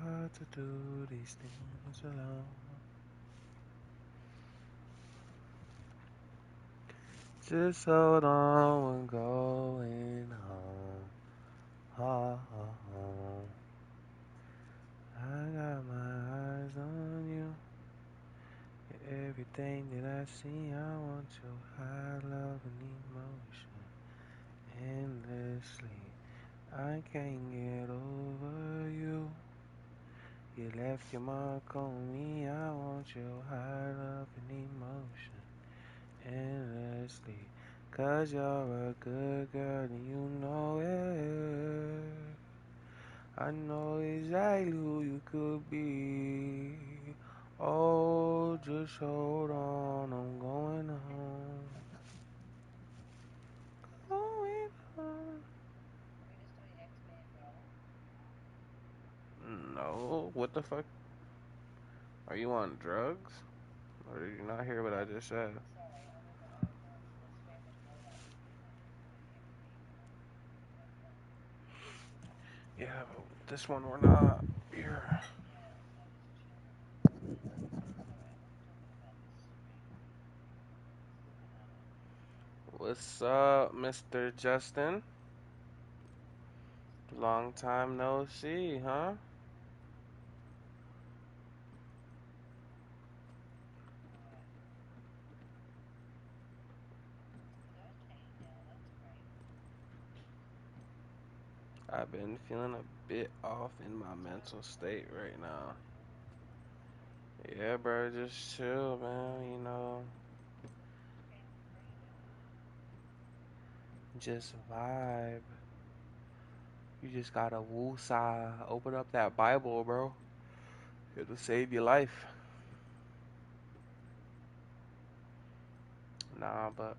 hard to do these things alone. Just hold on, we're going home. Home. I got my eyes on you. Everything that I see, I want your high love and emotion endlessly. I can't get over you. You left your mark on me. I want your high love and emotion endlessly. 'Cause you're a good girl and you know it. I know exactly who you could be. Oh, just hold on, I'm going home. Going home. No, what the fuck? Are you on drugs? Or did you not hear what I just said? Yeah, but this one we're not. Here. What's up, Mr. Justin? Long time no see, huh? I've been feeling a bit off in my mental state right now. Yeah, bro, just chill, man. Just vibe. You just gotta woosah. Open up that Bible, bro. It'll save your life. Nah, but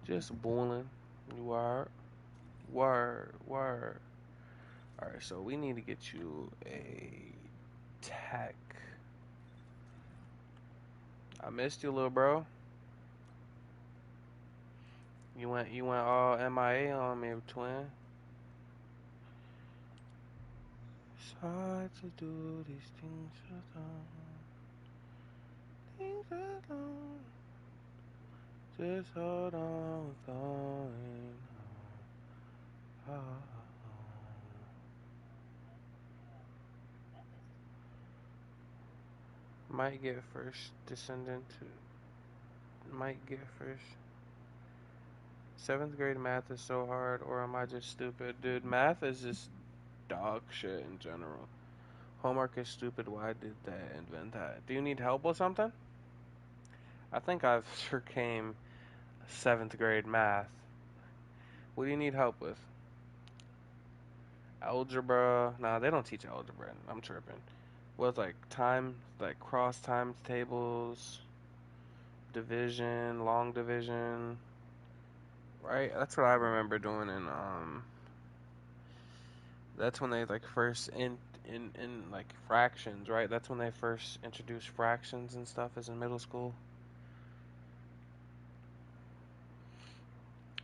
just bullying. You are. Word, word. Alright, so we need to get you a tech. I missed you, little bro. You went all MIA on me, twin. It's hard to do these things alone. Things alone. Just hold on, we're going home. Might get first. Descendant. Might get first. Seventh grade math is so hard, or am I just stupid? Dude, math is just dog shit in general. Homework is stupid. Why did they invent that? Do you need help with something? I think I've sure came seventh grade math. What do you need help with? Algebra? Nah, they don't teach algebra. I'm tripping. What's like time, like cross times tables, division, long division, right? That's what I remember doing in. That's when they like first in like fractions, right? That's when they first introduced fractions and stuff as in middle school.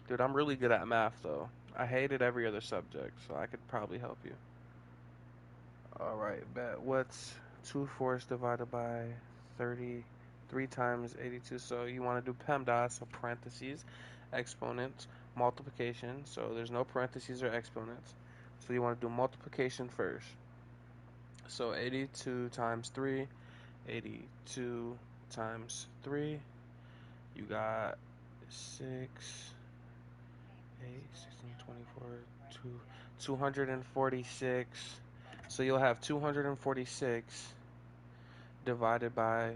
Dude, I'm really good at math though. I hated every other subject, so I could probably help you. All right, bet. What's 2 fourths divided by 30? 3 times 82. So you want to do PEMDAS, so parentheses, exponents, multiplication. So there's no parentheses or exponents. So you want to do multiplication first. So 82 times 3, 82 times 3. You got 6, 8, 16, 24, 2, 246. So you'll have 246 divided by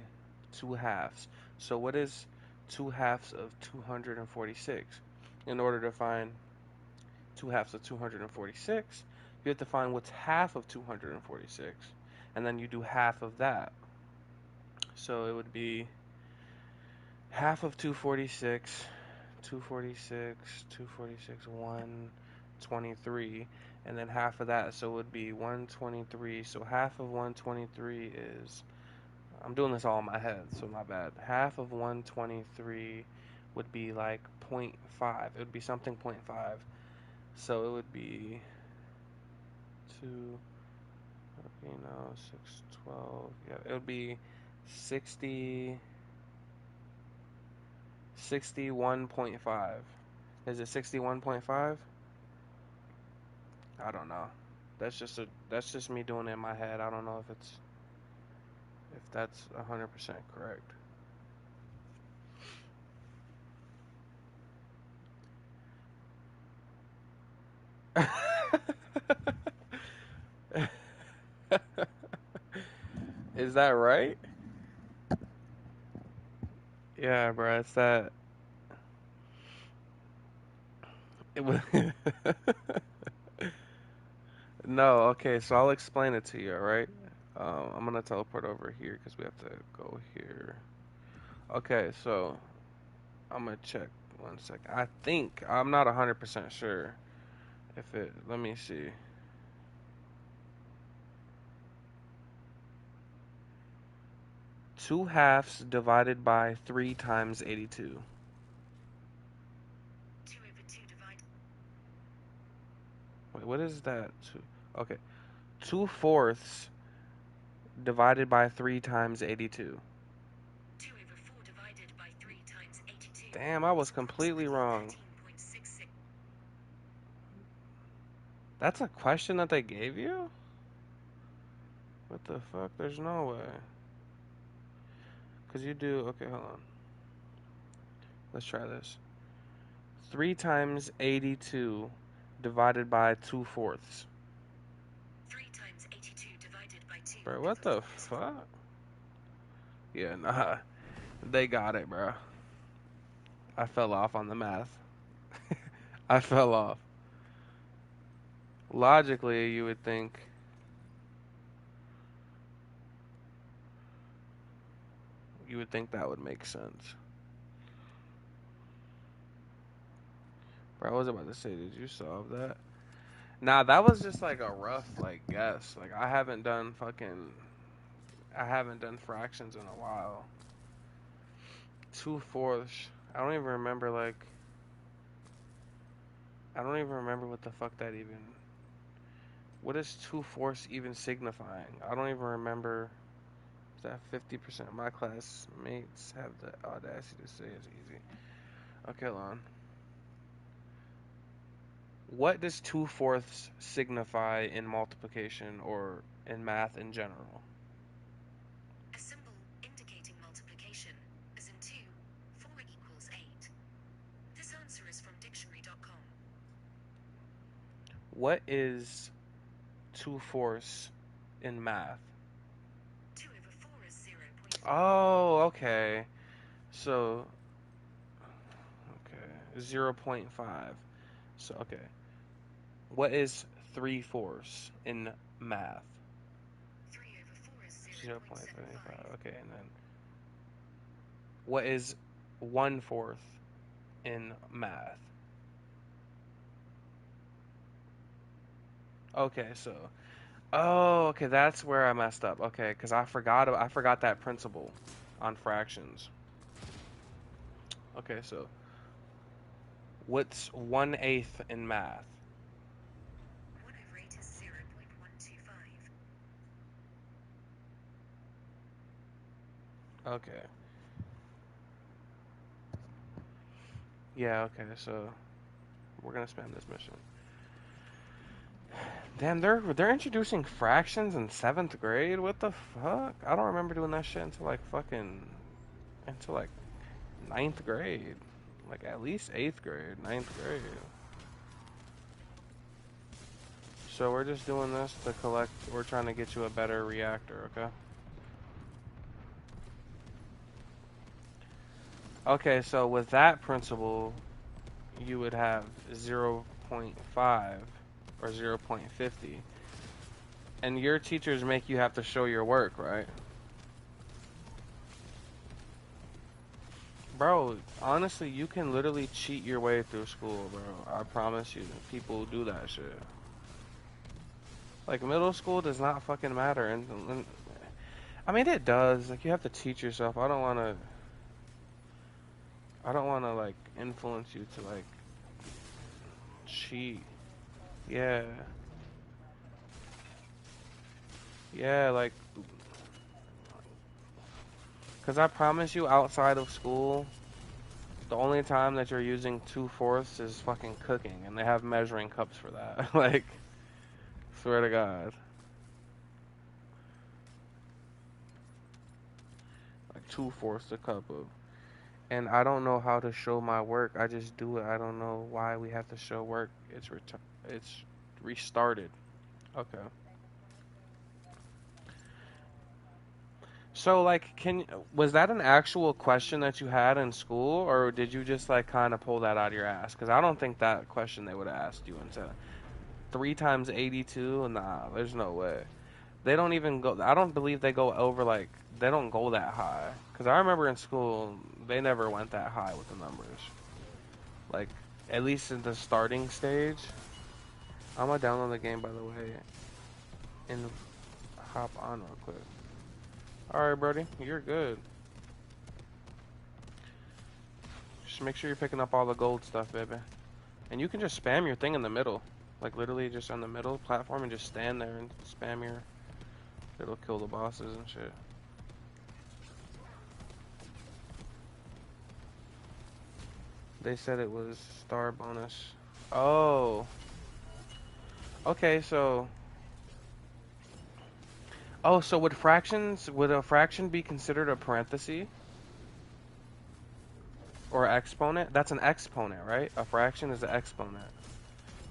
2 halves. So what is 2 halves of 246? In order to find 2 halves of 246, you have to find what's half of 246. And then you do half of that. So it would be half of 246, 246, 246, 123, and then half of that, so it would be 123. So half of 123 is, I'm doing this all in my head, so my bad. Half of 123 would be like point 0.5. It would be something point 0.5. So it would be 2. You know, 612. Yeah, it would be 60, 61.5. Is it 61.5? I don't know. That's just me doing it in my head. I don't know if that's 100% correct. Is that right? Yeah, bro, it's that. It was No, okay, so I'll explain it to you, alright? I'm gonna teleport over here because we have to go here. Okay, so I'm gonna check 1 second. I think I'm not 100% sure if it. Let me see. Two halves divided by 3 times 82. Wait, what is that? Okay, 2/4 divided by 3 times 82. Damn, I was completely wrong. That's a question that they gave you? What the fuck? There's no way. Because you do. Okay, hold on. Let's try this. 3 times 82 divided by 2/4. Bro, what the fuck? Yeah, nah. They got it, bro. I fell off on the math. I fell off. Logically, you would think that would make sense. Bro, I was about to say, did you solve that? Nah, that was just like a rough like guess. Like I haven't done fractions in a while. 2/4. I don't even remember I don't even remember what the fuck that even. What is 2/4 even signifying? I don't even remember. Is that 50% of my classmates have the audacity to say it's easy? Okay, hold on. What does 2/4 signify in multiplication or in math in general? What is 2/4 in math? Oh, okay. So, okay, 0.5. So, okay. What is 3/4 in math? 0.75. Okay, and then what is 1/4 in math? Okay, so oh, okay, that's where I messed up. Okay, because I forgot that principle on fractions. Okay, so what's 1/8 in math? Okay, yeah, okay, so we're gonna spam this mission. Damn, they're introducing fractions in 7th grade. What the fuck? I don't remember doing that shit until like ninth grade, like at least 8th grade, ninth grade. So we're just doing this to collect. We're trying to get you a better reactor, okay? Okay, so with that principle, you would have 0.5 or 0.50, and your teachers make you have to show your work, right? Bro, honestly, you can literally cheat your way through school, bro. I promise you. People do that shit. Like, middle school does not fucking matter. And I mean, it does. Like, you have to teach yourself. I don't want to, like, influence you to, like, cheat. Yeah. Yeah, like, cause I promise you, outside of school, the only time that you're using 2/4 is fucking cooking, and they have measuring cups for that. Like, swear to God, like 2/4 a cup of. And I don't know how to show my work. I just do it. I don't know why we have to show work. It's restarted. Okay. So like, was that an actual question that you had in school, or did you just like kind of pull that out of your ass? Because I don't think that question they would have asked you into 3 times 82. Nah, there's no way. They don't even go. I don't believe they go over like they don't go that high. Because I remember in school they never went that high with the numbers. Like at least in the starting stage. I'm gonna download the game by the way and hop on real quick. All right, Brody, you're good. Just make sure you're picking up all the gold stuff, baby. And you can just spam your thing in the middle. Like literally just on the middle platform and just stand there and spam your... It'll kill the bosses and shit. They said it was star bonus. Oh. Okay, so... Oh, so would a fraction be considered a parenthesis? Or exponent? That's an exponent, right? A fraction is an exponent.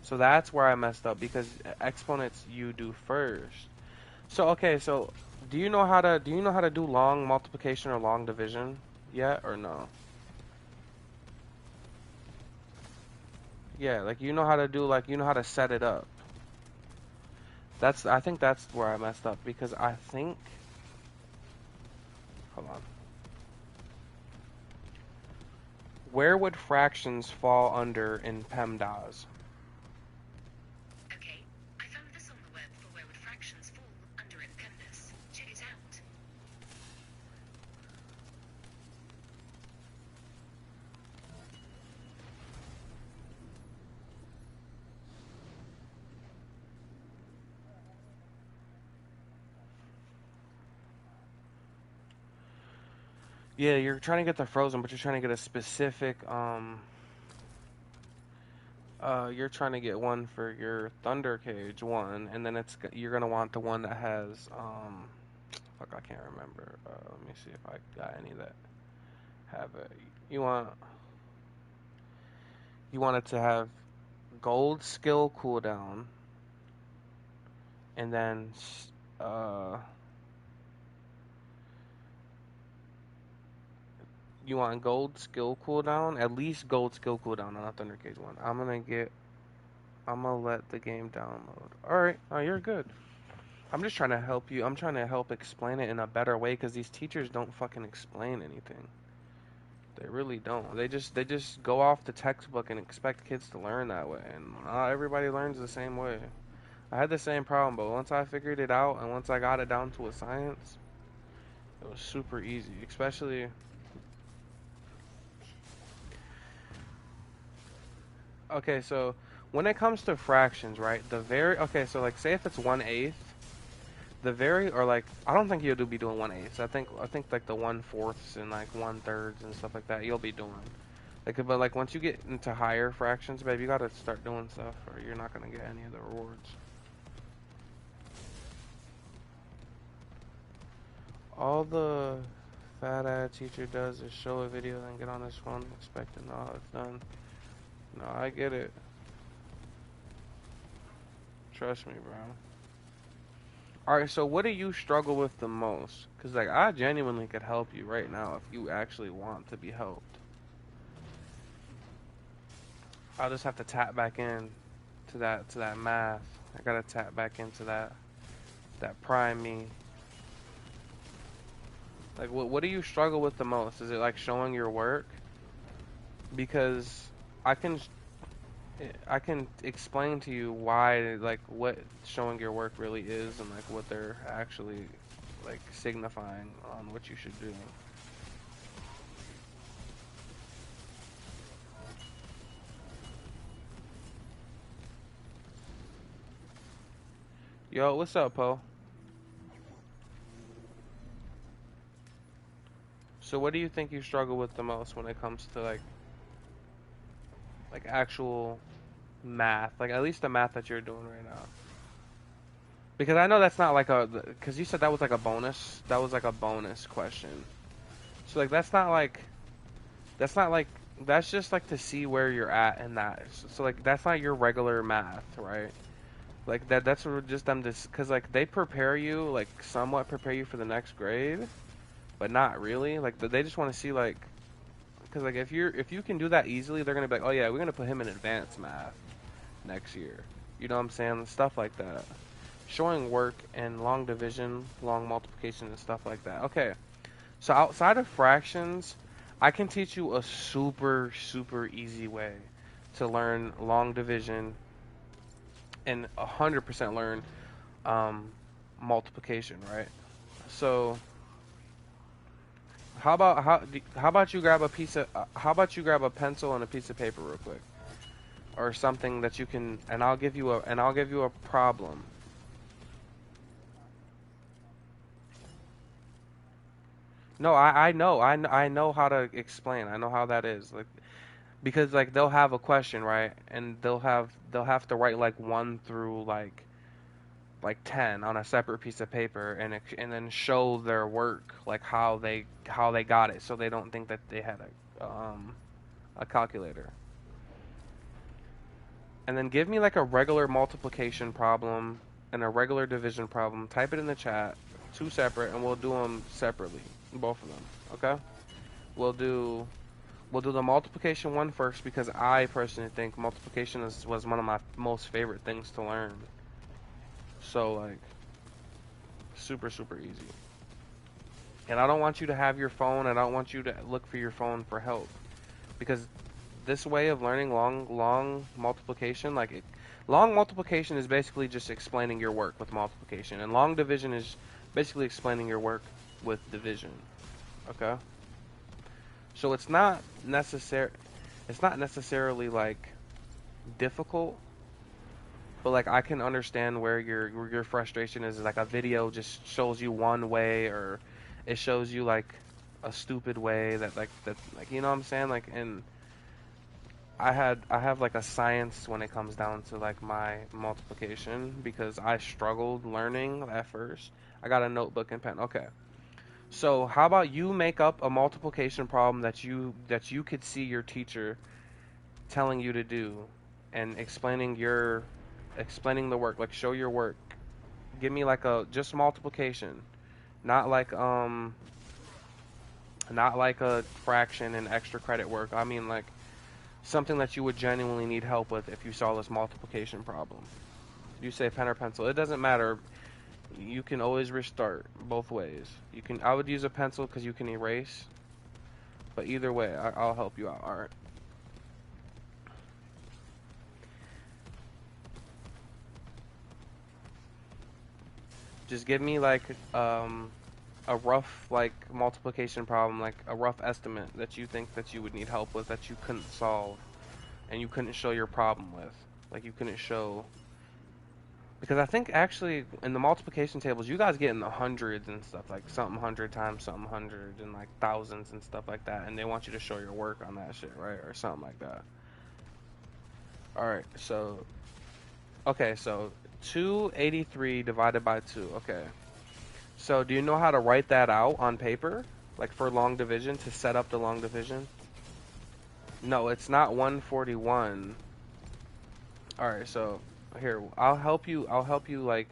So that's where I messed up because exponents you do first. So okay, so do you know how to do long multiplication or long division yet or no? Yeah, like you know how to do like you know how to set it up. I think that's where I messed up because I think hold on. Where would fractions fall under in PEMDAS? Okay, I found this on the web for where would fractions fall under impedance. Check it out. Yeah, you're trying to get the frozen, but you're trying to get a specific you're trying to get one for your Thunder Cage one, and then you're gonna want the one that has fuck I can't remember. Let me see if I got any that have it. You want you want it to have gold skill cooldown, and then uh you want gold skill cooldown, at least gold skill cooldown on a Thunder Cage one. I'm gonna let the game download. All right, oh you're good. I'm just trying to help you. I'm trying to help explain it in a better way because these teachers don't fucking explain anything. They really don't. They just go off the textbook and expect kids to learn that way, and not everybody learns the same way. I had the same problem, but once I figured it out and once I got it down to a science, it was super easy. Especially, okay, so when it comes to fractions, right? Okay, so like say if it's 1/8, the very or like I don't think you'll be doing 1/8. I think like the 1/4 and like 1/3 and stuff like that you'll be doing. Like, but like once you get into higher fractions, babe, you gotta start doing stuff, or you're not gonna get any of the rewards. All the fat ass teacher does is show a video and get on his phone expecting all it's done. No, I get it. Trust me, bro. All right, so what do you struggle with the most? Cause like I genuinely could help you right now if you actually want to be helped. I'll just have to tap back in to that math. I gotta tap back into that prime me. Like what do you struggle with the most? Is it like showing your work? Because I can I can explain to you why like what showing your work really is and like what they're actually like signifying on what you should do. Yo, what's up, Poe? So what do you think you struggle with the most when it comes to like actual math? Like at least the math that you're doing right now. Because I know that's not like a because you said that was like a bonus. That was like a bonus question. So like that's not like that's just like to see where you're at in that. So like that's not your regular math, right? Like that's just them because like they prepare you like somewhat prepare you for the next grade, but not really. Like they just want to see like because like if you can do that easily, they're gonna be like, oh yeah, we're gonna put him in advanced math next year. You know what I'm saying? Stuff like that. Showing work and long division, long multiplication, and stuff like that. Okay, so outside of fractions, I can teach you a super easy way to learn long division and 100% learn um, multiplication, right? So how about you grab a piece of how about you grab a pencil and a piece of paper real quick, or something that you can, and I'll give you a problem. No, I know how to explain. I know how that is. Like because like they'll have a question, right? And they'll have to write like 1 through like 10 on a separate piece of paper and then show their work like how they got it so they don't think that they had a calculator. And then give me like a regular multiplication problem and a regular division problem. Type it in the chat, two separate, and we'll do them separately, both of them. Okay? We'll do we'll do the multiplication one first because I personally think multiplication was one of my most favorite things to learn. So like super easy. And I don't want you to have your phone. I don't want you to look for your phone for help because this way of learning long multiplication, long multiplication is basically just explaining your work with multiplication, and long division is basically explaining your work with division. Okay, so it's not necessarily like difficult, but like I can understand where your frustration is. Like a video just shows you one way, or it shows you like a stupid way that like you know what I'm saying. Like and I have like a science when it comes down to like my multiplication because I struggled learning at first. I got a notebook and pen. Okay. So how about you make up a multiplication problem that you could see your teacher telling you to do and explaining the work, like show your work. Give me like a just multiplication, not like not like a fraction and extra credit work. I mean like something that you would genuinely need help with if you saw this multiplication problem. You say pen or pencil. It doesn't matter. You can always restart both ways. You can. I would use a pencil because you can erase. But either way, I'll help you out. All right. Just give me like a rough like multiplication problem, like a rough estimate that you think that you would need help with that you couldn't solve and you couldn't show your problem with. Like you couldn't show because I think actually in the multiplication tables you guys get in the hundreds and stuff like something hundred times something hundred and like thousands and stuff like that and they want you to show your work on that shit, right? Or something like that. All right. So okay, so 283 divided by 2. Okay. So do you know how to write that out on paper? Like for long division to set up the long division? No, it's not 141. All right, so here, I'll help you like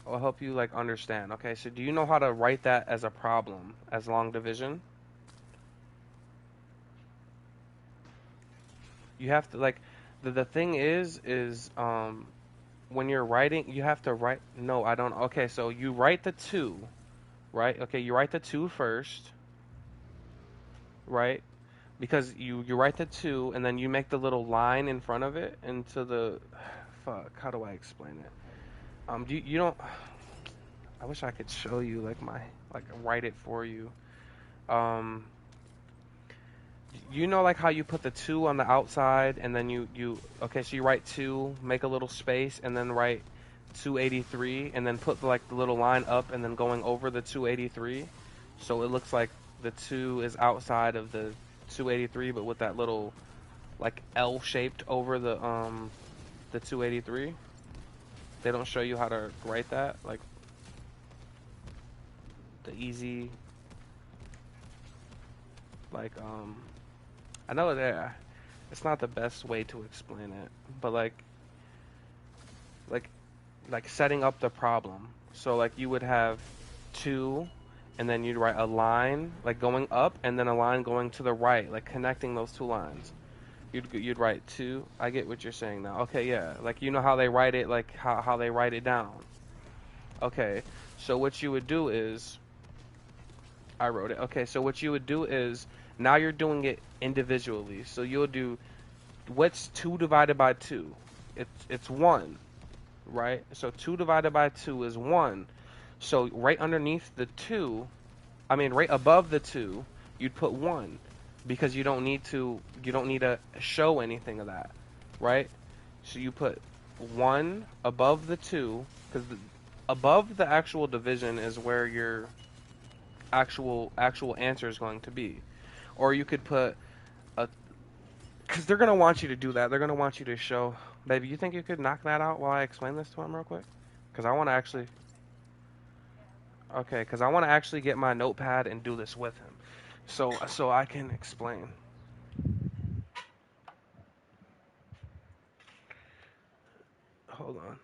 understand. Okay, so do you know how to write that as a problem as long division? You have to like the thing is when you're writing, you have to write no, I don't. Okay, so you write the 2, right? Okay, you write the 2 first, right? Because you write the 2 and then you make the little line in front of it into the fuck, how do I explain it? You don't I wish I could show you like my like write it for you. Um, you know like how you put the 2 on the outside and then you okay, so you write 2, make a little space and then write 283 and then put like the little line up and then going over the 283 so it looks like the 2 is outside of the 283, but with that little like L shaped over the 283. They don't show you how to write that, like the easy, like I know that it's not the best way to explain it, but like like setting up the problem. So like you would have 2 and then you'd write a line like going up and then a line going to the right, like connecting those two lines. You'd write 2. I get what you're saying now. Okay, yeah. Like you know how they write it, like how they write it down. Okay. So what you would do is I wrote it. Okay, so what you would do is now you're doing it individually. So you'll do what's 2 divided by 2? It's 1, right? So 2 divided by 2 is 1. So right underneath the 2, I mean right above the 2, you'd put 1 because you don't need to show anything of that, right? So you put 1 above the 2 cuz above the actual division is where your actual answer is going to be. Or you could put a because they're gonna want you to do that. They're gonna want you to show. Baby, you think you could knock that out while I explain this to him real quick? Because I want to actually. Okay, because I want to actually get my notepad and do this with him, so I can explain. Hold on.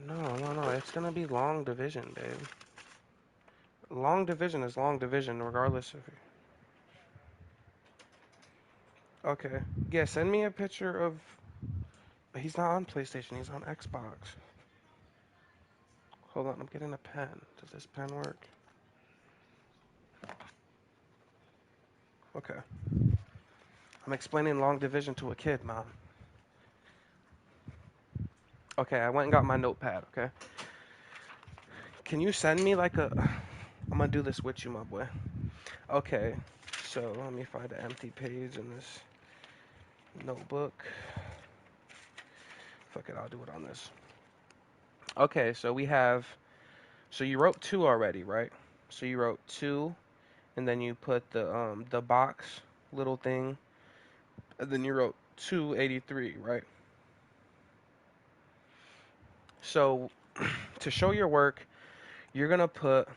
No. It's gonna be long division, babe. Long division is long division, regardless of. Okay. Yeah, send me a picture of. He's not on PlayStation. He's on Xbox. Hold on, I'm getting a pen. Does this pen work? Okay. I'm explaining long division to a kid, Mom. Okay, I went and got my notepad, okay? Can you send me like a. I'm gonna do this with you, my boy. Okay, so let me find an empty page in this notebook. Fuck it, I'll do it on this. Okay, so we have. So you wrote 2 already, right? So you wrote 2, and then you put the box little thing, and then you wrote 283, right? So to show your work, you're gonna put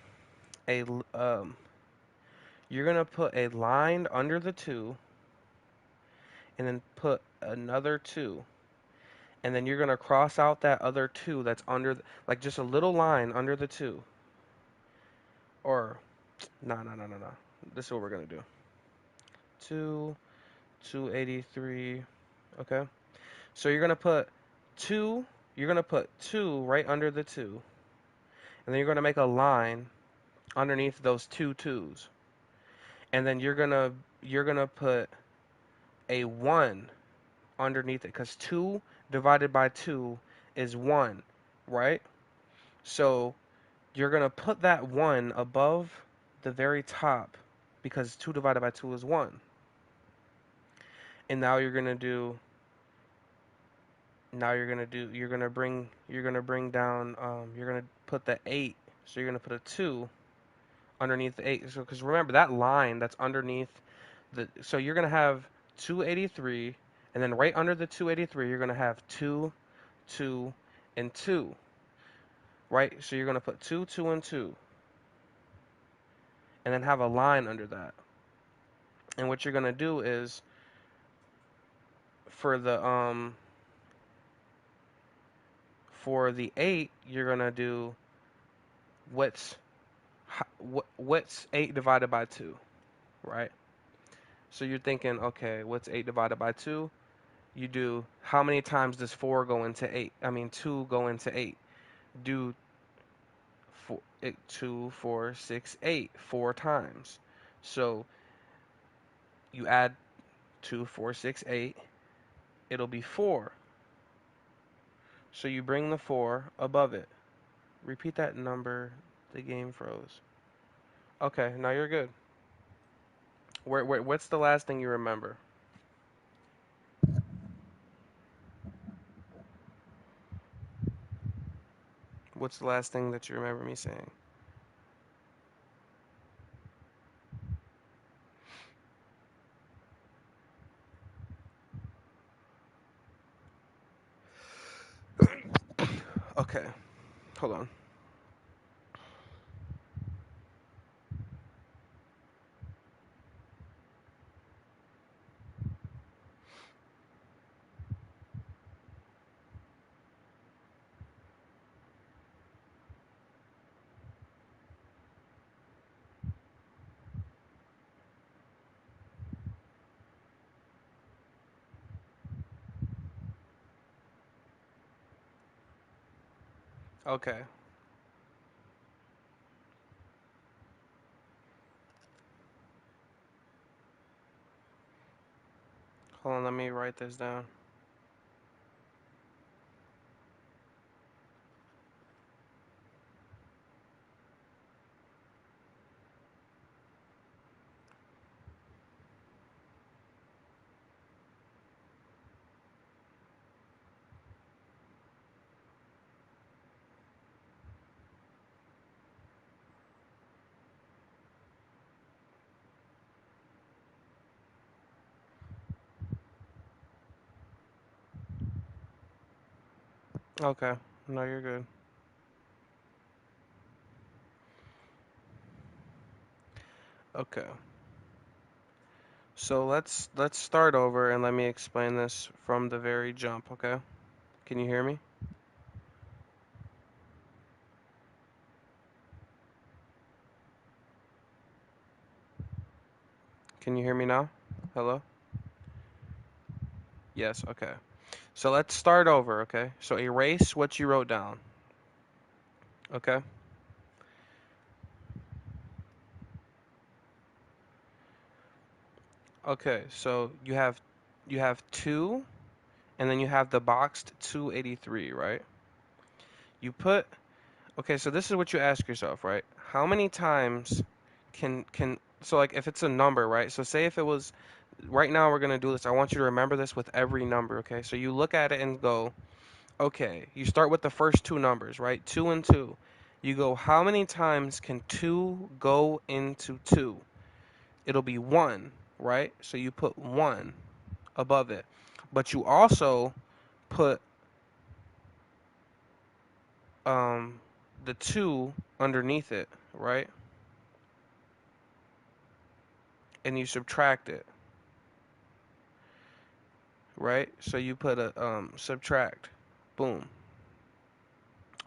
a um, you're gonna put a line under the 2, and then put another 2, and then you're gonna cross out that other 2 that's under, like just a little line under the 2. Or no. This is what we're gonna do. 2, 283. Okay. So you're gonna put 2. You're gonna put 2 right under the 2, and then you're gonna make a line underneath those two twos, and then you're gonna put a 1 underneath it because 2 divided by 2 is 1, right? So you're going to put that 1 above the very top because 2 divided by 2 is 1. And you're going to bring down, you're going to put the 8. So you're going to put a 2 underneath the 8. So, because remember that line that's underneath so you're going to have 283, and then right under the 283, you're going to have 2, 2, and 2, right? So you're going to put 2, 2, and 2, and then have a line under that. And what you're going to do is for the 8, you're going to do what's what's 8 divided by 2, right? So you're thinking, okay, what's 8 divided by 2? You do how many times does 4 go into 8? I mean 2 go into 8. Do 2, 4, 6, 8 4 times. So you add 2, 4, 6, 8. It'll be 4. So you bring the 4 above it. Repeat that number. The game froze. Okay, now you're good. What's the last thing you remember? What's the last thing that you remember me saying? Okay, hold on. Okay, hold on. Let me write this down. Okay, no, you're good. Okay, so let's start over and let me explain this from the very jump. Okay, can you hear me? Can you hear me now? Hello? Yes. Okay. So let's start over. Okay. So erase what you wrote down. Okay. Okay. So you have two, and then you have the boxed 283, right? You put Okay, so this is what you ask yourself, right? How many times can so like if it's a number, right? So say if it was right now we're gonna do this. I want you to remember this with every number, okay? So you look at it and go, okay, you start with the first two numbers, right? Two and two. You go, how many times can two go into two? It'll be one, right? So you put one above it. But you also put um the two underneath it, right? And you subtract it, right? So you put a subtract, boom,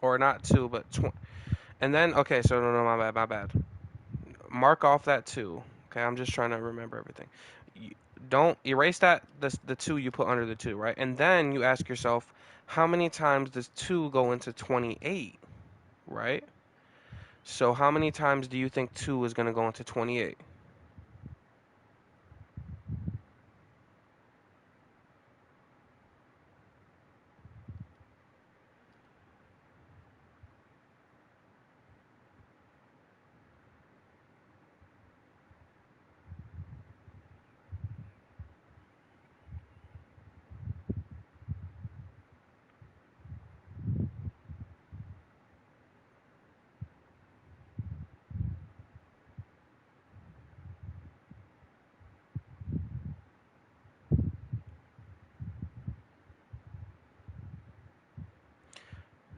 or not two, but and then okay, so no, no, my bad. Mark off that two. Okay, I'm just trying to remember everything. You, don't erase that the two you put under the two, right? And then you ask yourself, how many times does two go into 28, right? So how many times do you think two is going to go into 28?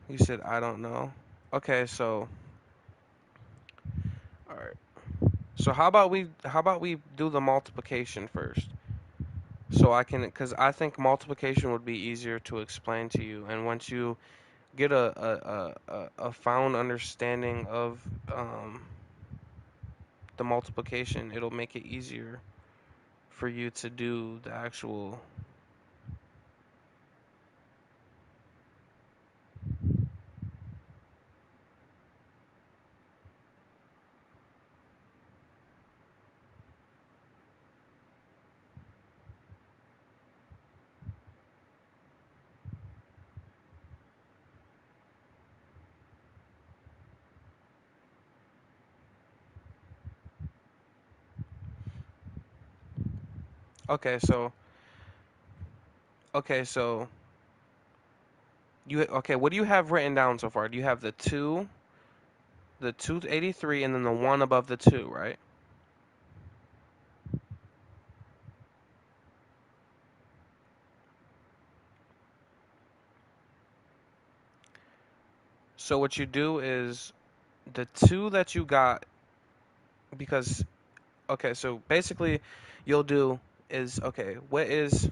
You said I don't know. Okay, so all right. So how about we do the multiplication first? So I can, because I think multiplication would be easier to explain to you, and once you get a found understanding of um, the multiplication, it'll make it easier for you to do the actual. Okay, so okay, so okay, what do you have written down so far? Do you have the 283, and then the one above the two, right? So what you do is the 2 that you got, because okay, so basically you'll do is, okay, what is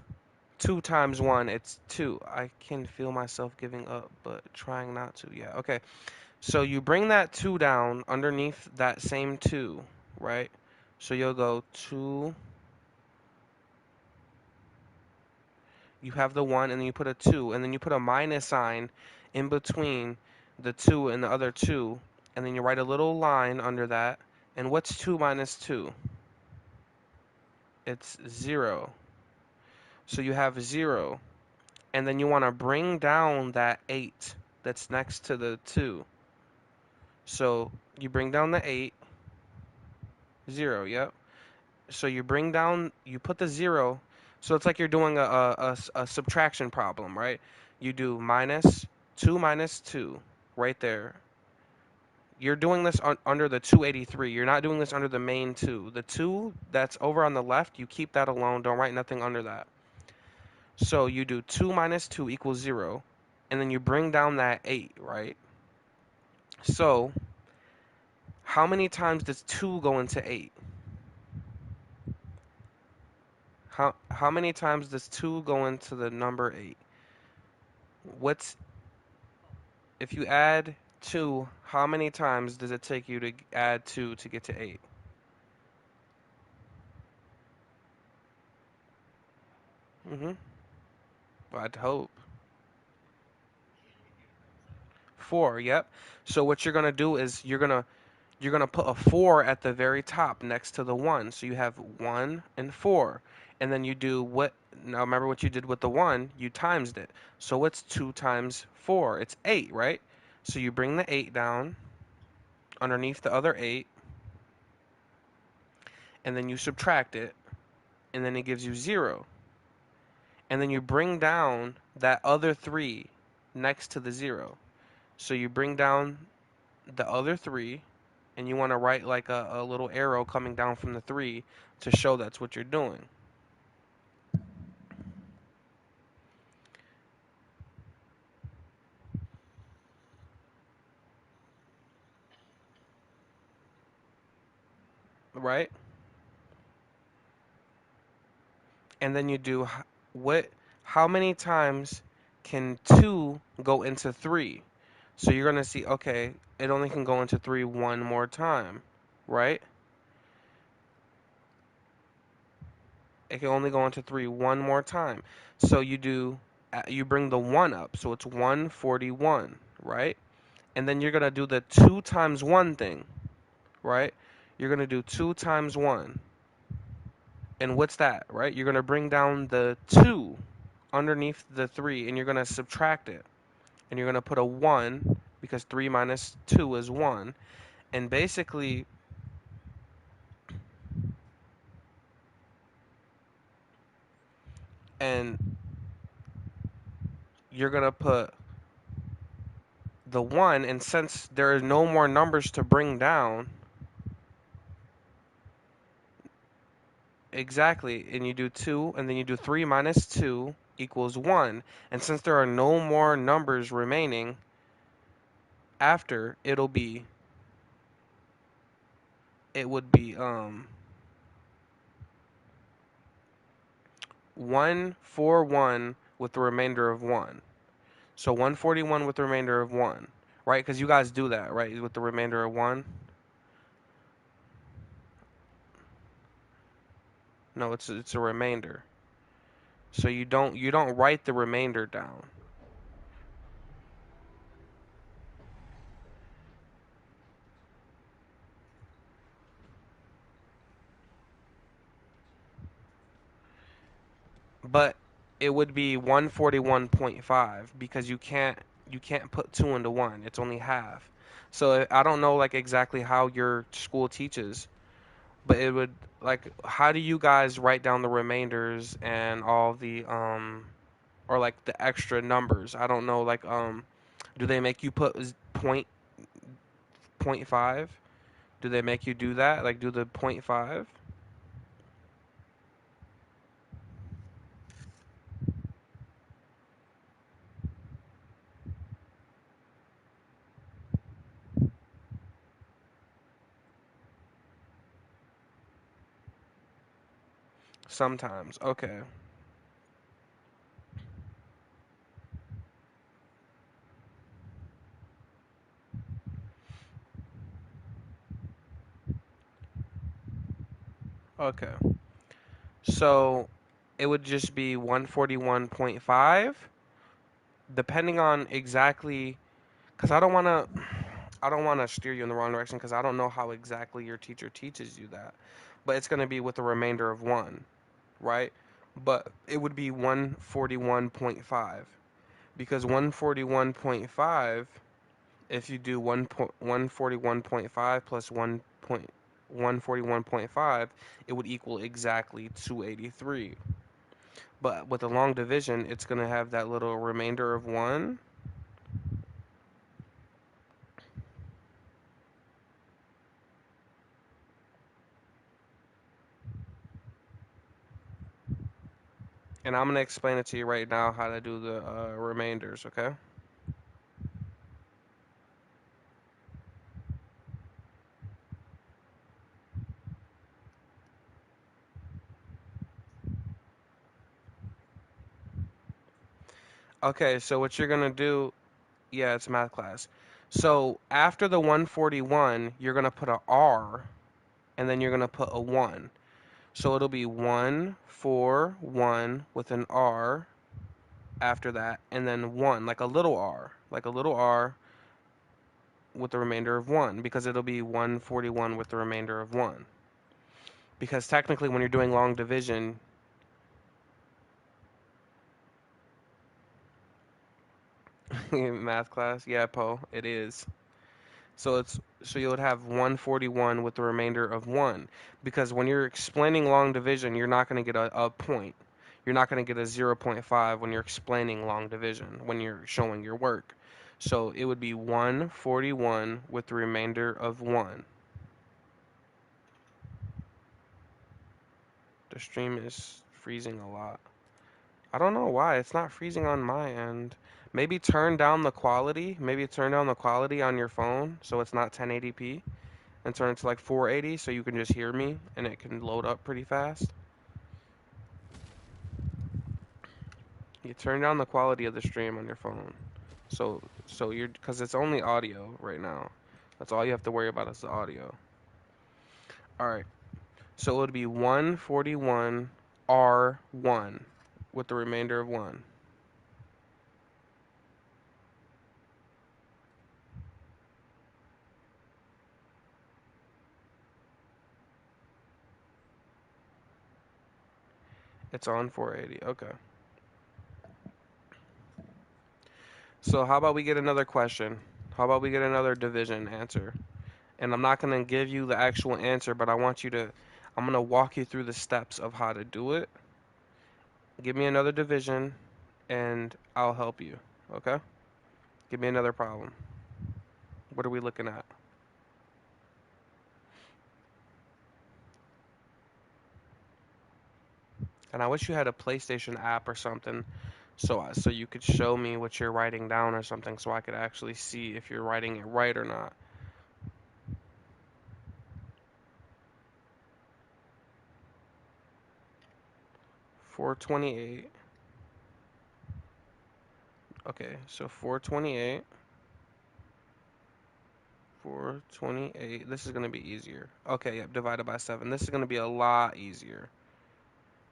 2 times 1? It's 2. I can feel myself giving up, but trying not to. Yeah, okay. So you bring that 2 down underneath that same 2, right? So you'll go 2, you have the 1, and then you put a 2, and then you put a minus sign in between the 2 and the other 2, and then you write a little line under that. And what's 2 minus 2? It's 0. So you have 0. And then you want to bring down that 8 that's next to the 2. So you bring down the 8, 0, yep. So you bring down, you put the 0. So it's like you're doing a subtraction problem, right? You do minus 2 right there. You're doing this under the 283. You're not doing this under the main 2. The 2 that's over on the left, you keep that alone. Don't write nothing under that. So you do 2 minus 2 equals 0. And then you bring down that 8, right? So how many times does 2 go into 8? How many times does 2 go into the number 8? What's If you add 2, how many times does it take you to add 2 to get to 8? Mhm. Well, I'd hope. 4, yep. So what you're going to do is you're gonna put a 4 at the very top next to the 1. So you have 1 and 4. And then you do what? Now remember what you did with the 1, you timesed it. So what's 2 times 4? It's 8, right? So you bring the 8 down underneath the other 8, and then you subtract it, and then it gives you 0. And then you bring down that other 3 next to the 0. So you bring down the other 3, and you want to write like a little arrow coming down from the 3 to show that's what you're doing. Right? And then you do what? How many times can 2 go into 3? So you're going to see, okay, it only can go into 3 one more time, right? It can only go into 3 one more time. So you bring the 1 up, so it's 141, right? And then you're going to do the 2 times 1 thing, right? You're going to do 2 times 1. And what's that, right? You're going to bring down the 2 underneath the 3, and you're going to subtract it. And you're going to put a 1, because 3 minus 2 is 1. And basically, and you're going to put the 1, and since there are no more numbers to bring down, exactly, and you do 2, and then you do 3 minus 2 equals 1. And since there are no more numbers remaining after, it would be 141 with the remainder of 1. So 141 with the remainder of 1, right? Because you guys do that, right? With the remainder of 1? No, it's a remainder. So you don't write the remainder down. But it would be 141.5, because you can't put 2 into 1. It's only half. So I don't know like exactly how your school teaches, but it would, like, how do you guys write down the remainders and all the or like the extra numbers? I don't know, like, do they make you put point five? Do they make you do that? Like do the point 0.5? Sometimes. Okay. Okay. So it would just be 141.5 depending on exactly cuz I don't want to steer you in the wrong direction cuz I don't know how exactly your teacher teaches you that. But it's going to be with a remainder of 1, right? But it would be 141.5 because 141.5 if you do 141.5 plus 141.5, it would equal exactly 283. But with a long division, it's going to have that little remainder of 1. And I'm going to explain it to you right now how to do the remainders, okay? Okay, so what you're going to do, yeah, it's math class. So after the 141, you're going to put a R, and then you're going to put a 1. So it'll be 141 with an R after that, and then 1, like a little r with the remainder of 1, because it'll be 141 with the remainder of 1. Because technically, when you're doing long division, math class, yeah, Poe, it is. So you would have 141 with the remainder of 1, because when you're explaining long division, you're not going to get a point. You're not going to get a zero point 0.5 when you're explaining long division, when you're showing your work. So it would be 141 with the remainder of 1. The stream is freezing a lot. I don't know why. It's not freezing on my end. Maybe turn down the quality. Maybe turn down the quality on your phone so it's not 1080p and turn it to like 480 so you can just hear me and it can load up pretty fast. You turn down the quality of the stream on your phone. So you're because it's only audio right now. That's all you have to worry about is the audio. All right. So it would be 141 R1 with the remainder of 1. It's on 480. Okay. So how about we get another question? How about we get another division answer? And I'm not going to give you the actual answer, but I'm going to walk you through the steps of how to do it. Give me another division and I'll help you. Okay? Give me another problem. What are we looking at? And I wish you had a PlayStation app or something so you could show me what you're writing down or something so I could actually see if you're writing it right or not. 428. Okay, so 428. 428. This is going to be easier. Okay, yep, divided by 7. This is going to be a lot easier.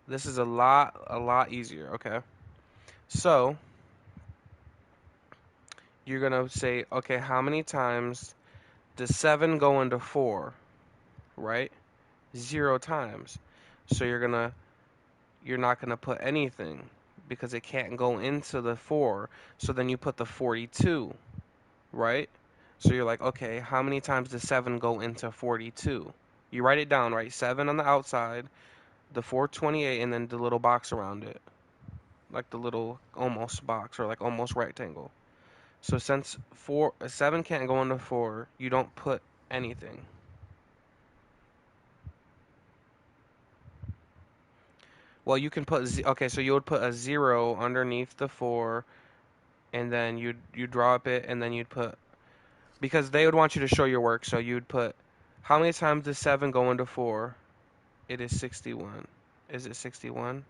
This is a lot easier. Okay. So, you're going to say, okay, how many times does 7 go into 4, right? 0 times. So you're not going to put anything because it can't go into the 4. So then you put the 42, right? So you're like, okay, how many times does 7 go into 42? You write it down, right? 7 on the outside, the 428, and then the little box around it, like the little almost box or like almost rectangle. So since 7 can't go into 4, you don't put anything. Well, you can put okay, so you would put a 0 underneath the 4, and then you drop it, and then you'd put because they would want you to show your work, so you'd put how many times does 7 go into 4? It is 61. Is it 61?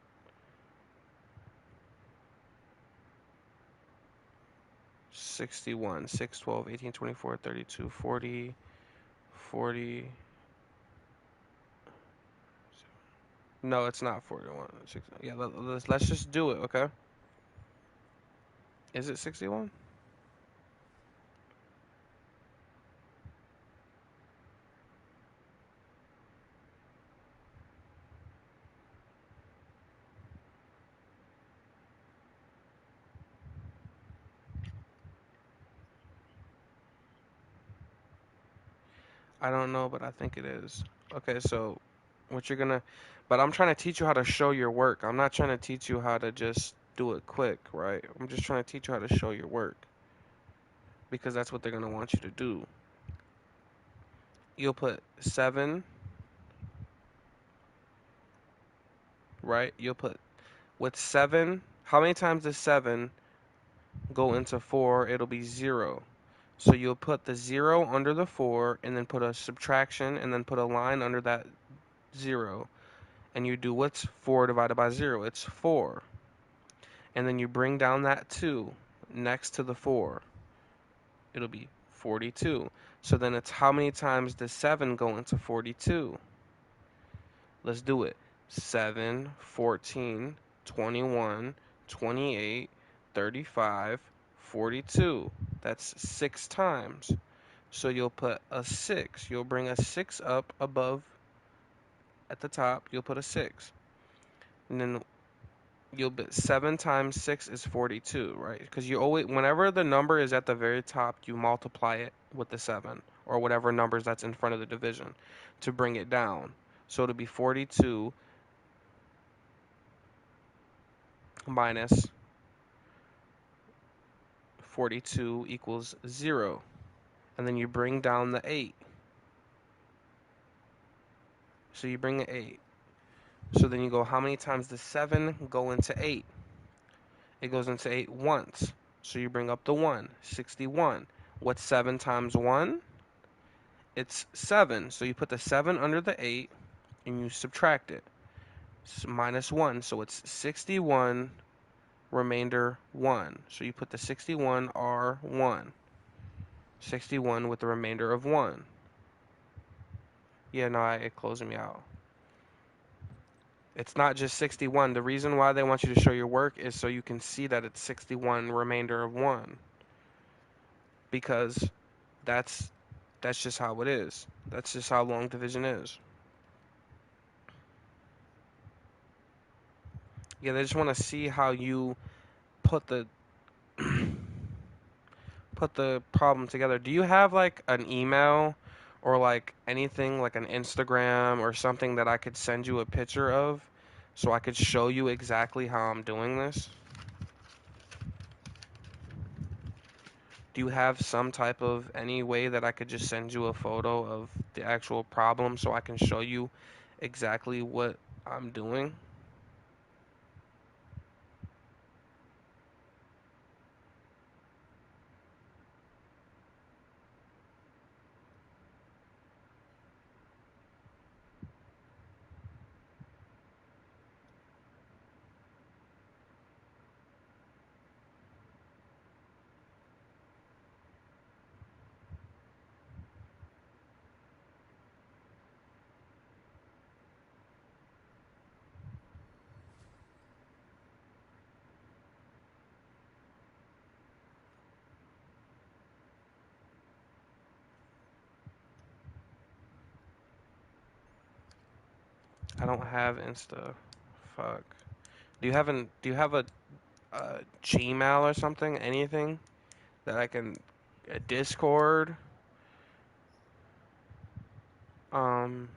61, 6, 12, 18, 24, 32, 40, 40. No, it's not 41. Yeah, let's just do it, okay? Is it 61? I don't know, but I think it is. Okay, so what you're gonna, but I'm trying to teach you how to show your work. I'm not trying to teach you how to just do it quick, right? I'm just trying to teach you how to show your work because that's what they're gonna want you to do. You'll put 7, right? You'll put with 7. How many times does 7 go into 4? It'll be 0. So you'll put the 0 under the 4 and then put a subtraction and then put a line under that 0. And you do what's 4 divided by 0? It's 4. And then you bring down that 2 next to the 4. It'll be 42. So then it's how many times does 7 go into 42? Let's do it. 7, 14, 21, 28, 35, 42. That's 6 times. So you'll put a 6. You'll bring a 6 up above at the top. You'll put a 6. And then you'll put 7 times 6 is 42, right? Because you always, whenever the number is at the very top, you multiply it with the 7 or whatever numbers that's in front of the division to bring it down. So it'll be 42 minus 42 equals 0. And then you bring down the 8. So you bring the 8. So then you go, how many times does 7 go into 8? It goes into 8 once. So you bring up the 1, 61. What's 7 times 1? It's 7. So you put the 7 under the 8 and you subtract it. So minus 1. So it's 61 remainder 1. So you put the 61 R1. 61 with the remainder of 1. Yeah, no, it closed me out. It's not just 61. The reason why they want you to show your work is so you can see that it's 61 remainder of 1. Because that's just how it is. That's just how long division is. Yeah, they just want to see how you put the put the problem together. Do you have like an email or like anything like an Instagram or something that I could send you a picture of so I could show you exactly how I'm doing this? Do you have some type of any way that I could just send you a photo of the actual problem so I can show you exactly what I'm doing? I don't have Insta. Fuck. Do you have a Gmail or something? Anything that I can a Discord? Um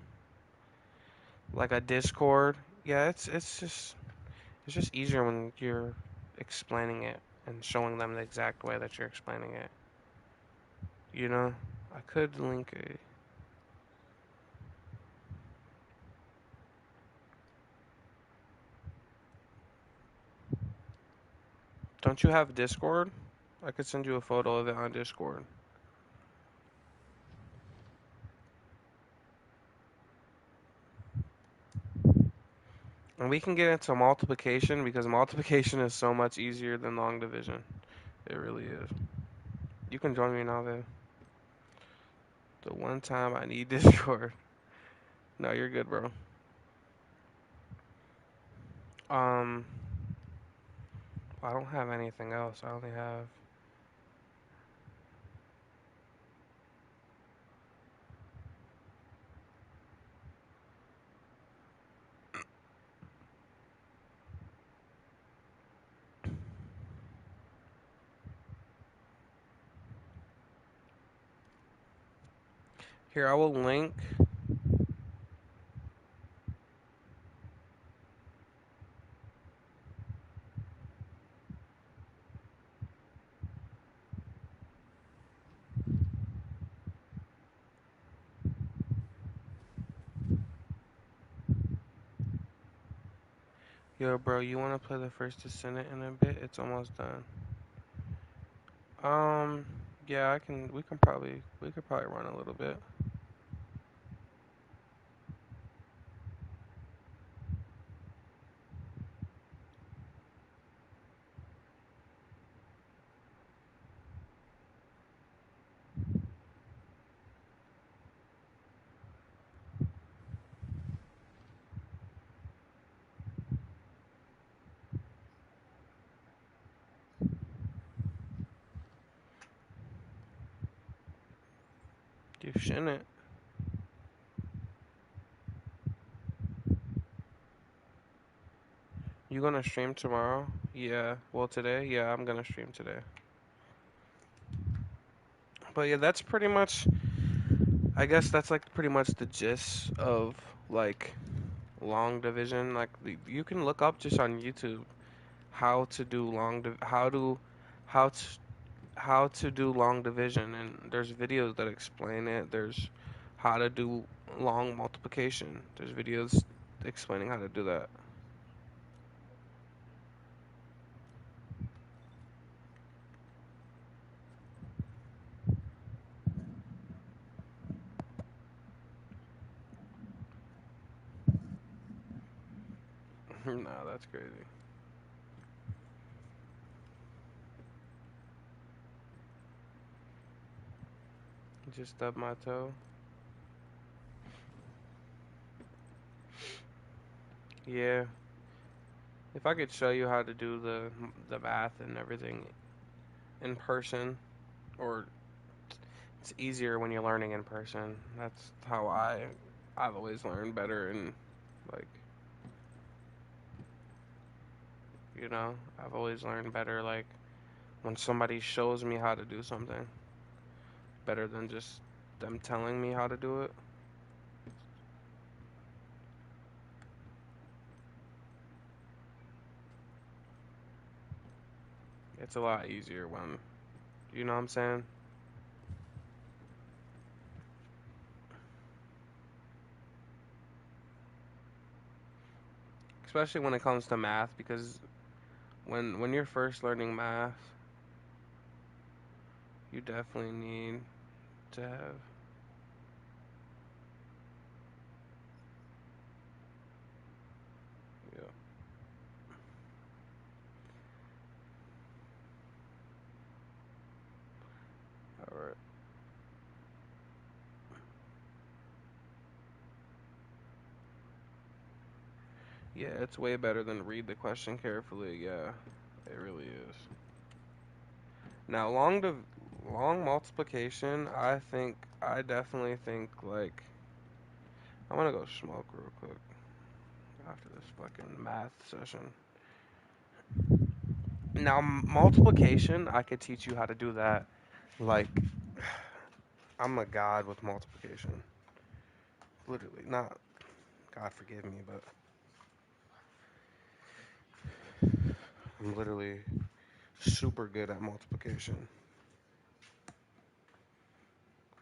like a Discord? Yeah, it's just easier when you're explaining it and showing them the exact way that you're explaining it. You know? I could link a Don't you have Discord? I could send you a photo of it on Discord. And we can get into multiplication because multiplication is so much easier than long division. It really is. You can join me now, then. The one time I need Discord. No, you're good, bro. Um, I don't have anything else. I only have. Here, I will link. Yo, bro, you want to play the first Descendant in a bit? It's almost done. Um, yeah, I can. We could probably run a little bit. You shouldn't. You gonna stream tomorrow? Yeah. Well, today? Yeah, I'm gonna stream today. But yeah, that's pretty much. I guess that's like pretty much the gist of like long division. Like you can look up just on YouTube how to do how to how to do long division, and there's videos that explain it. There's how to do long multiplication. There's videos explaining how to do that. No, that's crazy. Just stub my toe. Yeah. If I could show you how to do the math and everything in person, or it's easier when you're learning in person. That's how I've always learned better, and like, I've always learned better like when somebody shows me how to do something better than just them telling me how to do it. It's a lot easier when, you know what I'm saying? Especially when it comes to math, because when you're first learning math, you definitely need to have. Yeah. All right. Yeah, it's way better than read the question carefully. Yeah, it really is. Now, long multiplication, I definitely think like I'm gonna go smoke real quick after this fucking math session. Now, multiplication, I could teach you how to do that. Like, I'm a god with multiplication. Literally, not God forgive me, but I'm literally super good at multiplication.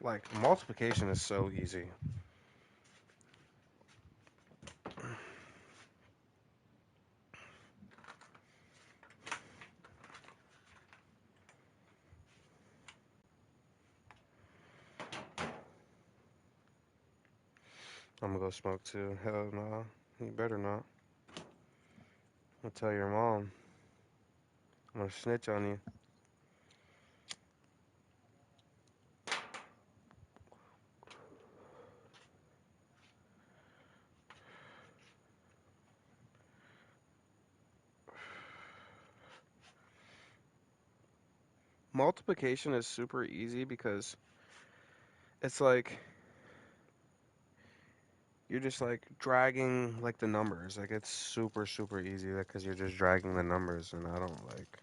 Like, multiplication is so easy. I'm gonna go smoke too. Hell no, you better not. I'll tell your mom. I'm gonna snitch on you. Multiplication is super easy because it's like you're just like dragging like the numbers. Like it's super super easy because you're just dragging the numbers, and I don't like.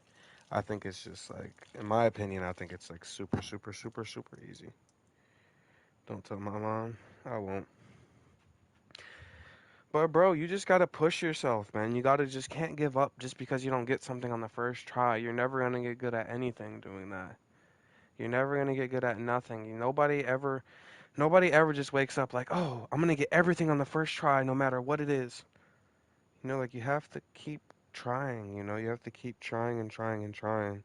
I think it's just like, in my opinion, I think it's like super super super super easy. Don't tell my mom. I won't. But bro, you just gotta push yourself, man. You gotta just can't give up just because you don't get something on the first try. You're never gonna get good at anything doing that. You're never gonna get good at nothing. Nobody ever just wakes up like, oh, I'm gonna get everything on the first try, no matter what it is. Like you have to keep trying. You have to keep trying and trying and trying.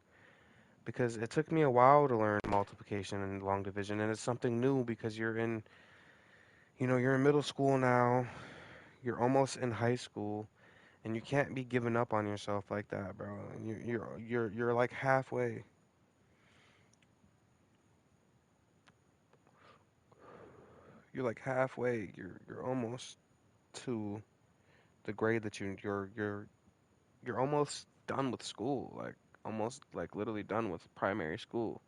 Because it took me a while to learn multiplication and long division, and it's something new because you're in middle school now. You're almost in high school. And you can't be giving up on yourself like that, bro. And you're like halfway. You're like halfway. You're almost to the grade that you're almost done with school. Like almost like literally done with primary school.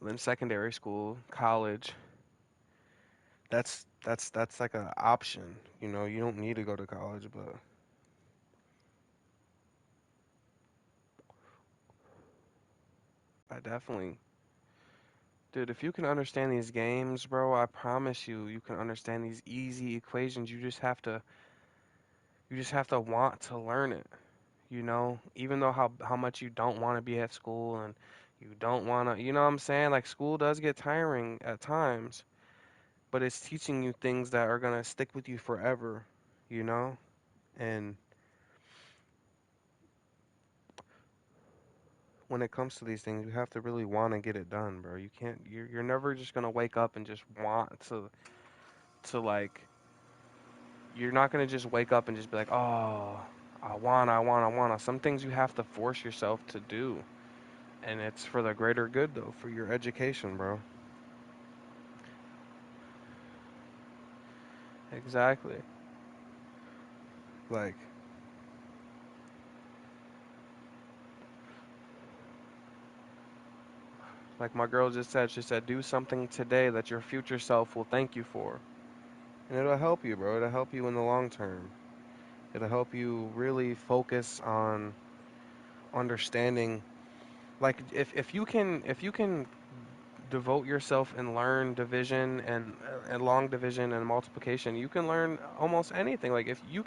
Then secondary school, college. That's like an option. You don't need to go to college, but I definitely, dude, if you can understand these games, bro, I promise you can understand these easy equations. You just have to want to learn it, even though how much you don't want to be at school and you don't want to, you know what I'm saying? Like school does get tiring at times, but it's teaching you things that are going to stick with you forever, you know? And when it comes to these things, you have to really want to get it done, bro. You can't you're never just going to wake up and just want to like you're not going to just wake up and just be like, "Oh, I want." Some things you have to force yourself to do. And it's for the greater good, though, for your education, bro. Exactly. Like, like my girl just said, she said, do something today that your future self will thank you for. And it'll help you, bro. It'll help you in the long term. It'll help you really focus on understanding. Like, if you can devote yourself and learn division and long division and multiplication, you can learn almost anything. Like, if you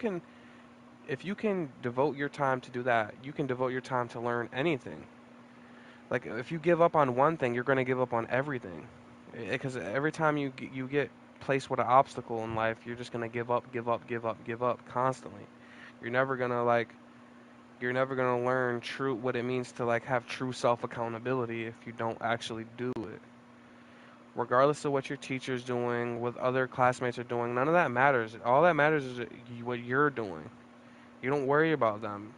can devote your time to do that, you can devote your time to learn anything. Like if you give up on one thing, you're going to give up on everything. Because every time you get placed with an obstacle in life, you're just going to give up, give up, give up, give up constantly. You're never going to like you're never going to learn true what it means to like have true self accountability if you don't actually do it. Regardless of what your teacher's doing, what other classmates are doing, none of that matters. All that matters is what you're doing. You don't worry about them.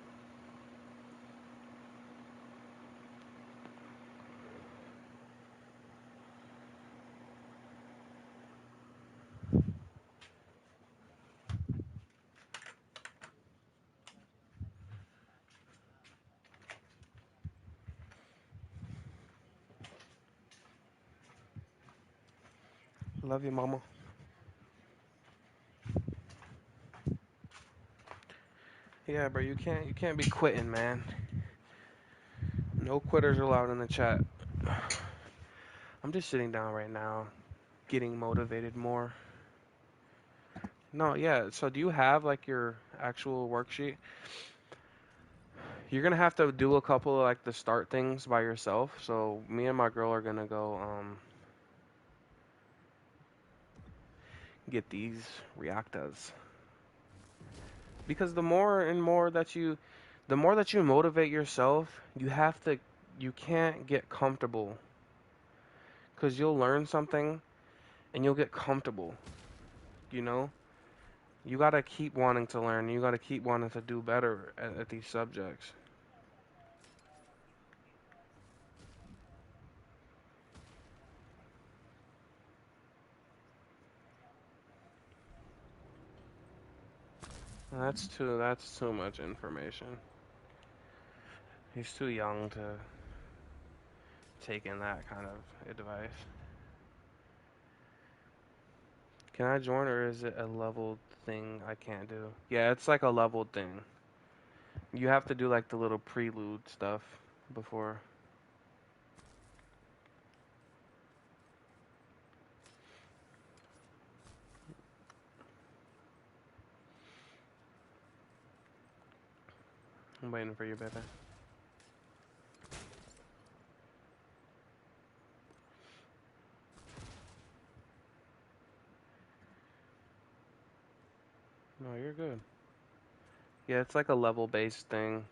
Love you, mama. Yeah, bro, you can't be quitting, man. No quitters allowed in the chat. I'm just sitting down right now, getting motivated more. No, yeah. So do you have like your actual worksheet? You're gonna have to do a couple of like the start things by yourself. So me and my girl are gonna go get these reactas because the more that you motivate yourself, you can't get comfortable because you'll learn something and you'll get comfortable. You know, You gotta keep wanting to learn. You gotta keep wanting to do better at these subjects. That's too much information. He's too young to take in that kind of advice. Can I join or is it a leveled thing I can't do? Yeah, it's like a leveled thing. You have to do like the little prelude stuff before. I'm waiting for you, baby. No, you're good. Yeah, it's like a level based thing.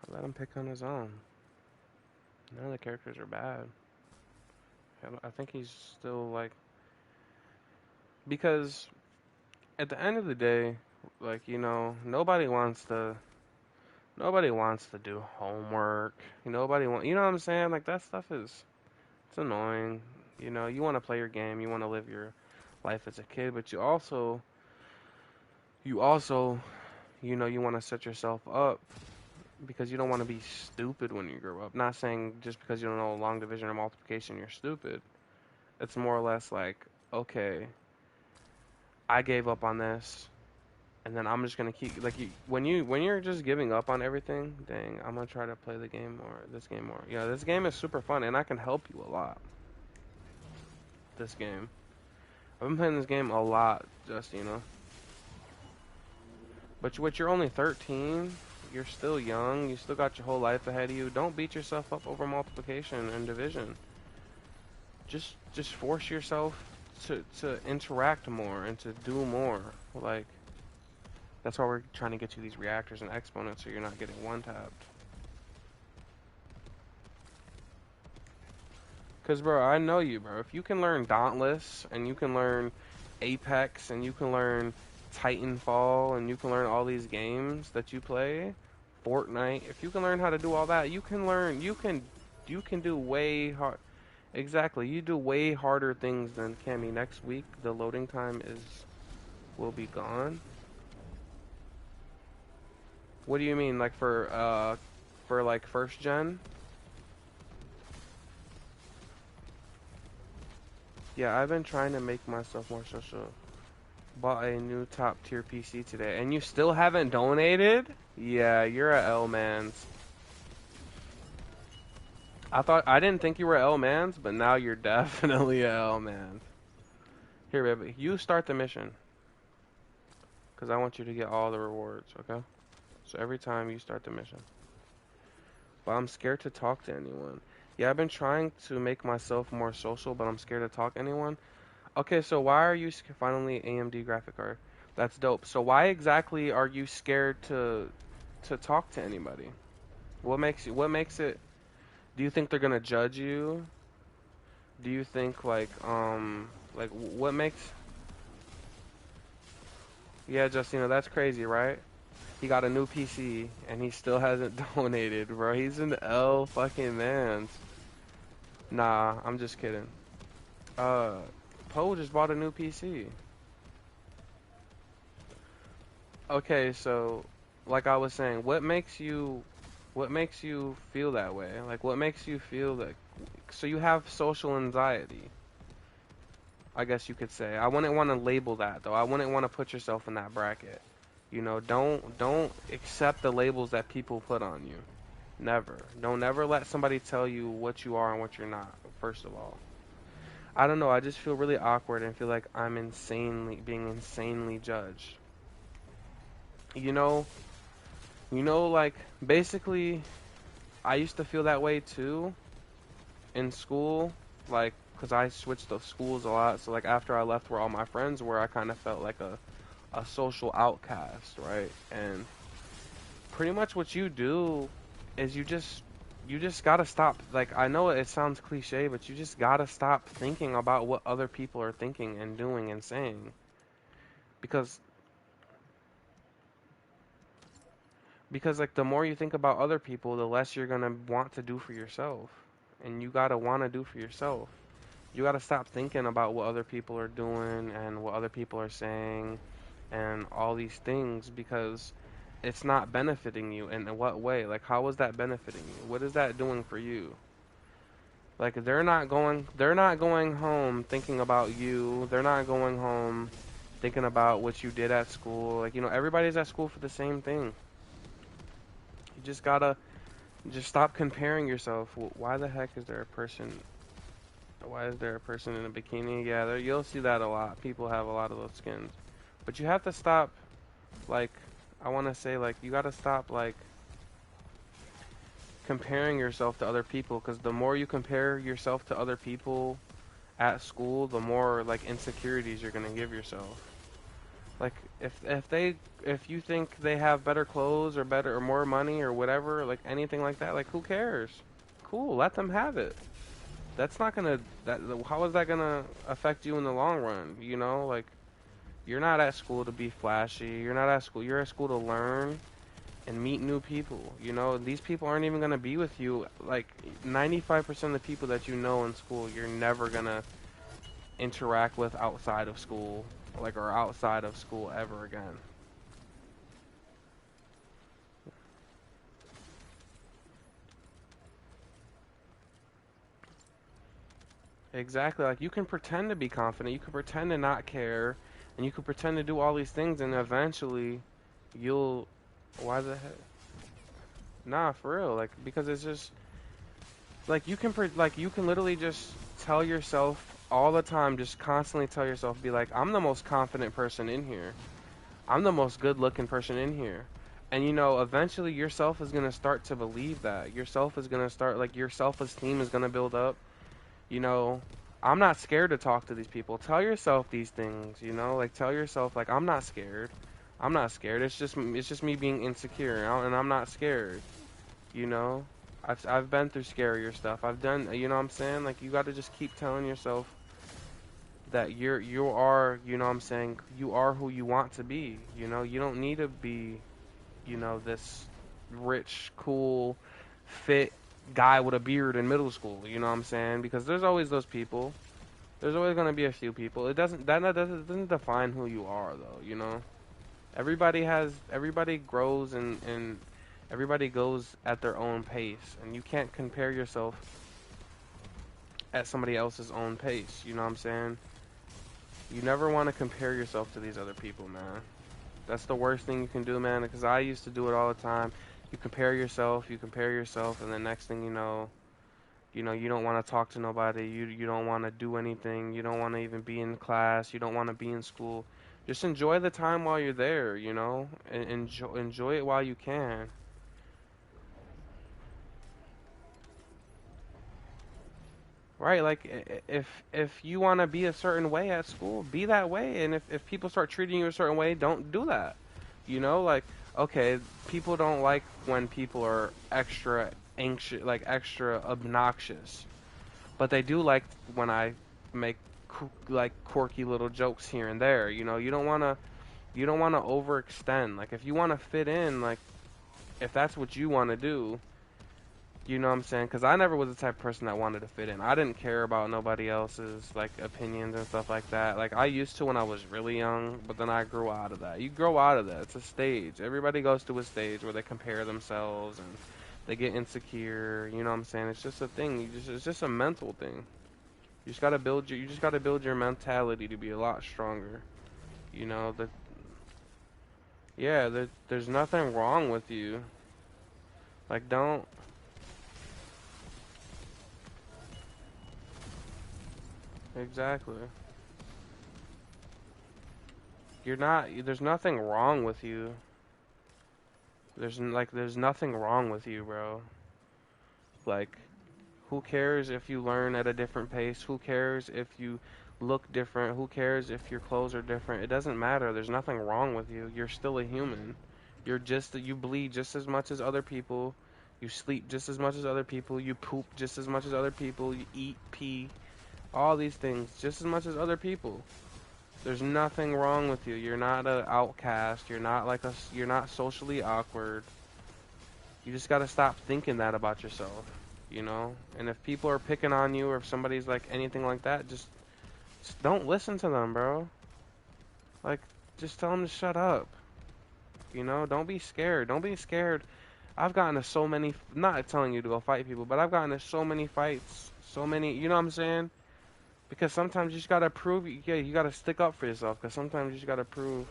Let him pick on his own. None of the characters are bad. I think he's still like because at the end of the day, like nobody wants to do homework. You know what I'm saying? Like that stuff is it's annoying. You want to play your game, you want to live your life as a kid, but you also you want to set yourself up because you don't want to be stupid when you grow up. Not saying just because you don't know long division or multiplication you're stupid. It's more or less like, okay, I gave up on this, and then I'm just gonna keep like when you're just giving up on everything. Dang, I'm gonna try to play the game more, this game more. Yeah, this game is super fun, and I can help you a lot. This game, I've been playing this game a lot, just. But you're only 13. You're still young. You still got your whole life ahead of you. Don't beat yourself up over multiplication and division. Just force yourself to interact more and to do more. Like that's why we're trying to get you these reactors and exponents so you're not getting one tapped. Cause bro, I know you, bro. If you can learn Dauntless and you can learn Apex and you can learn Titanfall and you can learn all these games that you play, Fortnite, if you can learn how to do all that, you can do way hard. Exactly. You do way harder things than Cammy. Next week, the loading time will be gone. What do you mean, like for like first gen? Yeah, I've been trying to make myself more social. Bought a new top tier PC today, and you still haven't donated? Yeah, you're a L man's. I didn't think you were L man's, but now you're definitely a L man. Here, baby, you start the mission, cause I want you to get all the rewards. Okay? So every time you start the mission. But I'm scared to talk to anyone. Yeah, I've been trying to make myself more social, but I'm scared to talk to anyone. Okay, so why are you finally AMD graphic card? That's dope. So why exactly are you scared to talk to anybody? What makes it do you think they're gonna judge you? Do you think like what makes yeah, Justina, that's crazy, right? He got a new PC and he still hasn't donated, bro. He's an L fucking man. Nah, I'm just kidding. Uh, Poe just bought a new PC. Okay, so like I was saying, what makes you feel that way? Like what makes you feel that so you have social anxiety, I guess you could say. I wouldn't want to label that though. I wouldn't want to put yourself in that bracket. Don't accept the labels that people put on you. Never. Don't ever let somebody tell you what you are and what you're not, first of all. I don't know, I just feel really awkward and feel like I'm being insanely judged. You know, like basically I used to feel that way too in school, like, because I switched of schools a lot. So, like, after I left where all my friends were, I kind of felt like a social outcast, right? And pretty much what you do is you just you just gotta stop. Like, I know it sounds cliche, but you just gotta stop thinking about what other people are thinking and doing and saying. Because, like, the more you think about other people, the less you're gonna want to do for yourself. And you gotta wanna do for yourself. You gotta stop thinking about what other people are doing and what other people are saying and all these things because it's not benefiting you. And in what way? Like, how is that benefiting you? What is that doing for you? Like, they're not going home thinking about you. They're not going home thinking about what you did at school. Like, everybody's at school for the same thing. You just gotta just stop comparing yourself. Why the heck is there a person? Why is there a person in a bikini? Yeah, you'll see that a lot. People have a lot of those skins. But you have to stop, like, I want to say, like, you gotta stop, like, comparing yourself to other people, because the more you compare yourself to other people at school, the more, like, insecurities you're gonna give yourself. Like, if you think they have better clothes or better or more money or whatever, like anything like that, like, who cares? Cool, let them have it. That's not gonna that How is that gonna affect you in the long run? Like, you're not at school to be flashy. You're not at school. You're at school to learn and meet new people. These people aren't even gonna be with you. Like, 95% of the people that you know in school, you're never gonna interact with outside of school, like, or outside of school ever again. Exactly. Like, you can pretend to be confident, you can pretend to not care, and you can pretend to do all these things, and eventually, you'll. Why the heck? Nah, for real. Like, because it's just like you can literally just tell yourself all the time, just constantly tell yourself, be like, I'm the most confident person in here. I'm the most good-looking person in here. And eventually yourself is gonna start to believe that. Yourself is gonna start like your self-esteem is gonna build up. You know, I'm not scared to talk to these people. Tell yourself these things, like, tell yourself, like, I'm not scared. I'm not scared. It's just me being insecure, and I'm not scared. You know, I've been through scarier stuff. I've done, what I'm saying? Like, you got to just keep telling yourself that you are, what I'm saying, you are who you want to be. You don't need to be, this rich, cool, fit guy with a beard in middle school. You know what I'm saying? Because there's always those people. There's always gonna be a few people. It doesn't define who you are, though. Everybody grows, and everybody goes at their own pace, and you can't compare yourself at somebody else's own pace. You know what I'm saying? You never want to compare yourself to these other people, man. That's the worst thing you can do, man, because I used to do it all the time. You compare yourself, and the next thing you don't want to talk to nobody. You don't want to do anything. You don't want to even be in class. You don't want to be in school. Just enjoy the time while you're there, and enjoy it while you can. Right, like, if you want to be a certain way at school, be that way. And if people start treating you a certain way, don't do that. Like, okay, people don't like when people are extra anxious, like extra obnoxious, but they do like when I make like quirky little jokes here and there. You don't want to overextend. Like, if you want to fit in, like, if that's what you want to do, you know what I'm saying? Because I never was the type of person that wanted to fit in. I didn't care about nobody else's, like, opinions and stuff like that. Like, I used to when I was really young, but then I grew out of that. You grow out of that. It's a stage. Everybody goes through a stage where they compare themselves and they get insecure. You know what I'm saying? It's just a thing. It's just a mental thing. You just gotta build your mentality to be a lot stronger. That Yeah, there's nothing wrong with you. Like, don't. Exactly. You're not. There's nothing wrong with you. There's nothing wrong with you, bro. Like, who cares if you learn at a different pace? Who cares if you look different? Who cares if your clothes are different? It doesn't matter. There's nothing wrong with you. You're still a human. You bleed just as much as other people. You sleep just as much as other people. You poop just as much as other people. You eat, pee, all these things just as much as other people. There's nothing wrong with you. You're not an outcast. You're not like you're not socially awkward. You just got to stop thinking that about yourself, you know? And if people are picking on you or if somebody's like anything like that, just don't listen to them, bro. Like, just tell them to shut up. You know, don't be scared. Don't be scared. I've gotten to so many, not telling you to go fight people, but I've gotten to so many fights, so many, you know what I'm saying? Because sometimes you just gotta prove, yeah, you gotta stick up for yourself. Because sometimes you just gotta prove.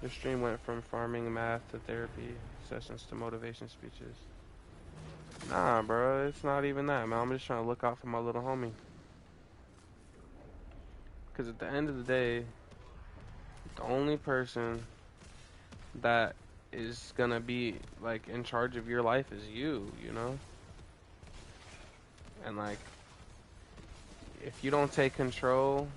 Your stream went from farming math to therapy sessions to motivation speeches. Nah, bro, it's not even that, man. I'm just trying to look out for my little homie. Because at the end of the day, the only person that is gonna be like in charge of your life is you, you know? And like, if you don't take control,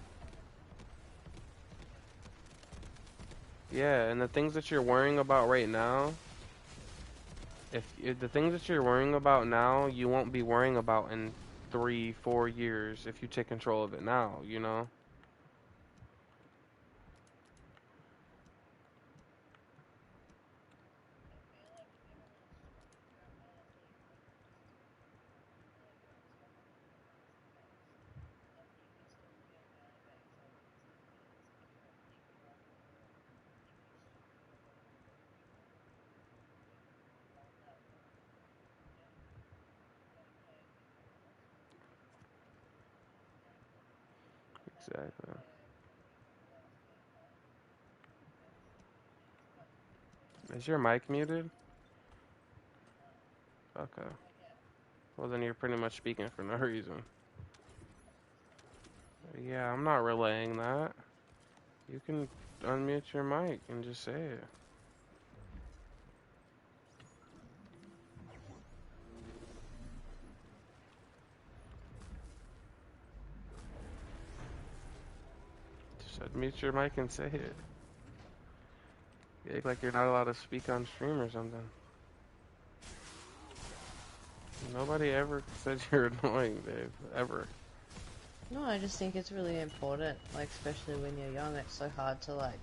yeah, and the things that you're worrying about right now, if the things that you're worrying about now, you won't be worrying about in 3, 4 years if you take control of it now, you know? Exactly. Is your mic muted? Okay. Well, then you're pretty much speaking for no reason. Yeah, I'm not relaying that. You can unmute your mic and just say it. Just unmute your mic and say it. You act like you're not allowed to speak on stream or something. Nobody ever said you're annoying, Dave. Ever. No, I just think it's really important, like especially when you're young, it's so hard to like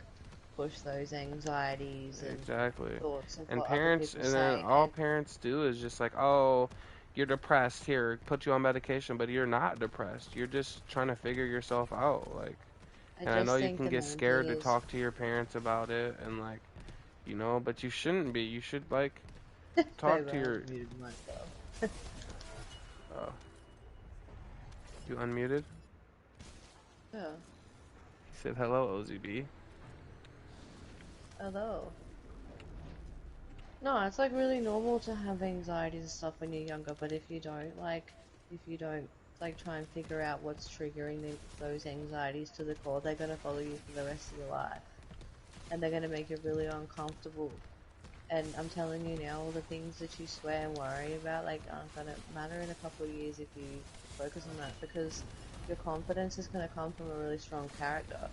push those anxieties and Exactly. thoughts of And what other parents, people and then say. all And parents do is just like, oh, you're depressed. Here, put you on medication, but you're not depressed. You're just trying to figure yourself out. Like, I and I know just you think can the get main thing scared to is, talk to your parents about it, and like, you know, but you shouldn't be. You should like talk babe, to I your. muted myself. Oh, you unmuted? Yeah, He said hello, OZB. although. No, it's like really normal to have anxieties and stuff when you're younger, but if you don't like try and figure out what's triggering those anxieties to the core, they're gonna follow you for the rest of your life, and they're gonna make you really uncomfortable. And I'm telling you now, all the things that you swear and worry about, like, aren't gonna matter in a couple of years if you focus on that, because your confidence is gonna come from a really strong character.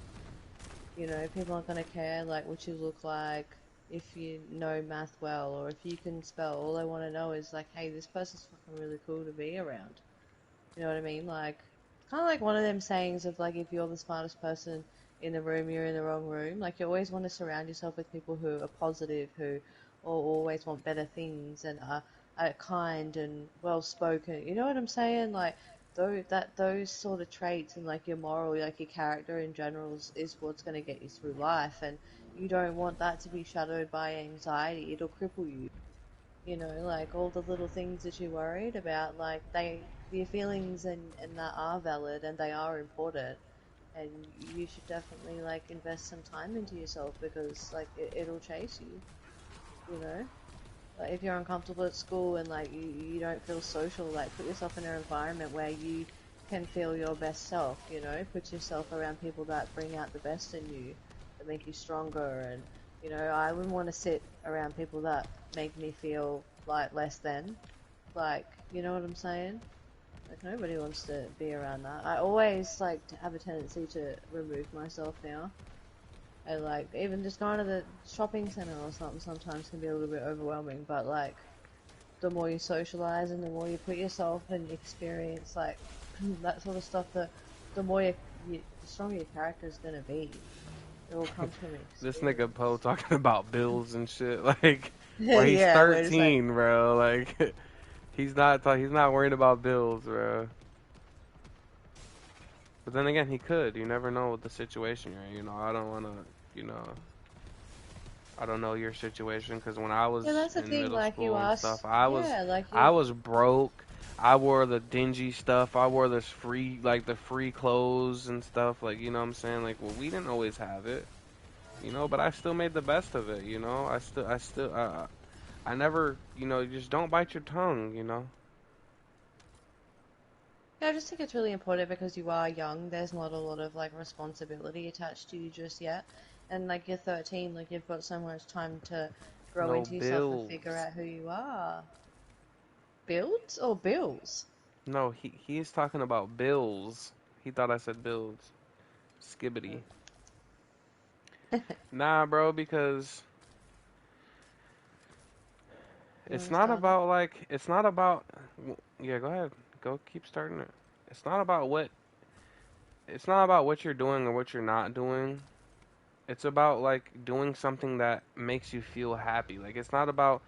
You know, people aren't gonna care, like, what you look like, if you know math well, or if you can spell. All they want to know is, like, hey, this person's fucking really cool to be around. You know what I mean? Like, kind of like one of them sayings of, like, if you're the smartest person in the room, you're in the wrong room. Like, you always want to surround yourself with people who are positive, who always want better things and are kind and well spoken. You know what I'm saying? Like, those sort of traits and like your moral, like your character in general is what's going to get you through life. And you don't want that to be shadowed by anxiety. It'll cripple you. You know, like all the little things that you're worried about, like your feelings and that are valid and they are important. And you should definitely like invest some time into yourself because like it'll chase you, you know? Like if you're uncomfortable at school and like you don't feel social, like put yourself in an environment where you can feel your best self, you know? Put yourself around people that bring out the best in you, that make you stronger. And, you know, I wouldn't want to sit around people that make me feel like less than. Like, you know what I'm saying? Like nobody wants to be around that. I always like to have a tendency to remove myself now. I like even just going to the shopping center or something sometimes can be a little bit overwhelming, but like the more you socialize and the more you put yourself and experience like that sort of stuff, the more the stronger your character is gonna be. It all comes from This nigga Poe experience. talking about bills and shit, like, bro, he's Yeah, we're just like, 13, bro. Like, he's not worried about bills, bro. But then again, he could. You never know what the situation you're in. You know, I don't wanna, you know, I don't know your situation because when I yeah, was that's the in thing. middle Like you school and ask, stuff, yeah, like I you. was broke. I wore the dingy stuff. I wore this free, like the free clothes and stuff. Like, you know what I'm saying? Like, well, we didn't always have it, you know, but I still made the best of it, you know. I never, you know, just don't bite your tongue, you know. Yeah, I just think it's really important because you are young. There's not a lot of like responsibility attached to you just yet, and like you're 13, like you've got so much time to grow No into yourself and figure bills. out who you are. Builds or bills? No, he's talking about bills. He thought I said bills. Skibbity. Nah, bro, because You want to start it? it's not about yeah, go ahead. Go keep starting it. It's not about what it's not about what you're doing or what you're not doing. It's about like doing something that makes you feel happy. Like it's not about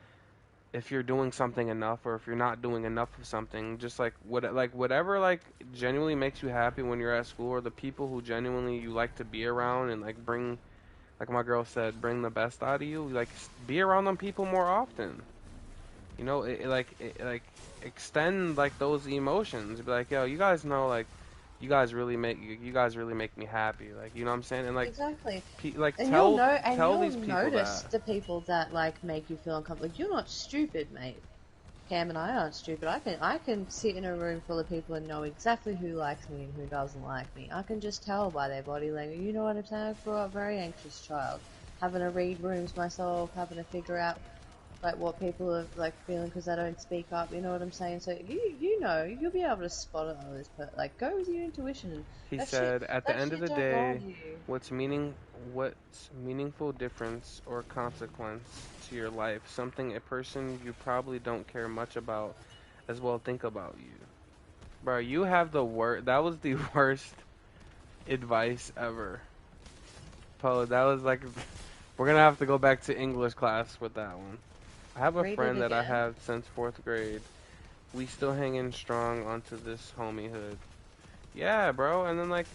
if you're doing something enough or if you're not doing enough of something. Just like whatever like genuinely makes you happy when you're at school or the people who genuinely you like to be around and like bring like my girl said, bring the best out of you. Like be around them people more often. You know, like extend like those emotions. Be like, yo, you guys know, like, you guys really make me happy. Like, you know what I'm saying? And like, Exactly. like And you'll know, and tell you'll these people notice that. the people that like make you feel uncomfortable. Like, you're not stupid, mate. Cam and I aren't stupid. I can sit in a room full of people and know exactly who likes me and who doesn't like me. I can just tell by their body language. You know what I'm saying? I grew up a very anxious child, having to read rooms myself, having to figure out like what people are like feeling because they don't speak up. You know what I'm saying? So you know you'll be able to spot it on this. But like go with your intuition and He that shit said, at the that end of shit the don't lie day, to you. what's meaningful difference or consequence to your life? Something a person you probably don't care much about as well think about you. Bro, you have the worst. That was the worst advice ever. Poe, that was like, we're gonna have to go back to English class with that one. I have a Read it friend that I again. had since fourth grade. We still hanging strong onto this homiehood. Yeah, bro. And then like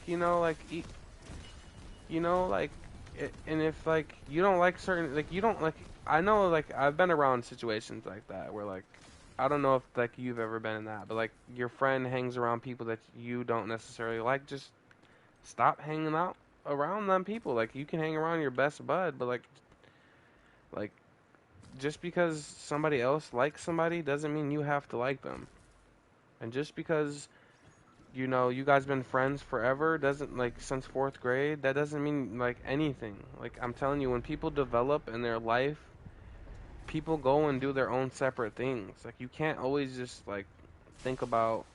you know, like, and if like you don't like certain, like you don't like, I know like I've been around situations like that where like I don't know if like you've ever been in that, but like your friend hangs around people that you don't necessarily like. Just stop hanging out around them people. Like you can hang around your best bud, but like just because somebody else likes somebody doesn't mean you have to like them. And just because you know you guys been friends forever doesn't like since fourth grade that doesn't mean like anything. Like I'm telling you, when people develop in their life, people go and do their own separate things. Like you can't always just like think about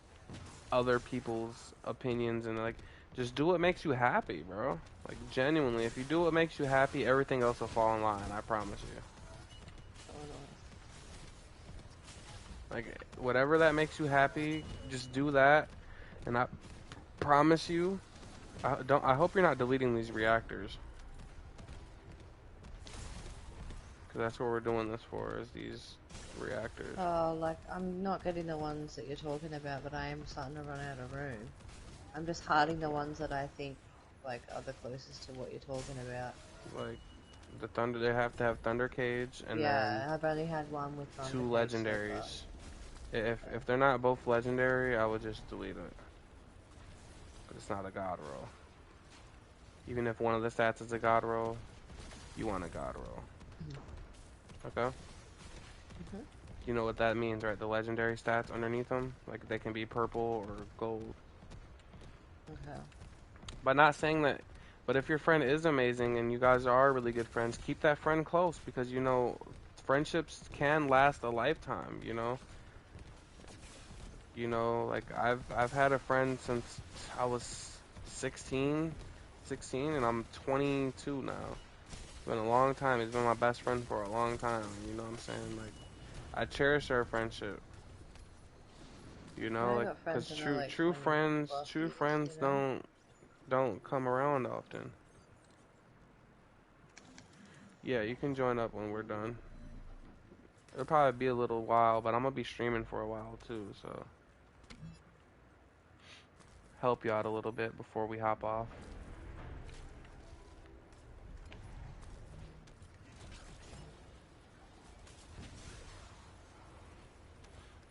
other people's opinions and like just do what makes you happy, bro. Like genuinely, if you do what makes you happy, everything else will fall in line. I promise you. Like whatever that makes you happy, just do that, and I promise you. I don't. I hope you're not deleting these reactors, because that's what we're doing this for. Is these reactors? Like I'm not getting the ones that you're talking about, but I am starting to run out of room. I'm just hiding the ones that I think like are the closest to what you're talking about. Like the thunder, they have to have Thunder Cage, and then Yeah, I've only had one with two Thunder Cage so far. legendaries. If Okay. they're not both legendary, I would just delete it. But it's not a god roll. Even if one of the stats is a god roll, you want a god roll. Okay? Mhm. You know what that means, right? The legendary stats underneath them, like they can be purple or gold. Okay. By not saying that, but if your friend is amazing and you guys are really good friends, keep that friend close because you know friendships can last a lifetime. Like I've had a friend since I was 16, 16, and I'm 22 now. It's been a long time. He's been my best friend for a long time. You know what I'm saying? Like I cherish our friendship. You know, I like, got cause friends that are like true 20 friends, plus true years, friends you know? don't come around often. Yeah, you can join up when we're done. It'll probably be a little while, but I'm gonna be streaming for a while too, so help you out a little bit before we hop off.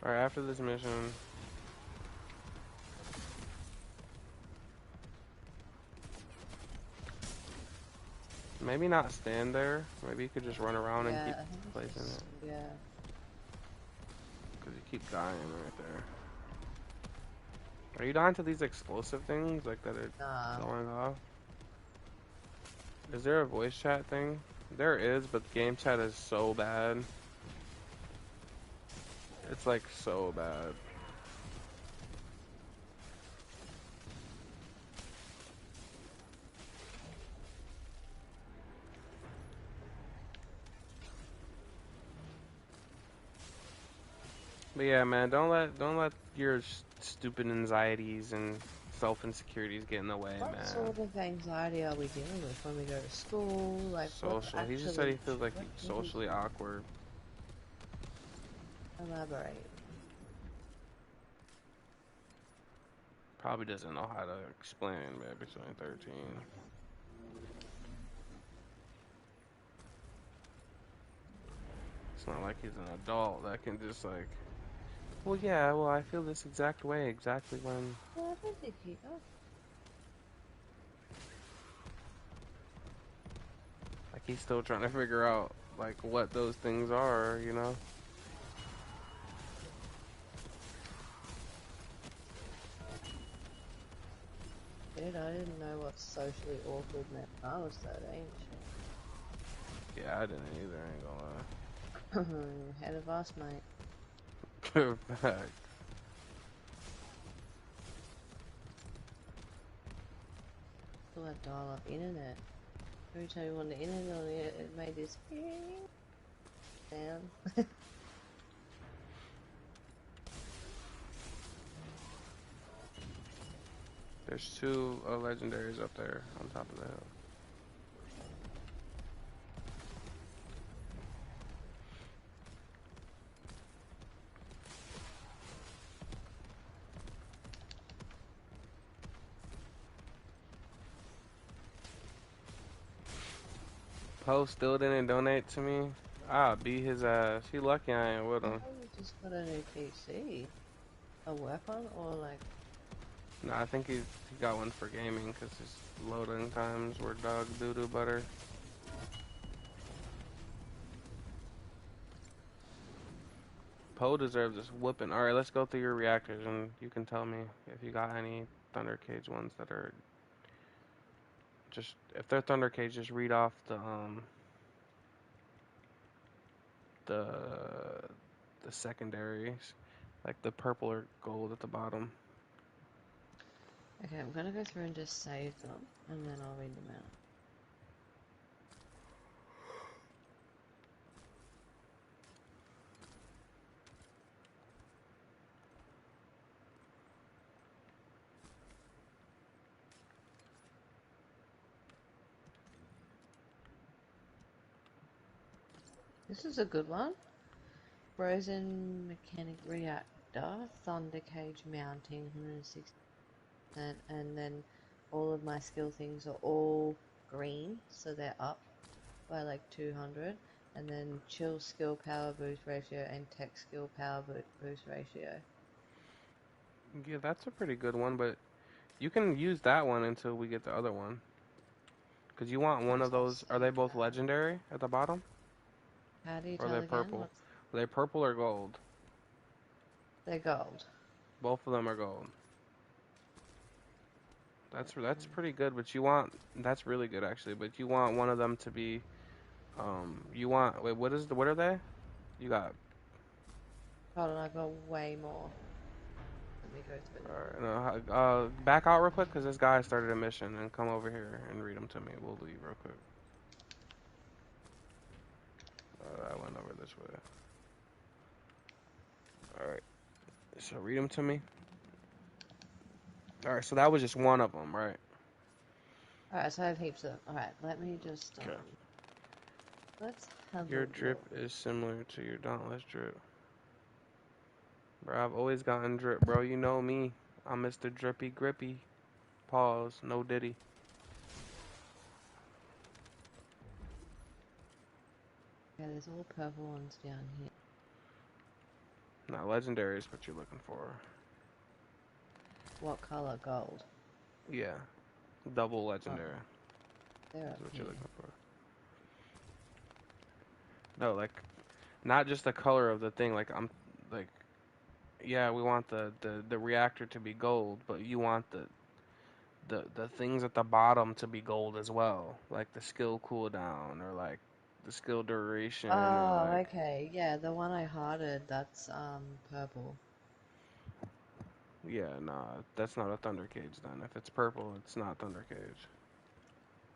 All right, after this mission, maybe not stand there. Maybe you could just run around and keep Yeah, I think it's placing just, it, yeah. cause you keep dying right there. Are you dying to these explosive things like that are Nah. going off? Is there a voice chat thing? There is, but the game chat is so bad. It's like so bad. But yeah, man, don't let your stupid anxieties and self insecurities get in the way, What man. sort of anxiety are we dealing with when we go to school? Like, what's Social. He just said he actually, feels like what he's triggers socially you? awkward. Elaborate. Probably doesn't know how to explain, maybe he's only 13. It's not like he's an adult that can just like, well, yeah, well, I feel this exact way exactly when, Well, I don't think he, oh, like, he's still trying to figure out, like, what those things are, you know? dude, I didn't know what socially awkward meant when I was 13. Yeah, I didn't either, I ain't gonna Shit. Head of us, mate. lie. Fact. Still had dial-up internet. Every time you want the internet on it, it made this sound. There's two legendaries up there on top of the hill. Poe still didn't donate to me. I'll beat his ass. He lucky I ain't with I him. thought you just got a new PC. A weapon or like, No, I think he got one for gaming because his loading times were dog doo doo butter. Poe deserves this whooping. Alright, let's go through your reactors and you can tell me if you got any Thunder Cage ones that are just, if they're Thunder Cage, just read off the, the secondaries. Like the purple or gold at the bottom. okay, I'm gonna go through and just save them, and then I'll read them out. This is a good one. Frozen mechanic reactor, thunder cage mounting, 160%, and then all of my skill things are all green, so they're up by like 200, and then chill skill power boost ratio and tech skill power boost ratio. Yeah, that's a pretty good one, but you can use that one until we get the other one. Because you want one Okay, of so I'll those. Are they save both that. legendary at the bottom? How do you Or are tell they again? purple? What's Are they purple or gold? they're gold. Both of them are gold. That's Okay. pretty good, but you want that's really good actually. But you want one of them to be you want wait what are they? You got Hold on, I got way more. Let me go through them. no, back out real quick because this guy started a mission and come over here and read them to me. We'll leave real quick. I went over this way. So read them to me. All right, so that was just one of them, right? Alright, so I have heaps of. Alright, let me just Okay. let's have a Your drip look. is similar to your Dauntless drip. Bro, I've always gotten drip, bro. You know me. I'm Mr. Drippy Grippy. Pause. No diddy. Yeah, there's all purple ones down here. Not legendary is what you're looking for. What color? Gold. Yeah. Double Oh, legendary they're is up what you're here. looking for. No, like not just the color of the thing. Like I'm like yeah, we want the reactor to be gold, but you want the things at the bottom to be gold as well, like the skill cooldown or like the skill duration or Oh, like okay. Yeah, the one I hearted, that's purple. yeah, nah, that's not a thunder cage then. If it's purple, it's not thunder cage.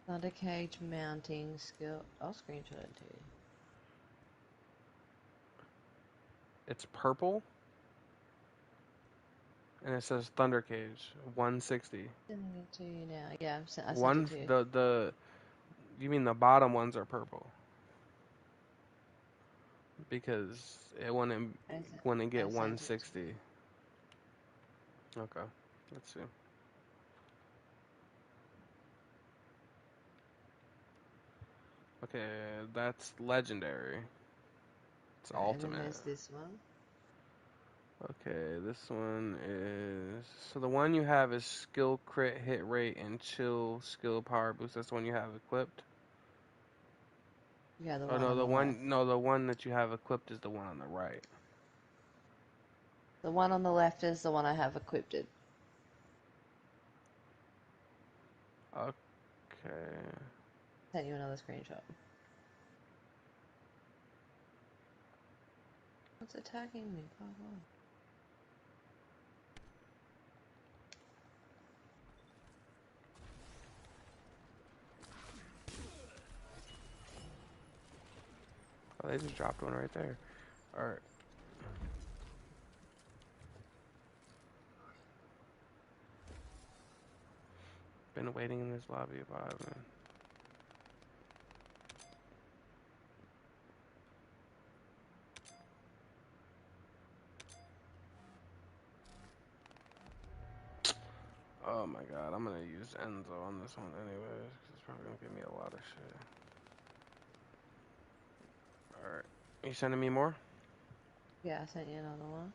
Thunder cage mounting skill. I'll screenshot it to you. It's purple and it says thunder cage 160. Sending it to you now. Yeah, I sent it One to you. the you mean the bottom ones are purple because it wouldn't I get sent it to 160. you. Okay, let's see. Okay, that's legendary. It's Okay, and then ultimate. there's this one. Okay, this one is so the one you have is skill crit hit rate and chill skill power boost. That's the one you have equipped. Yeah, the Oh one no, on the left. the one that you have equipped is the one on the right. The one on the left is the one I have equipped. Okay. Sent you another screenshot. What's attacking me? Oh, wow. Oh, they just dropped one right there. All right. Been waiting in this lobby about man. Oh my god, I'm gonna use Enzo on this one anyways, 'cause it's probably gonna give me a lot of shit. All right. You sending me more? Yeah, I sent you another one.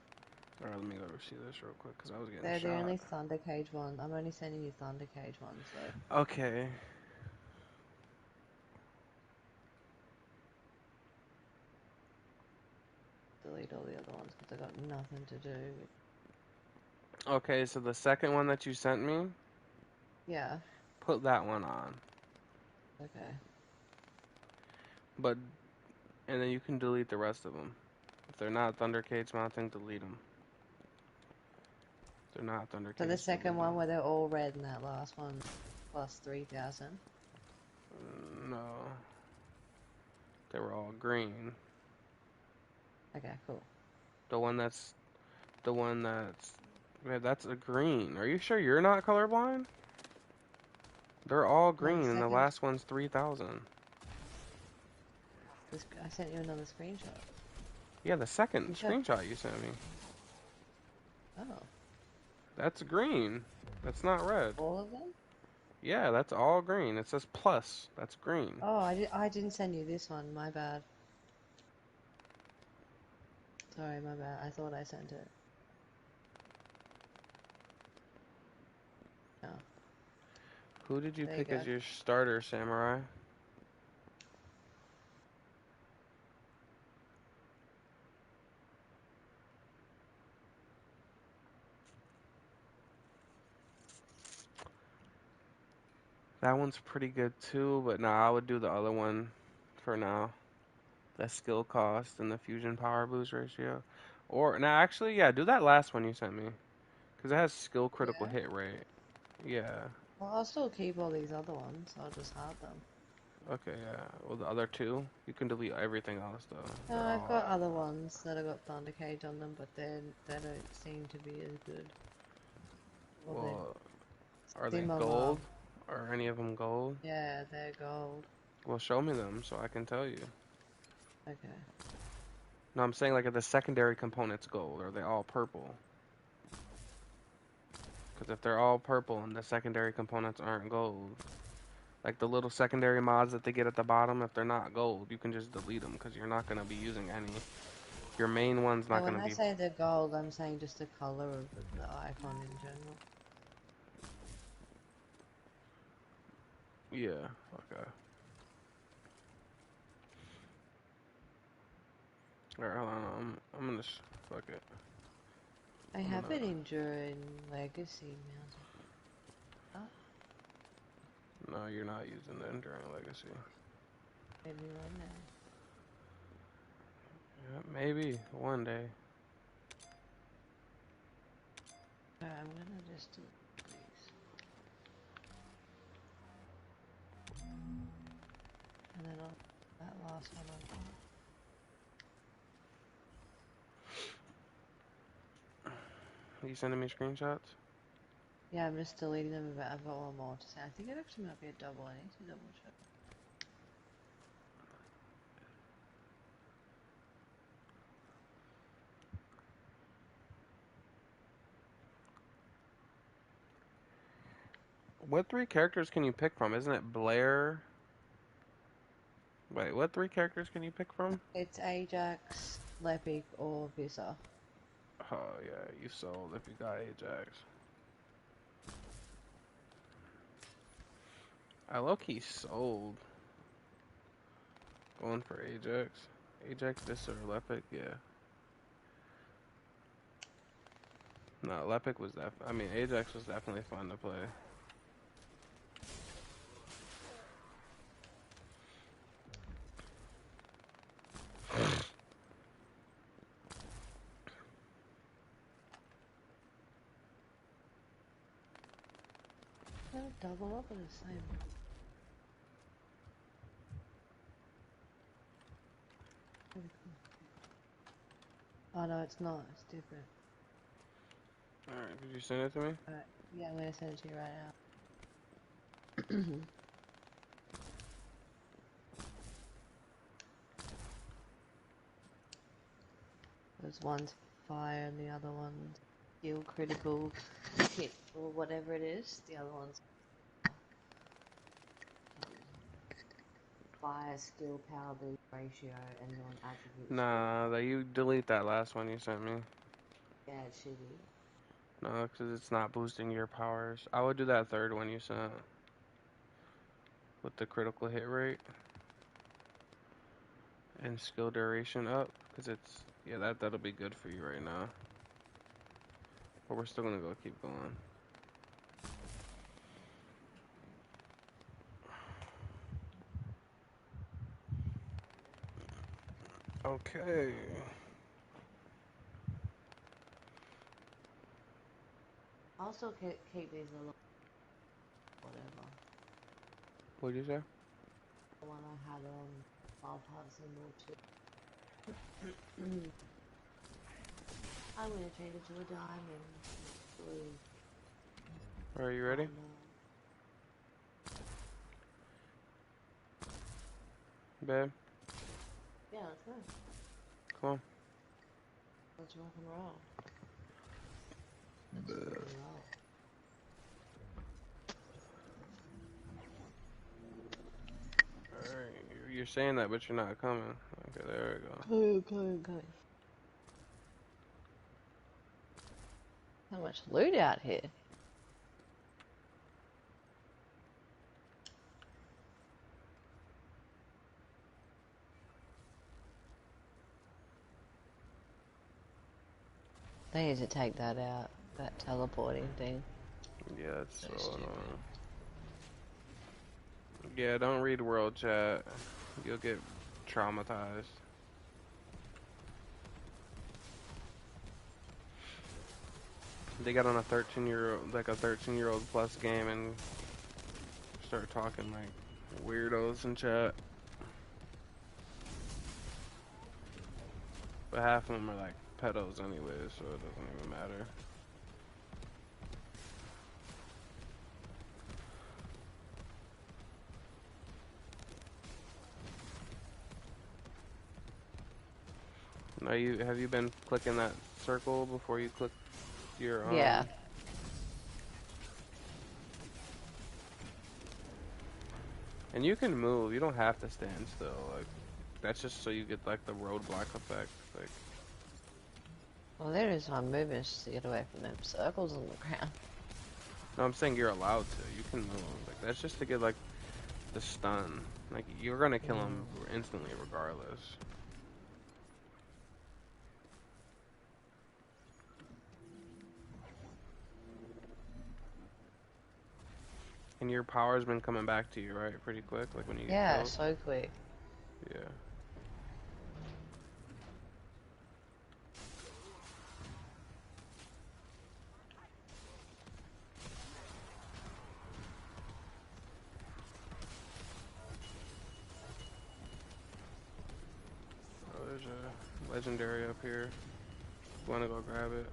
All right, let me go see this real quick, 'cause I was getting They're the shot. only Thunder Cage ones. I'm only sending you Thunder Cage ones, so Okay. delete all the other ones because I got nothing to do with. Okay, so the second one that you sent me, Yeah, put that one on. okay. But and then you can delete the rest of them. If they're not Thunder Cage mounting, delete them. If they're not Thunder So the Cage, second delete one them. where they're all red and that last one plus 3,000. No, they were all green. Okay, cool. The one that's the one that's yeah, that's a green. Are you sure you're not colorblind? They're all No, the green, and the second. last one's 3,000. I sent you another screenshot. Yeah, the second You should. screenshot you sent me. Oh, That's green. That's not red. all of them? Yeah, that's all green. It says plus. That's green. Oh, I didn't send you this one. My bad. Sorry, my bad. I thought I sent it. No. Who did you There you pick as go. your starter, Samurai? That one's pretty good too, but nah, I would do the other one for now. The skill cost and the fusion power boost ratio. Or, nah, actually, yeah, do that last one you sent me. Because it has skill critical Yeah. hit rate. Yeah. Well, I'll still keep all these other ones. I'll just hide them. Okay, yeah. Well, the other two, you can delete everything else though. No, They're I've all got other ones that have got Thunder Cage on them, but they don't seem to be as good. Or they're well. Are they similar. gold? Are any of them gold? Yeah, they're gold. Well, show me them so I can tell you. Okay. No, I'm saying like if the secondary component's gold, are they all purple? Because if they're all purple and the secondary components aren't gold, like the little secondary mods that they get at the bottom, if they're not gold, you can just delete them because you're not going to be using any. Your main one's Yeah, not going when to I be. say they're gold, I'm saying just the color of the icon in general. Yeah, okay. Alright, hold on. I'm gonna. Fuck it. I I'm have gonna. an Enduring Legacy mounted. Oh, No, you're not using the Enduring Legacy. maybe one day. Yeah, maybe one day. Alright, I'm gonna just do these. And then that last one I've got. Are you sending me screenshots? Yeah, I'm just deleting them, but I've got one more to say. I think it actually might be a double. I need to double check. What three characters can you pick from? Isn't it Blair? Wait, what three characters can you pick from? It's Ajax, Lepic, or Visor. Oh yeah, you sold if you got Ajax. I low-key sold going for Ajax. Ajax, this or Lepic, yeah. No, Lepic was I mean, Ajax was definitely fun to play. They're double up or the same? Pretty cool. Oh no, it's not. It's different. Alright, did you send it to me? Alright, yeah, I'm gonna send it to you right now. There's one's fire and the other one's skill critical hit or whatever it is. The other one's fire skill power boost ratio and non-attribute skill Nah, power. that you delete that last one you sent me. Yeah, it should be. No, because it's not boosting your powers. I would do that third one you sent with the critical hit rate and skill duration up, because it's yeah that'll be good for you right now. But we're still gonna go keep going. Okay. I'll still keep these little whatever. What'd you say? The one I had on I'll have some more too. I'm gonna change it to a diamond. Blue. Are you Oh ready? no. Babe, Yeah, let's go. come on. Let's rock and roll. Let's rock and roll. Alright, you're saying that, but you're not coming. Okay, there we go. Go. How much loot out here? They need to take that out. That teleporting thing. Yeah, it's So so stupid. annoying. Yeah, don't read world chat. You'll get traumatized. They got on a 13-year old plus game and start talking like Weirdos in chat. But half of them are like pedos anyway, so it doesn't even matter. Have you been clicking that circle before you click your Yeah. And you can move. You don't have to stand still. Like that's just so you get like the roadblock effect. Like Well, there is my movements just to get away from them circles on the ground. no, I'm saying you're allowed to. You can move. Like that's just to get like the stun. Like you're gonna kill him instantly regardless. And your power's been coming back to you, right? Pretty quick, like when you get Yeah, killed. so quick. Yeah. Oh, there's a legendary up here. Wanna go grab it?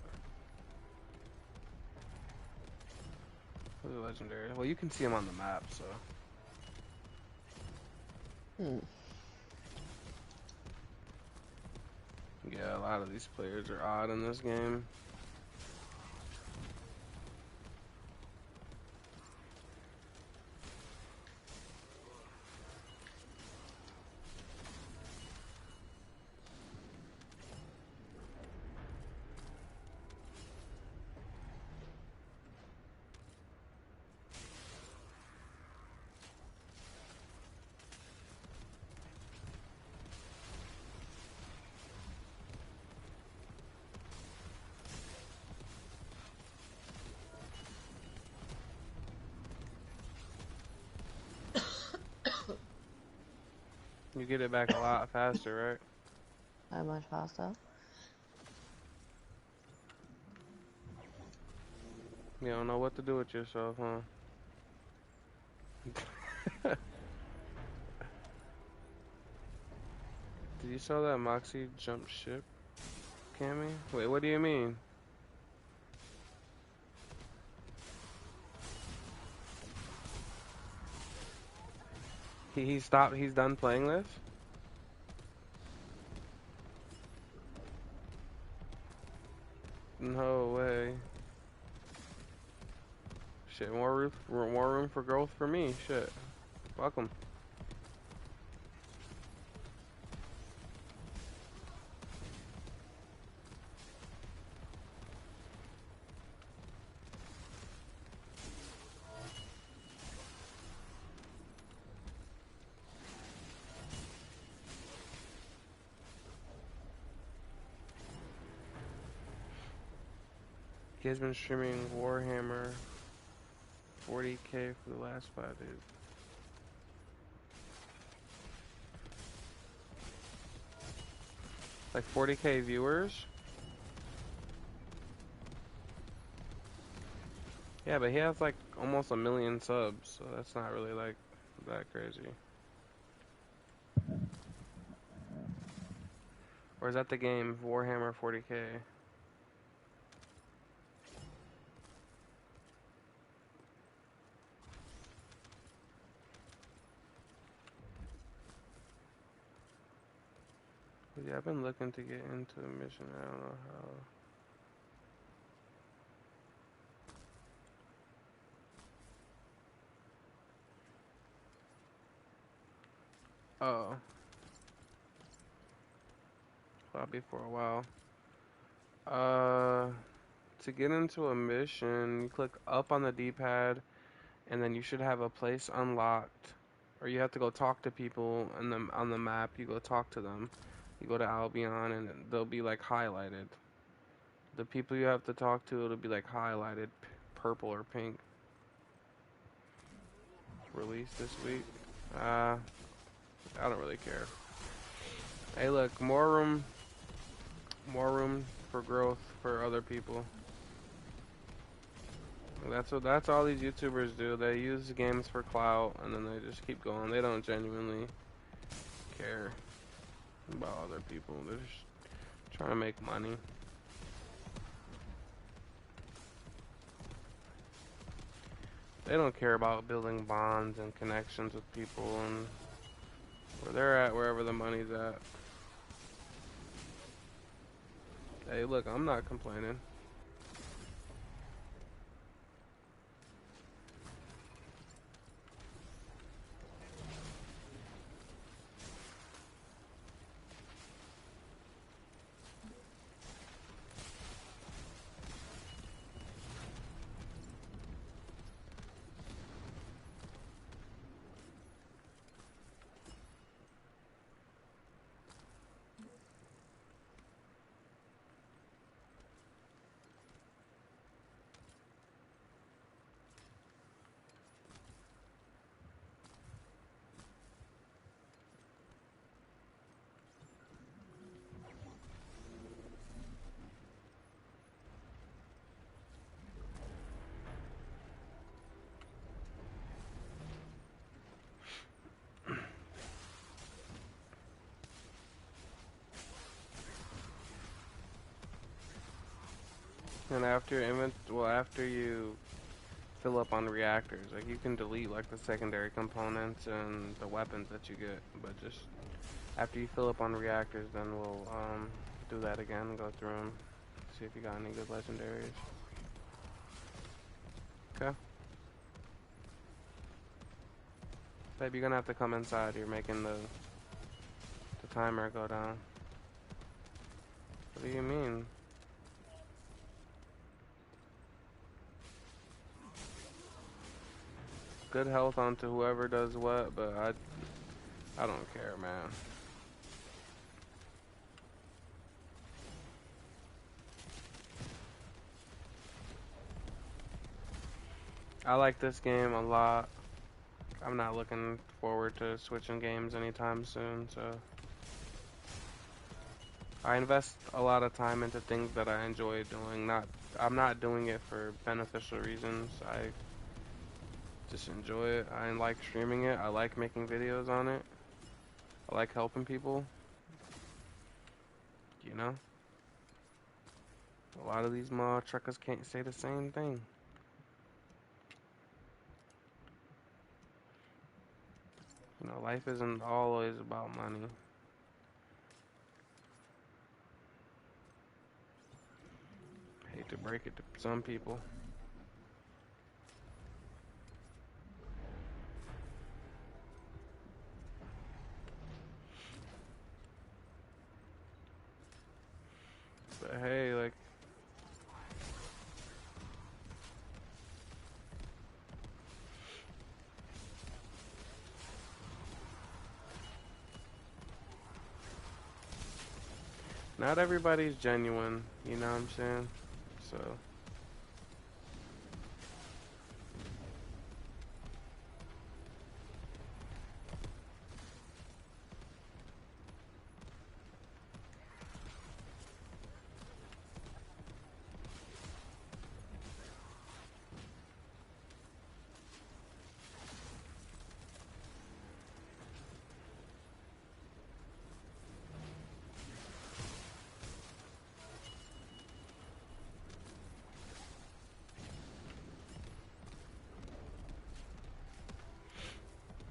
There's a legendary. Well, you can see him on the map, so. Yeah, a lot of these players are odd in this game. You get it back a lot faster, right? So much faster. You don't know what to do with yourself, huh? Did you saw that Moxie jump ship, Cammy? Wait, what do you mean? He stopped, he's done playing this? No way. Shit, more room for growth for me. Shit. Welcome. He has been streaming Warhammer 40K for the last 5 days. Like 40K viewers? Yeah, but he has like almost 1 million subs, so that's not really like that crazy. Or is that the game Warhammer 40K? Yeah, I've been looking to get into the mission. I don't know how. Oh, probably for a while. To get into a mission, you click up on the D-pad, and then you should have a place unlocked, or you have to go talk to people, and then on the map you go talk to them. You go to Albion, and they'll be like highlighted. The people you have to talk to, it'll be like highlighted, purple or pink. Released this week. I don't really care. Hey, look, more room for growth for other people. That's all these YouTubers do. They use games for clout and then they just keep going. They don't genuinely care about other people. They're just trying to make money. They don't care about building bonds and connections with people and where they're at, wherever the money's at. Hey, look, I'm not complaining. And after you fill up on reactors, like you can delete like the secondary components and the weapons that you get, but just after you fill up on reactors, then we'll do that again, go through them, see if you got any good legendaries. Okay. Babe, you're gonna have to come inside. You're making the timer go down. What do you mean? Good health onto whoever does what, but I don't care, man. I like this game a lot. I'm not looking forward to switching games anytime soon, so I invest a lot of time into things that I enjoy doing. I'm not doing it for beneficial reasons. I just enjoy it. I like streaming it. I like making videos on it. I like helping people. You know, a lot of these mall truckers can't say the same thing. You know, life isn't always about money. Hate to break it to some people. But hey, like, not everybody's genuine, you know what I'm saying? So,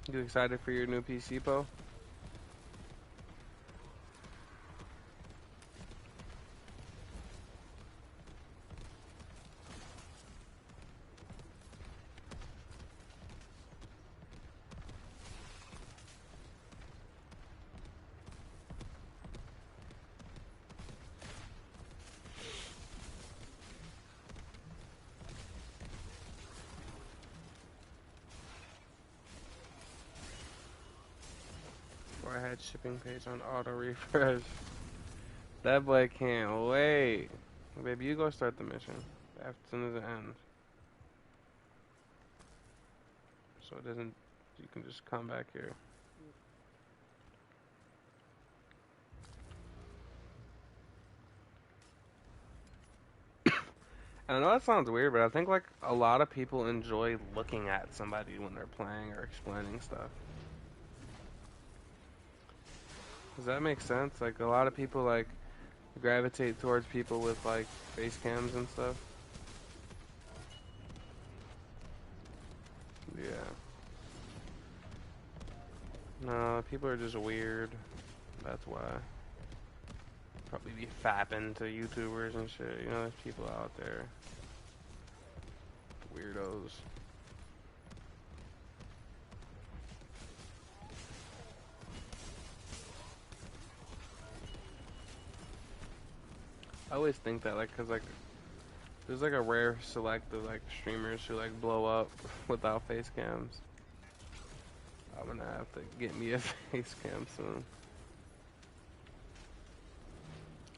you excited for your new PC, Po? Or I had shipping page on auto refresh. That boy can't wait. Baby, you go start the mission as soon as it ends. So it doesn't, you can just come back here. I know that sounds weird, but I think like a lot of people enjoy looking at somebody when they're playing or explaining stuff. Does that make sense? Like a lot of people like gravitate towards people with like face cams and stuff. Yeah. No, people are just weird. That's why. Probably be fapping to YouTubers and shit. You know, there's people out there. Weirdos. I always think that, like, cause like, there's like a rare select of like streamers who like blow up without face cams. I'm gonna have to get me a face cam soon.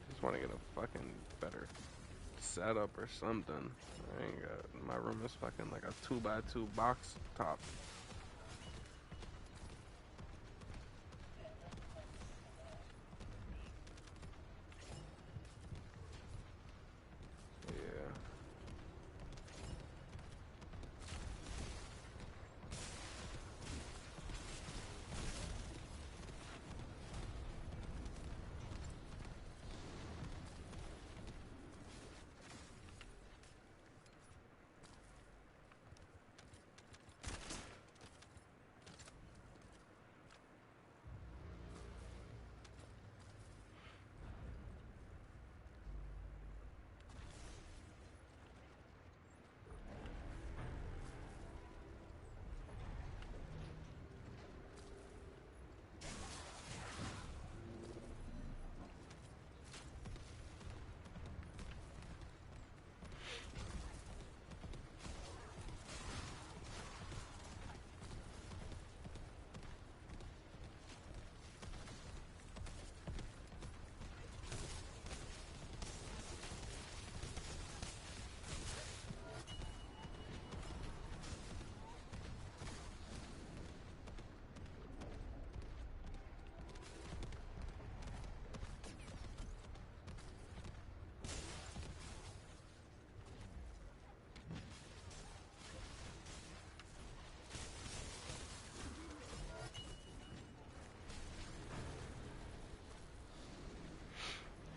Just want to get a fucking better setup or something. I ain't got, my room is fucking like a 2x2 box top. Yeah.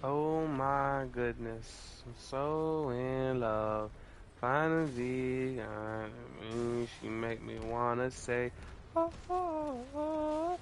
Oh my goodness, I'm so in love. Finally, she make me wanna say, oh, oh, oh.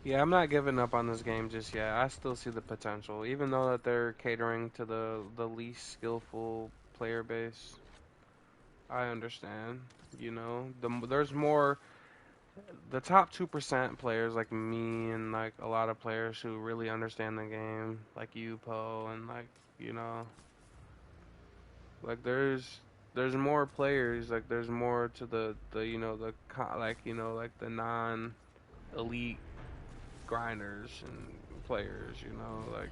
Yeah, I'm not giving up on this game just yet. I still see the potential, even though that they're catering to the least skillful player base. I understand, you know. There's more the top 2% players like me and like a lot of players who really understand the game, like you, Poe, and like you know, like there's more players, like there's more to the you know like you know like the non elite grinders and players, you know, like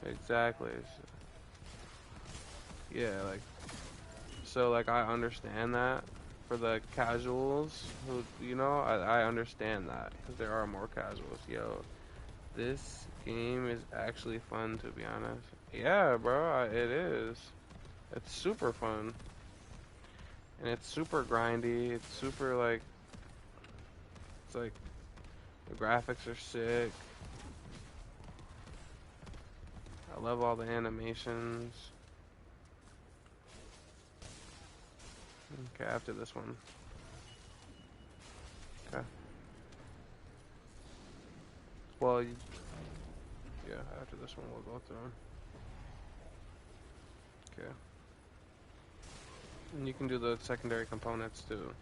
exactly. Yeah, like so like I understand that for the casuals who you know I understand that because there are more casuals. Yo, this game is actually fun to be honest. Yeah, bro, it is. It's super fun and it's super grindy. It's super like it's like the graphics are sick. I love all the animations. Okay, after this one. Okay. Well, yeah, after this one we'll go through 'em. Okay. And you can do the secondary components too.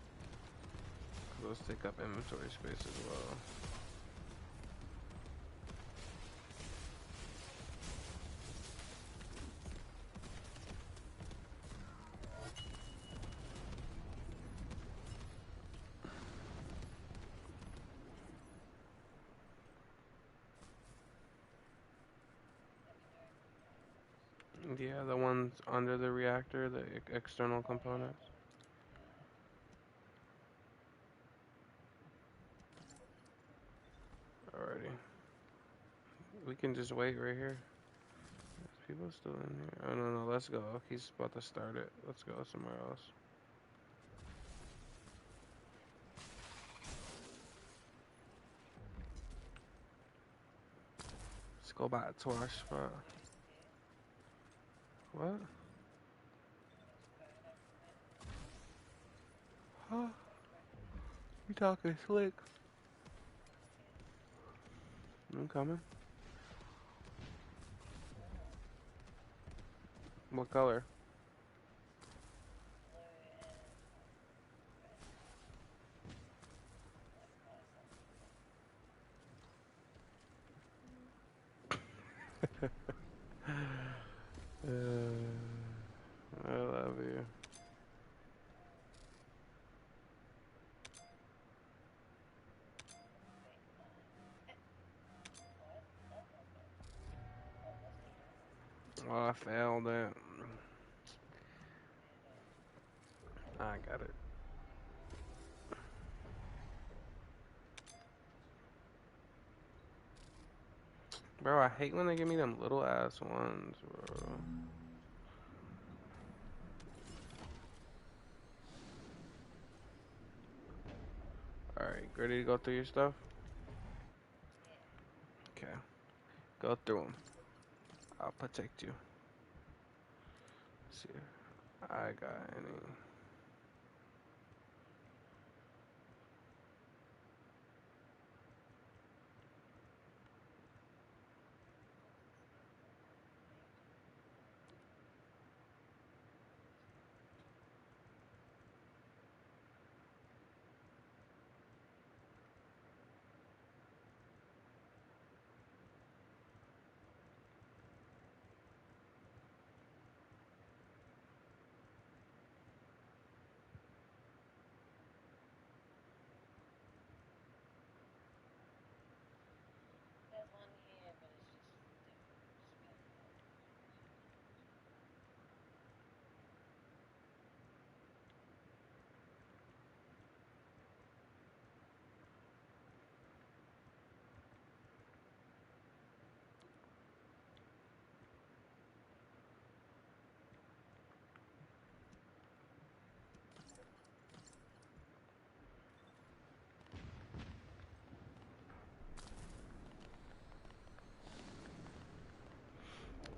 Those take up inventory space as well. Yeah, the ones under the reactor, the external components. Alrighty. We can just wait right here. There's people still in here. Oh, no, no, let's go. He's about to start it. Let's go somewhere else. Let's go back to our spot. What? Huh? You talking slick? I'm coming. What color? I love you. Oh, I failed it. I got it. Bro, I hate when they give me them little ass ones, bro. Alright, ready to go through your stuff? Okay. Go through them. I'll protect you. See if I got any.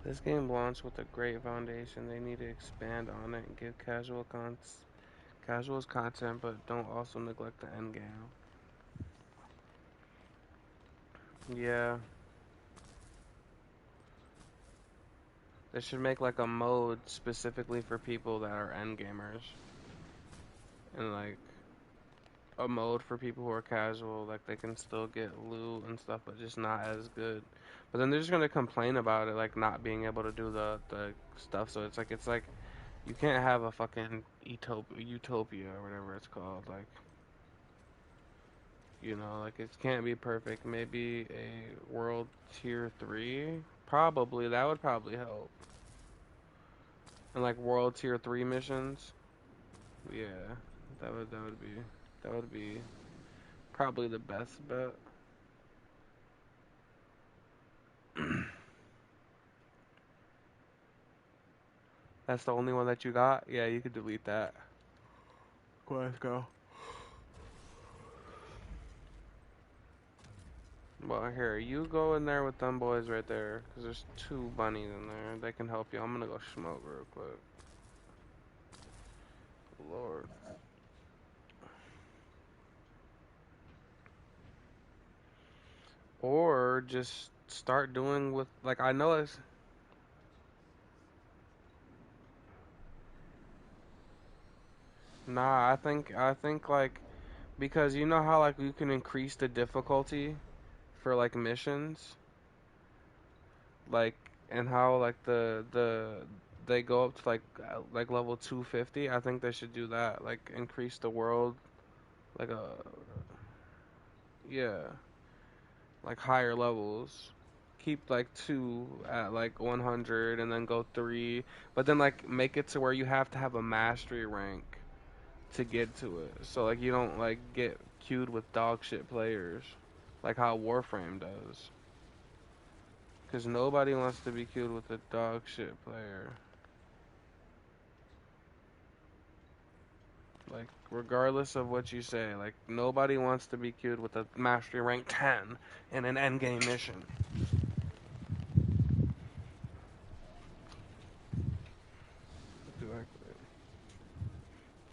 This game launched with a great foundation. They need to expand on it and give casuals content, but don't also neglect the end game. Yeah, they should make like a mode specifically for people that are end gamers, and like a mode for people who are casual. Like they can still get loot and stuff, but just not as good. But then they're just gonna complain about it, like not being able to do the stuff. So it's like you can't have a fucking utopia or whatever it's called. Like like it can't be perfect. Maybe a world tier 3, probably that would probably help. And like world tier 3 missions, yeah, that would be probably the best bet. That's the only one that you got? Yeah, you could delete that. Let's go. Well, here, you go in there with them boys right there, because there's two bunnies in there. They can help you. I'm gonna go smoke real quick. Lord. Or just start doing with, like, I know it's, nah, I think, like, because you know how, like, you can increase the difficulty for, like, missions? Like, and how, like, they go up to, like level 250? I think they should do that. Like, increase the world, like, yeah. Like higher levels. keep like two at like 100 and then go three, but then like make it to where you have to have a mastery rank to get to it. So like you don't like get queued with dog shit players, like how Warframe does. Because nobody wants to be queued with a dog shit player. Like regardless of what you say, like nobody wants to be queued with a mastery rank 10 in an endgame mission. Exactly.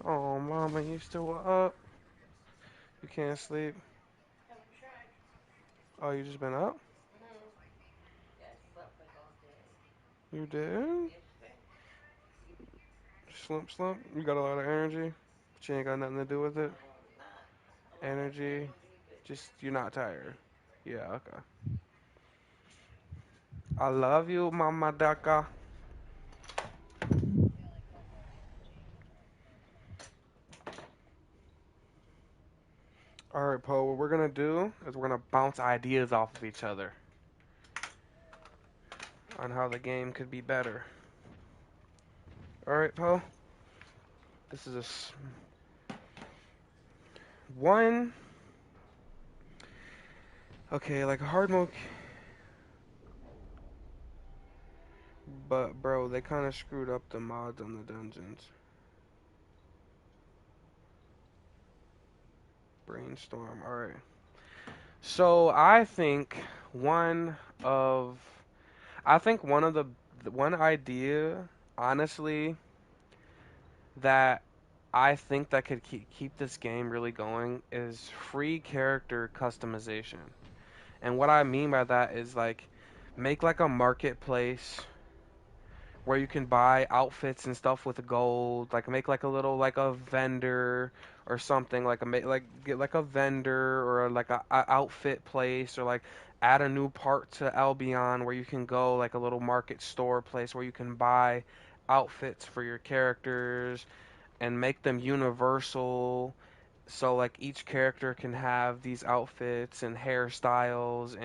Oh, mama, you still up? You can't sleep. Oh, you just been up? You did? Slump, slump. You got a lot of energy, but you ain't got nothing to do with it. Energy, just you're not tired. Yeah, okay. I love you, Mama Daka. All right, Poe. What we're gonna do is we're gonna bounce ideas off of each other on how the game could be better. All right, Poe. This is one. Okay, like a hard mode, but bro, they kind of screwed up the mods on the dungeons. Brainstorm. All right. So one of I think one of the one idea, honestly, that I think that could keep this game really going is free character customization. And what I mean by that is like make like a marketplace where you can buy outfits and stuff with gold, like make like a little like a vendor or something, like like get like a vendor or like a outfit place or like add a new part to Albion where you can go like a little market store place where you can buy outfits for your characters and make them universal so like each character can have these outfits and hairstyles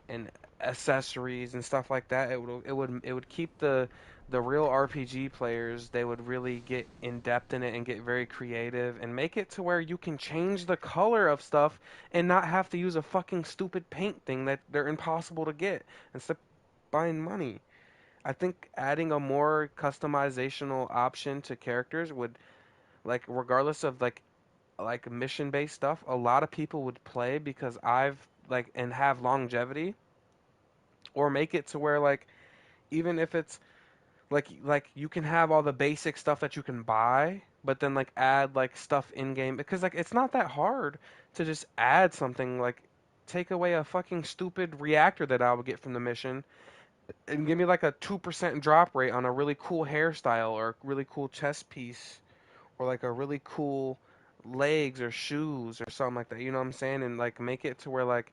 and accessories and stuff like that. It would keep the real RPG players, they would really get in depth in it and get very creative and make it to where you can change the color of stuff and not have to use a fucking stupid paint thing that they're impossible to get instead of buying money. I think adding a more customizational option to characters would like regardless of like mission based stuff, a lot of people would play because I've like and have longevity or make it to where like even if it's like you can have all the basic stuff that you can buy, but then like add like stuff in game because like it's not that hard to just add something like take away a fucking stupid reactor that I would get from the mission and give me like a 2% drop rate on a really cool hairstyle or a really cool chest piece or like a really cool legs or shoes or something like that. You know what I'm saying? And like make it to where like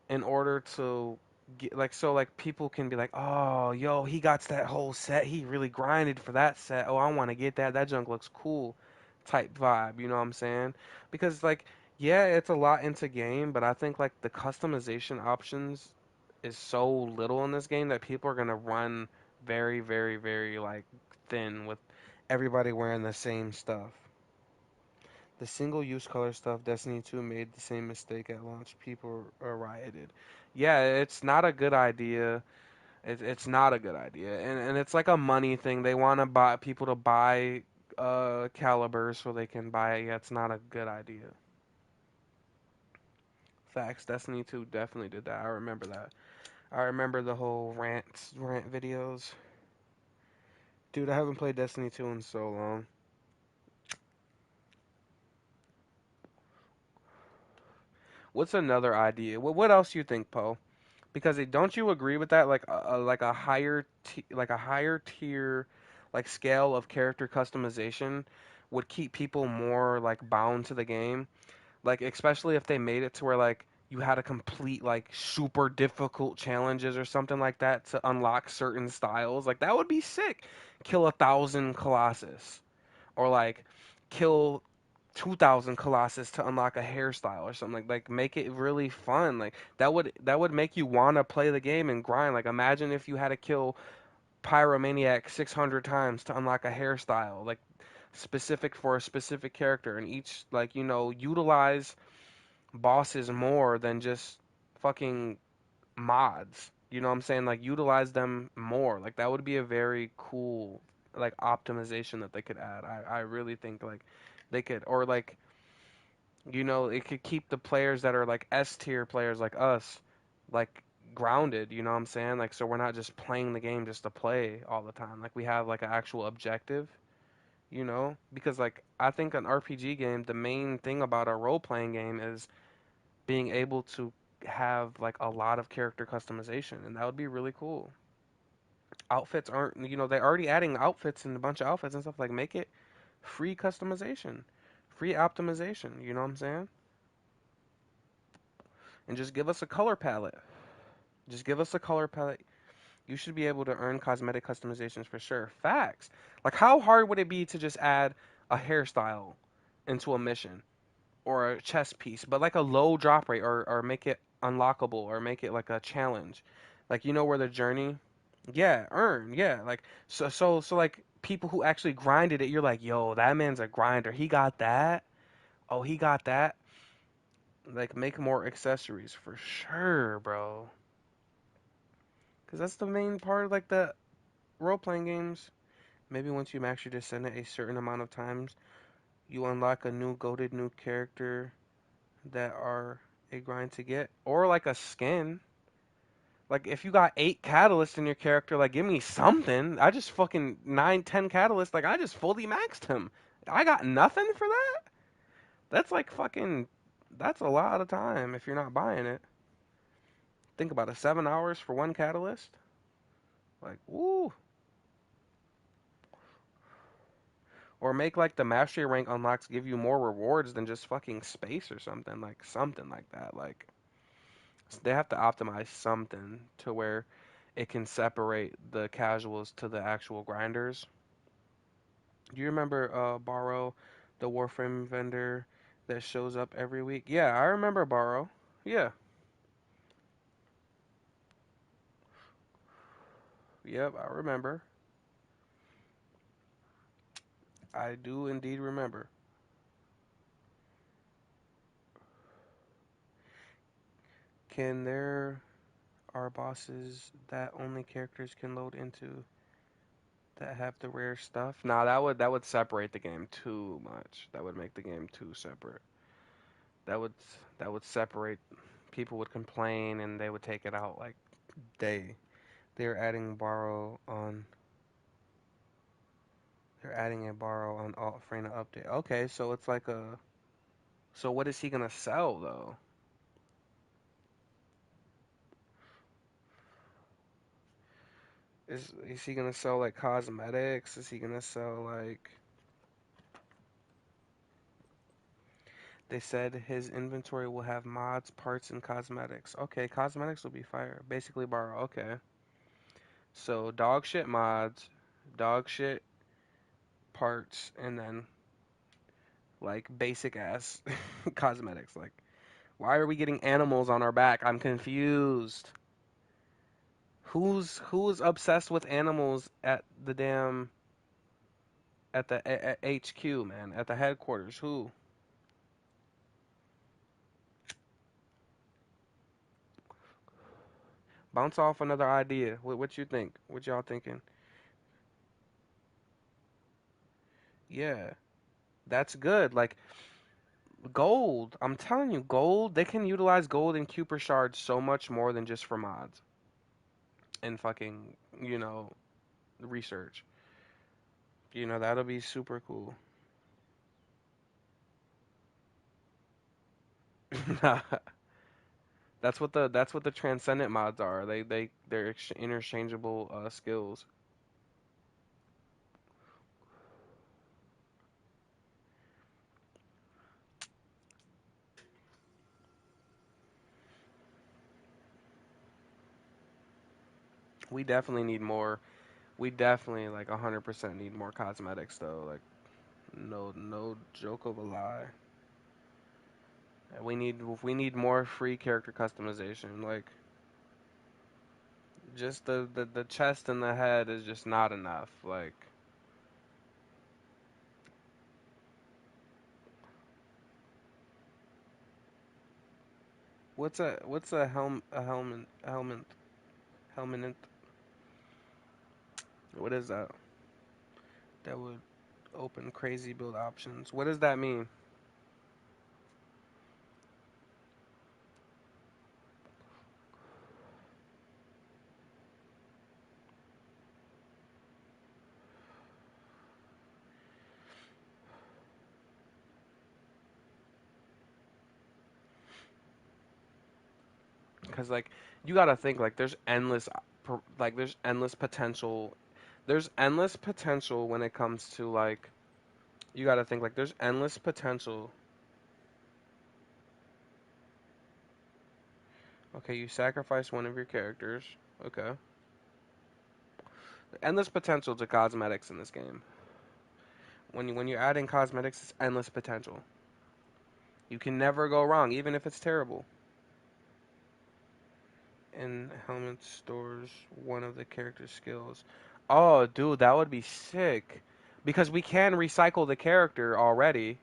in order to get like so like people can be like, "Oh, yo, he got that whole set. He really grinded for that set. Oh, I want to get that. That junk looks cool." Type vibe, you know what I'm saying? Because like yeah, it's a lot into game, but I think like the customization options is so little in this game that people are going to run very very very like thin with everybody wearing the same stuff. The single-use color stuff, Destiny 2 made the same mistake at launch. People rioted. Yeah, it's not a good idea. It's not a good idea, and it's like a money thing. They want to buy people to buy calibers so they can buy it. Yeah, it's not a good idea. Facts. Destiny 2 definitely did that. I remember that. I remember the whole rant videos. Dude, I haven't played Destiny 2 in so long. What's another idea? What else you think, Poe? Because don't you agree with that? Like a like a higher tier, like scale of character customization would keep people more like bound to the game. Like especially if they made it to where like you had to complete like super difficult challenges or something like that to unlock certain styles. Like that would be sick. Kill 1,000 Colossus or like kill 2,000 Colossus to unlock a hairstyle or something like make it really fun. Like that would make you wanna play the game and grind. Like imagine if you had to kill Pyromaniac 600 times to unlock a hairstyle, like specific for a specific character, and each like utilize bosses more than just fucking mods. You know what I'm saying? Like utilize them more. Like that would be a very cool like optimization that they could add. I really think like they could or like it could keep the players that are like S tier players like us like grounded, you know what I'm saying? Like so we're not just playing the game just to play all the time. Like we have like an actual objective, Because like I think an RPG game, the main thing about a role playing game is being able to have like a lot of character customization, and that would be really cool. Outfits aren't, they're already adding outfits and a bunch of outfits and stuff. Like make it free customization, free optimization. You know what I'm saying? And just give us a color palette. Just give us a color palette. You should be able to earn cosmetic customizations for sure. Facts. Like how hard would it be to just add a hairstyle into a mission? Or a chess piece, but like a low drop rate or make it unlockable or make it like a challenge. Like where the journey yeah, earn. Yeah, like so like people who actually grinded it, you're like, "Yo, that man's a grinder. He got that." Oh, he got that. Like make more accessories for sure, bro. Cuz that's the main part of like the role-playing games. Maybe once you max your Descendant a certain amount of times, you unlock a new goated new character that are a grind to get, or like a skin. Like if you got 8 catalysts in your character, like give me something. I just fucking 9, 10 catalysts. Like I just fully maxed him. I got nothing for that. That's like fucking. That's a lot of time if you're not buying it. Think about it. 7 hours for one catalyst. Like woo. Or make like the mastery rank unlocks give you more rewards than just fucking space or something. Like something like that. Like they have to optimize something to where it can separate the casuals to the actual grinders. Do you remember Borrow, the Warframe vendor that shows up every week? Yeah, I remember Borrow. Yeah, yep, I remember. I do indeed remember. Can there are bosses that only characters can load into that have the rare stuff? Nah, that would separate the game too much. That would make the game too separate. That would that would separate. People would complain and they would take it out like they're adding borrow on they're adding a borrow on alt Frena update. Okay, so it's like a so what is he gonna sell though? Is he gonna sell like cosmetics? Is he gonna sell like they said his inventory will have mods, parts, and cosmetics. Okay, cosmetics will be fire. Basically borrow. Okay. So dog shit mods, dog shit parts, and then like basic ass cosmetics. Like, why are we getting animals on our back? I'm confused. Who's obsessed with animals at the damn at the at HQ, man, at the headquarters? Who? Bounce off another idea. What you think? What y'all thinking? Yeah, that's good. Like gold. I'm telling you, gold. They can utilize gold and Cooper shards so much more than just for mods and fucking research. That'll be super cool. That's what the transcendent mods are. They're interchangeable skills. We definitely need more. We definitely like 100% need more cosmetics though. Like No, no joke of a lie. We need more free character customization. Like just the chest and the head is just not enough. Like what's a helmet? What is that? That would open crazy build options. What does that mean? Because like you gotta think like there's endless potential. There's endless potential when it comes to like you gotta think like there's endless potential. Okay, you sacrifice one of your characters. Okay, endless potential to cosmetics in this game. When you're adding cosmetics, it's endless potential. You can never go wrong, even if it's terrible. And helmet stores one of the character's skills. Oh, dude, that would be sick. Because we can recycle the character already.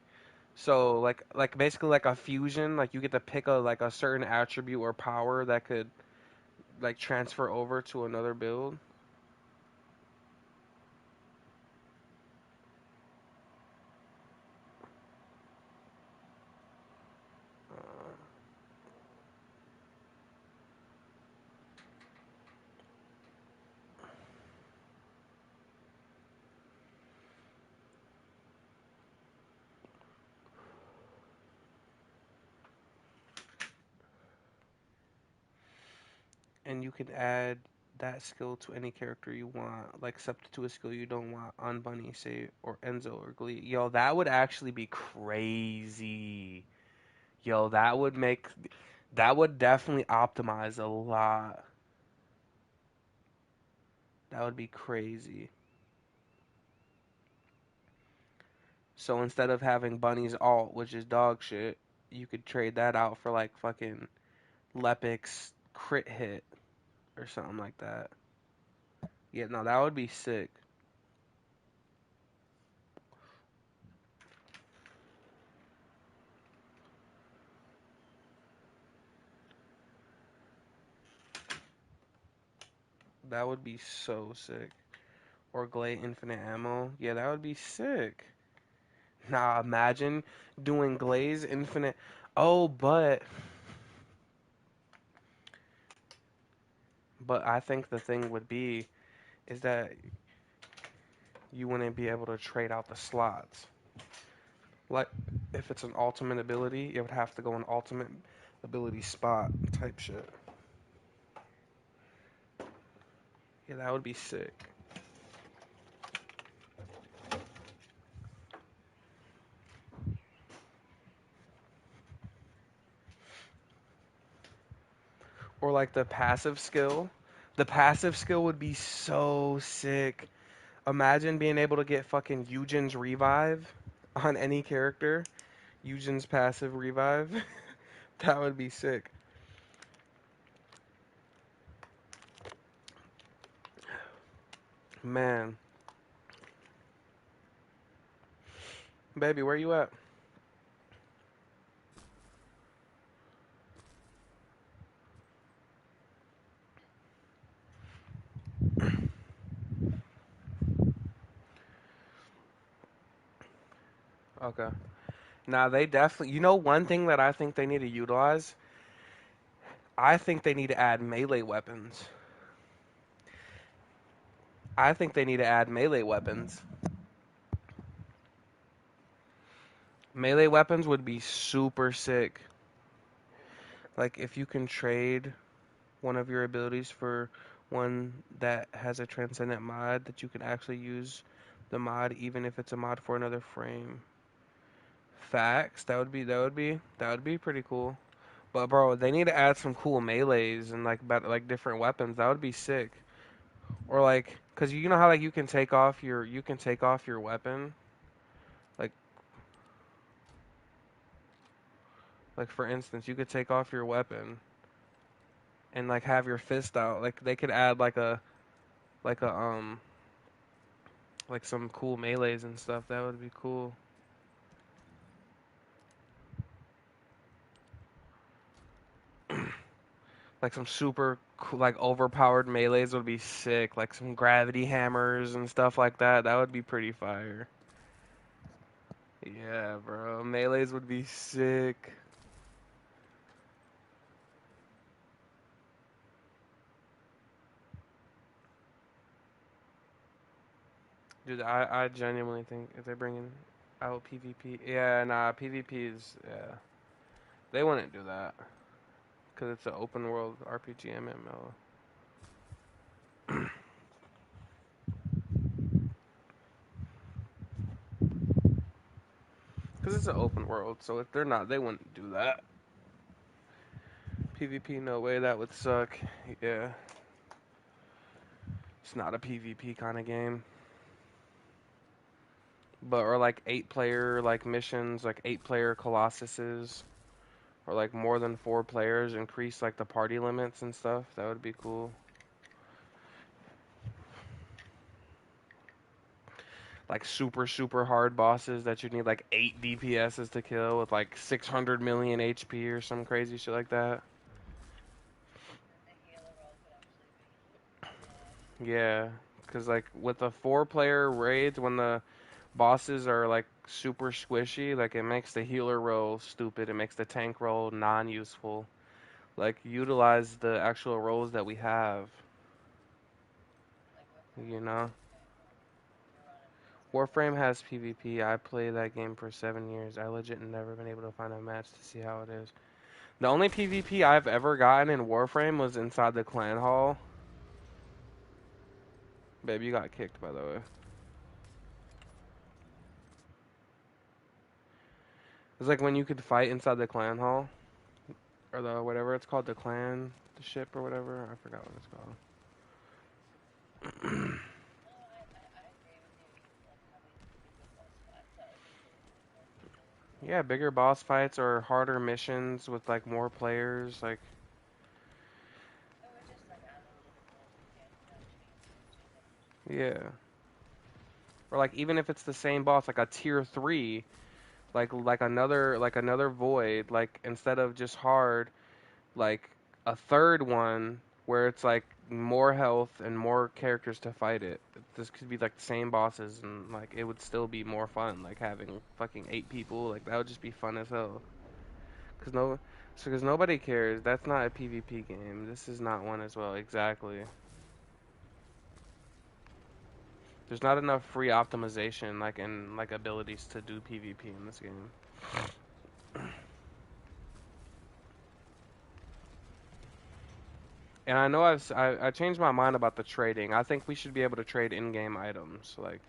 So like basically like a fusion, like you get to pick a certain attribute or power that could like transfer over to another build. Uh, and you can add that skill to any character you want, like except to a skill you don't want on Bunny, say, or Enzo or Glee. Yo, that would actually be crazy. Yo, that would definitely optimize a lot. That would be crazy. So instead of having Bunny's alt, which is dog shit, you could trade that out for like fucking Lepic's crit hit or something like that. Yeah, no, that would be sick. That would be so sick. Or Glay infinite ammo. Yeah, that would be sick. Nah, imagine doing Glaze infinite. Oh, but I think the thing would be is that you wouldn't be able to trade out the slots. Like if it's an ultimate ability, it would have to go in ultimate ability spot type shit. Yeah, that would be sick. Or like the passive skill. The passive skill would be so sick. Imagine being able to get fucking Eugen's revive on any character. Eugen's passive revive. That would be sick. Man, baby, where you at? Okay. Now they definitely, one thing that I think they need to utilize. I think they need to add melee weapons. I think they need to add melee weapons. Melee weapons would be super sick. Like if you can trade one of your abilities for one that has a transcendent mod that you can actually use the mod even if it's a mod for another frame. Facts. That would be pretty cool. But bro, they need to add some cool melees and like better, like different weapons. That would be sick. Or like, cause you know how like you can take off your weapon, Like for instance, you could take off your weapon and like have your fist out. Like they could add like a like some cool melees and stuff. That would be cool. Like some super cool, like overpowered melees would be sick. Like some gravity hammers and stuff like that. That would be pretty fire. Yeah, bro. Melees would be sick. Dude, I genuinely think if they're bringing out PvP, yeah, nah, PvP is, yeah, they wouldn't do that because it's an open world RPG MMO. Because it's an open world, so if they're not, they wouldn't do that. PvP, no way, that would suck. Yeah, it's not a PvP kind of game. But or like 8 player like missions, like 8 player colossuses, or like more than 4 players, increase like the party limits and stuff. That would be cool. Like super hard bosses that you need like 8 DPSs to kill with like 600 million HP or some crazy shit like that. The healer role could actually be mad. Yeah, because like with the 4 player raids, when the bosses are like super squishy, like it makes the healer roll stupid. It makes the tank roll non-useful. Like utilize the actual roles that we have. Like You Warframe know, has you're on it PvP. Warframe has PvP. I played that game for 7 years. I legit never been able to find a match to see how it is. The only PvP I've ever gotten in Warframe was inside the clan hall. Babe, you got kicked by the way. It's like when you could fight inside the clan hall or the whatever it's called, the clan, the ship or whatever. I forgot what it's called. No, I agree with you. Like having bigger boss fights, that would be cool. Or bigger Yeah, bigger boss fights or harder missions with like more players. Like, or just like analytical game changes to them. yeah. Or like even if it's the same boss, like a tier 3, like another void, like instead of just hard, like a third one where it's like more health and more characters to fight it. This could be like the same bosses and like it would still be more fun. Like having fucking 8 people, like that would just be fun as hell. Cause no, so cause nobody cares. That's not a PvP game. This is not one as well. Exactly. There's not enough free optimization like and like abilities to do PvP in this game. And I know I changed my mind about the trading. I think we should be able to trade in-game items. Like,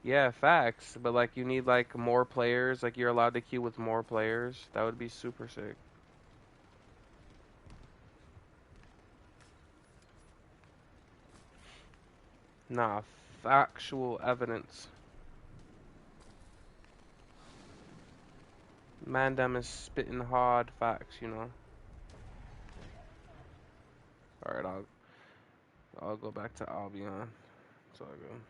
yeah, facts. But like, you need like more players. Like, you're allowed to queue with more players. That would be super sick. Nah, factual evidence. Man, them is spitting hard facts. Yeah, fine. All right, I'll go back to Albion. It's all good.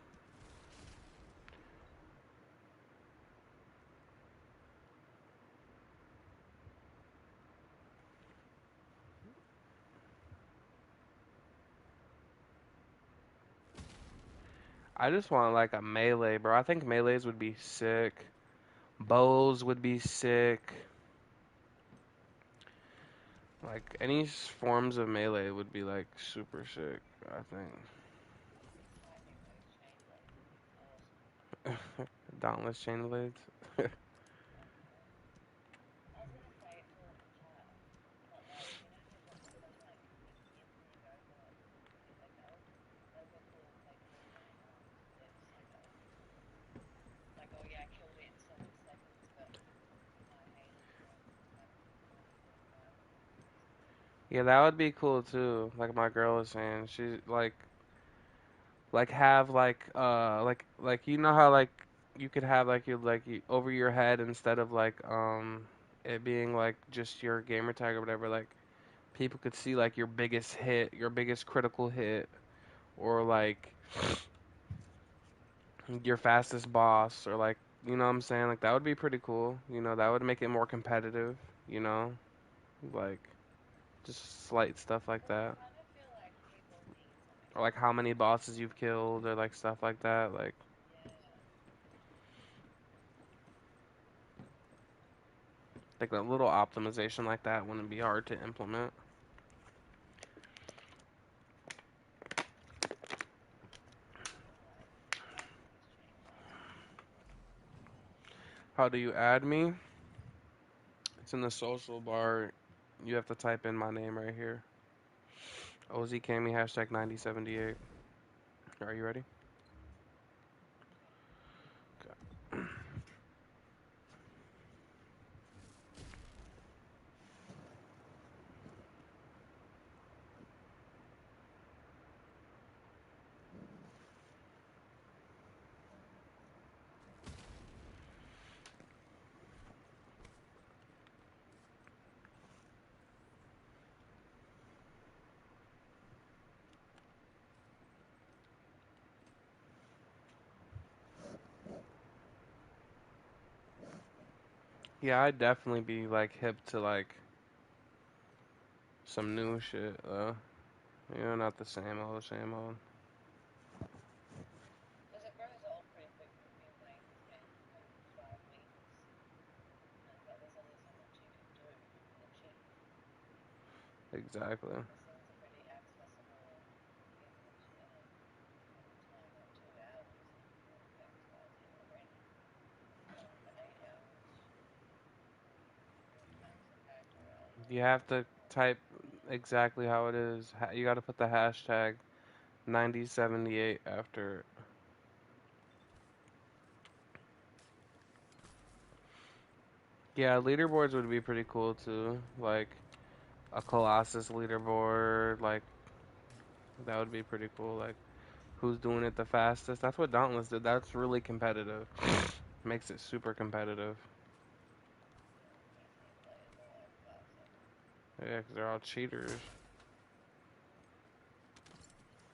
I just want like a melee, bro. I think melees would be sick. Bows would be sick. Like any forms of melee would be like super sick, I Finding those chain blades would be awesome. think. Dauntless chain blades. I was gonna say it for the chat, but like if like somebody like instantly goes on it, like that would be cool. Like for clips, like that would be cool. Like oh yeah, I killed it in 7 seconds, but my Halo friend like did 5 minutes. Yeah, that would be cool too. Like my girl was saying, she like have like you know how like you could have over your head instead of it being like just your gamer tag or whatever. Like people could see like your biggest hit, your biggest critical hit, or like your fastest boss, or like you know what I'm saying. Like that would be pretty cool. You know that would make it more competitive. You know, like just slight stuff like that, kind of feel like people need something or like how many bosses you've killed, or like stuff like that. Like yeah. a little optimization like that wouldn't be hard to implement. Like these changes. How do you add me? It's in the social bar. You have to type in my name right here. OZCammy hashtag 9078. Are you ready? Yeah, I'd definitely be like hip to like some new shit. You know, not the same old, same old. Because it grows old pretty quick in like 10, like 12 weeks. And but there's only so much you can do achieve. Exactly. Because things are pretty accessible in time, like 2 hours. You can do XYZ already. For 8 hours, max the character out. You have to type exactly how it is. You got to put the hashtag 9078 after it. Yeah, leaderboards would be pretty cool too. Like a Colossus leaderboard, like that would be pretty cool. Like who's doing it the fastest? That's what Dauntless did. That's really competitive. Makes it super competitive. Makes new players a lot faster. Yeah, 'cause they're all cheaters.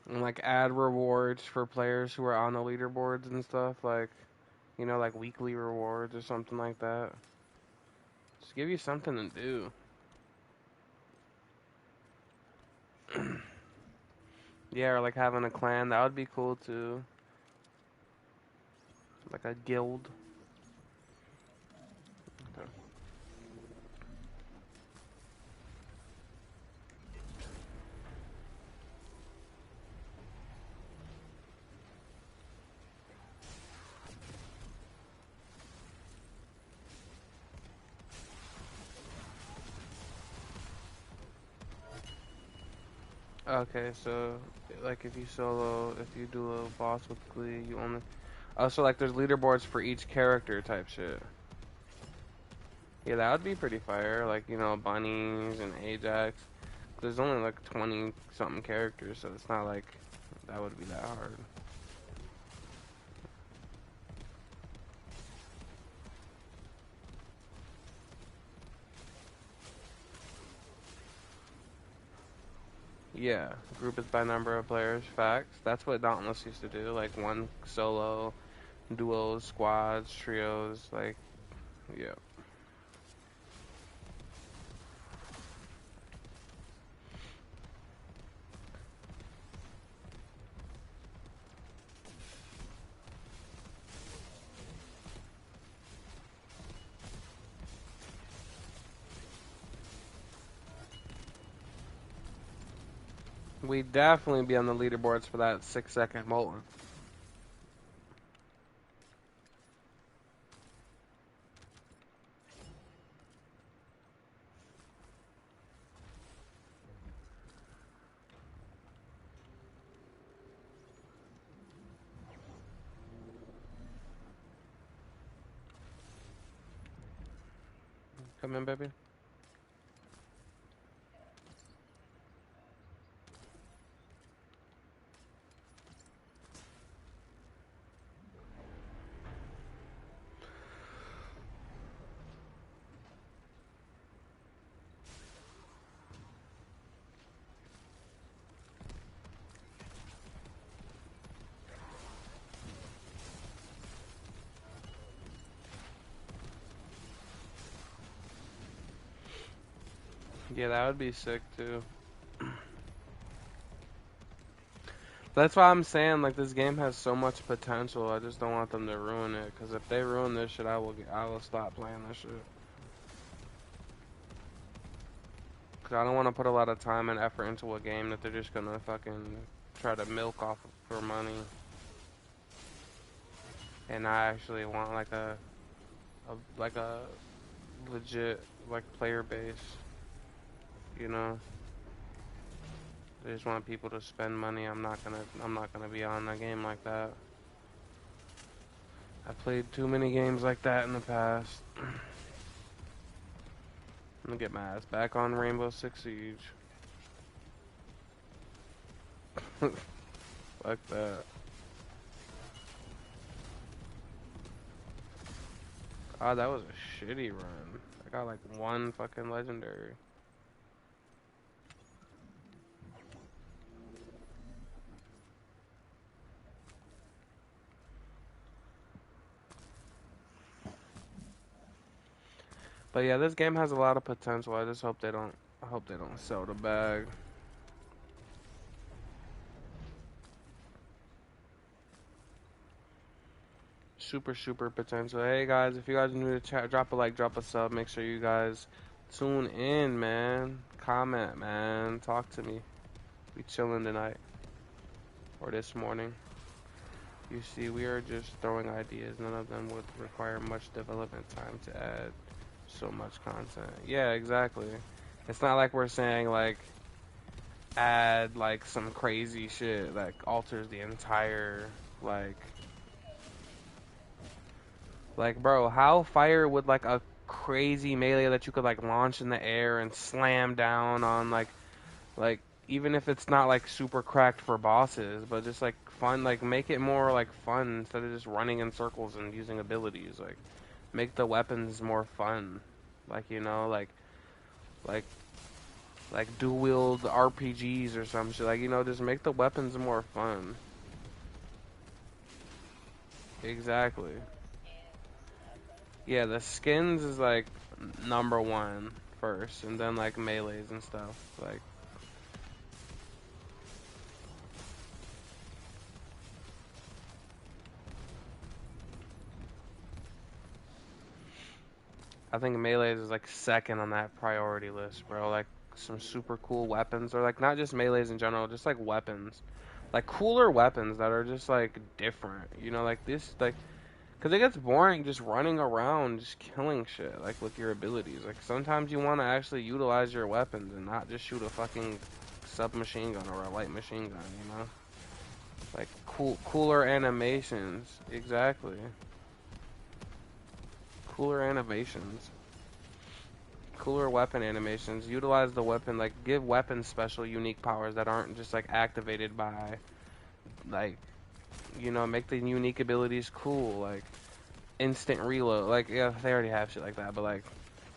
And like add rewards for players who are on the leaderboards and stuff. Like, you know, like weekly rewards or something like that. Just give you something to do. Yeah, or like having a clan. That would be cool too. Like a guild. Okay, so like if you do a boss weekly, you only. Oh, so like there's leaderboards for each character type shit. Yeah, that would be pretty fire. Like, you know, bunnies and Ajax. There's only like 20 something characters, so it's not like that would be that hard. Yeah, group is by number of players. Facts. That's what Dauntless used to do. Like one solo, duos, squads, trios. Like, yeah. We definitely be on the leaderboards for that 6 second molten. Come in, baby. Yeah. Yeah, that would be sick too. That's why I'm saying like this game has so much potential. I just don't want them to ruin it. Cause if they ruin this shit, I will stop playing this shit. Cause I don't want to put a lot of time and effort into a game that they're just gonna fucking try to milk off for money. And I actually want like a legit like player base. You know, I just want people to spend money. I'm not gonna be on a game like that. I played too many games like that in the past. I'm gonna get my ass back on Rainbow Six Siege. Fuck that. Oh, that was a shitty run. I got like one fucking legendary. But yeah, this game has a lot of potential. I just hope they don't. I hope they don't sell the bag. Super, super potential. Hey guys, if you guys are new to chat, drop a like, drop a sub. Make sure you guys tune in, man. Comment, man. Talk to me. We chilling tonight or this morning. You see, we are just throwing ideas. None of them would require much development time to add so much content. Yeah, exactly. It's not like we're saying like add like some crazy shit that alters the entire like bro, how fire would like a crazy melee that you could like launch in the air and slam down on like even if it's not like super cracked for bosses, but just like fun, like make it more like fun instead of just running in circles and using abilities. Like make the weapons more fun. Like you know, like dual wield RPGs or some shit. Like you know, just make the weapons more fun. Exactly. Yeah, the skins is like number one first, and then like melees and stuff. Like I think melees is like second on that priority list, bro. Like some super cool weapons, or like not just melees in general, just like weapons, like cooler weapons that are just like different. You know, like this, like because it gets boring just running around, just killing shit, like with your abilities. Like sometimes you want to actually utilize your weapons and not just shoot a fucking submachine gun or a light machine gun. You know. Like cooler animations, exactly. Cooler animations, cooler weapon animations. Utilize the weapon, like give weapons special, unique powers that aren't just like activated by, like, you know, make the unique abilities cool, like instant reload. Like yeah, they already have shit like that, but like,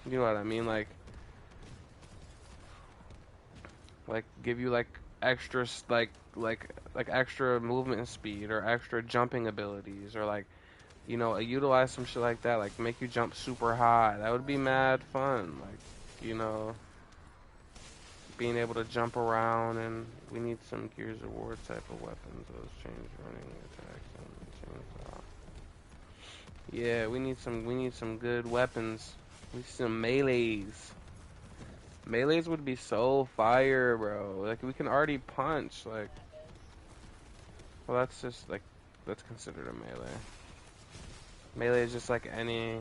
you know what I mean? Like give you like extra like extra movement speed or extra jumping abilities or like you know, utilize some shit like that, like make you jump super high. That would be mad fun. Like, you know, being able to jump around, and we need some Gears of War type of weapons. Those change running attacks and chainsaw. Yeah, we need some good weapons. We need some melees. Melees would be so fire, bro. Like we can already punch. Like, well, that's just like that's considered a melee. Melee is just like any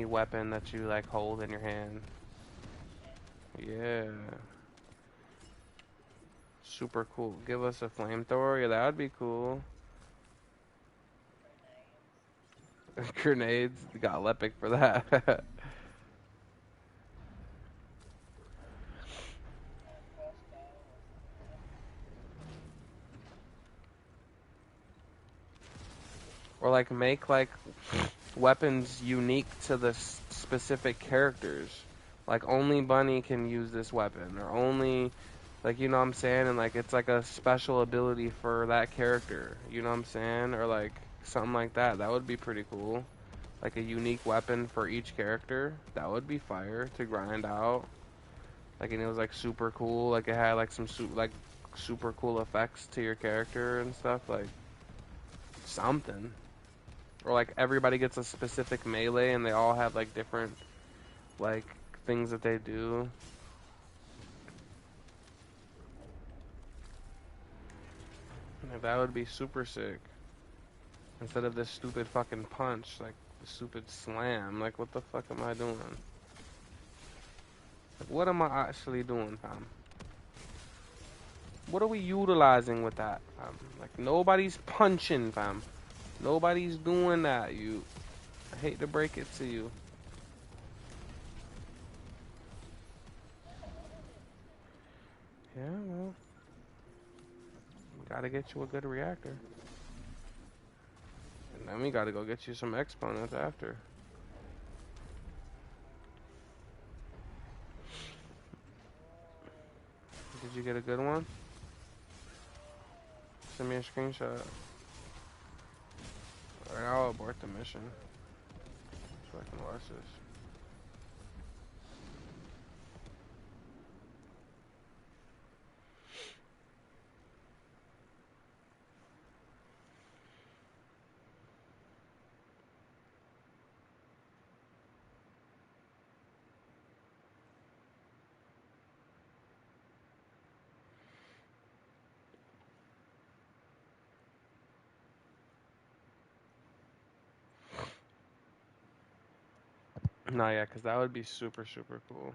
weapon that you like hold in your hand. Yeah. Super cool. Give us a flamethrower. Yeah, that would be cool. Grenades. Got Lepic for that. Or like make like weapons unique to the specific characters. Like only Bunny can use this weapon, or only like you know what I'm saying, and like it's like a special ability for that character. You know what I'm saying, or like something like that. That would be pretty cool. Like a unique weapon for each character. That would be fire to grind out. Like, and it was like super cool. Like it had like like super cool effects to your character and stuff. Like something. Or like everybody gets a specific melee and they all have like different like things that they do. Like, that would be super sick. Instead of this stupid fucking punch, like the stupid slam. Like what the fuck am I doing? Like what am I actually doing, fam? What are we utilizing with that, fam? Like nobody's punching, fam. Nobody's doing that. I hate to break it to you. Yeah, well, gotta get you a good reactor. And then we gotta go get you some exponents after. Did you get a good one? Send me a screenshot. Alright, I'll abort the mission so I can watch this. No, yeah, because that would be super, super cool.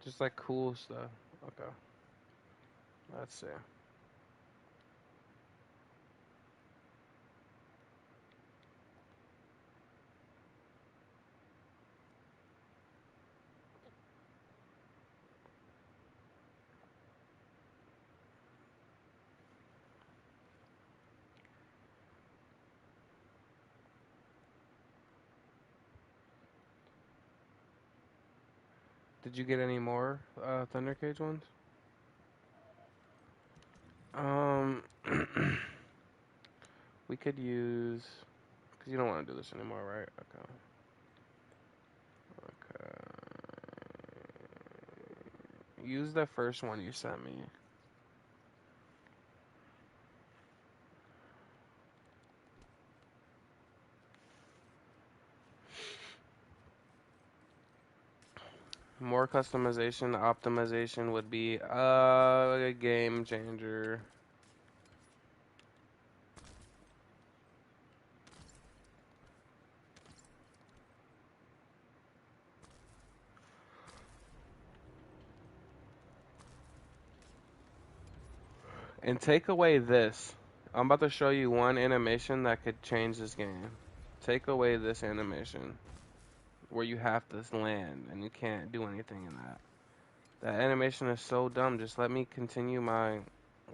Just like cool stuff. Okay, let's see. Did you get any more Thunder Cage ones? Um, we could use, because you don't want to do this anymore, right? Okay. Okay. Use the first one you sent me. More customization, optimization would be a game changer. And take away this. I'm about to show you one animation that could change this game. Take away this animation where you have to land and you can't do anything in that. That animation is so dumb. Just let me continue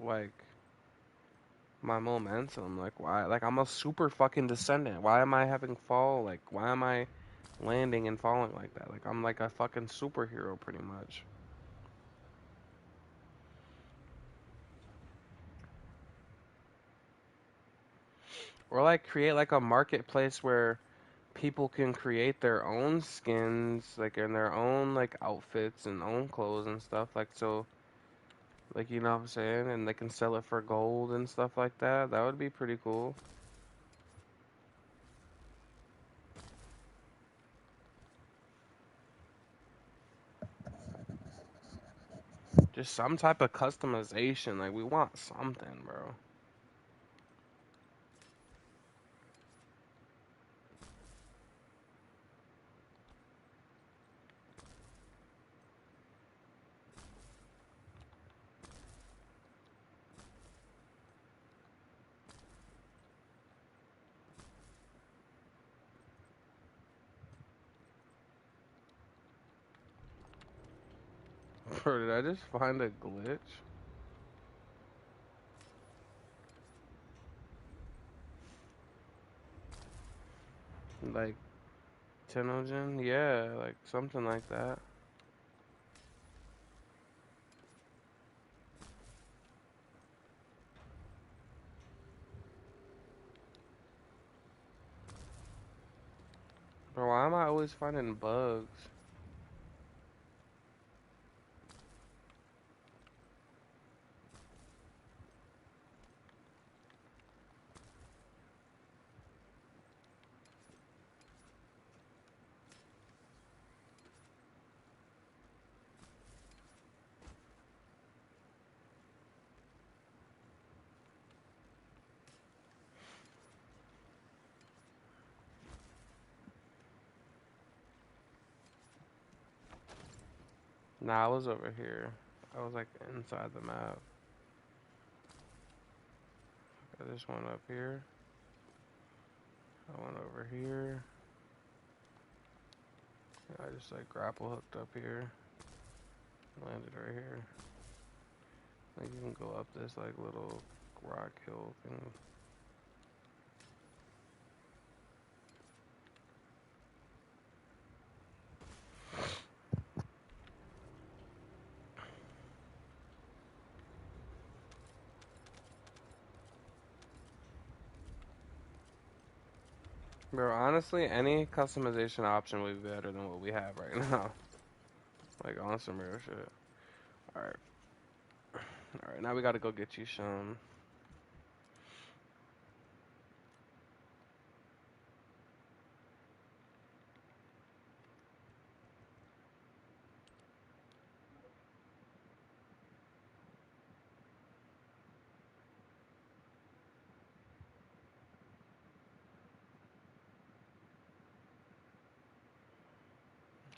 like, my momentum. Like, why? Like, I'm a super fucking descendant. Why am I having fall? Like, why am I landing and falling like that? Like, I'm like a fucking superhero pretty much. Or like create like a marketplace where people can create their own skins, like in their own like outfits and own clothes and stuff. Like so, like you know what I'm saying, and they can sell it for gold and stuff like that. That would be pretty cool. Just some type of customization. Like we want something, bro. Bro, did I just find a glitch? Like Tenogen? Yeah, like something like that. Bro, why am I always finding bugs? Nah, I was over here. I was like inside the map. I just went up here. I went over here. I just like grapple hooked up here. Landed right here. Like you can go up this like little rock hill thing. Bro, honestly, any customization option would be better than what we have right now. Like on some real shit. Alright. Alright, now we gotta go get you some.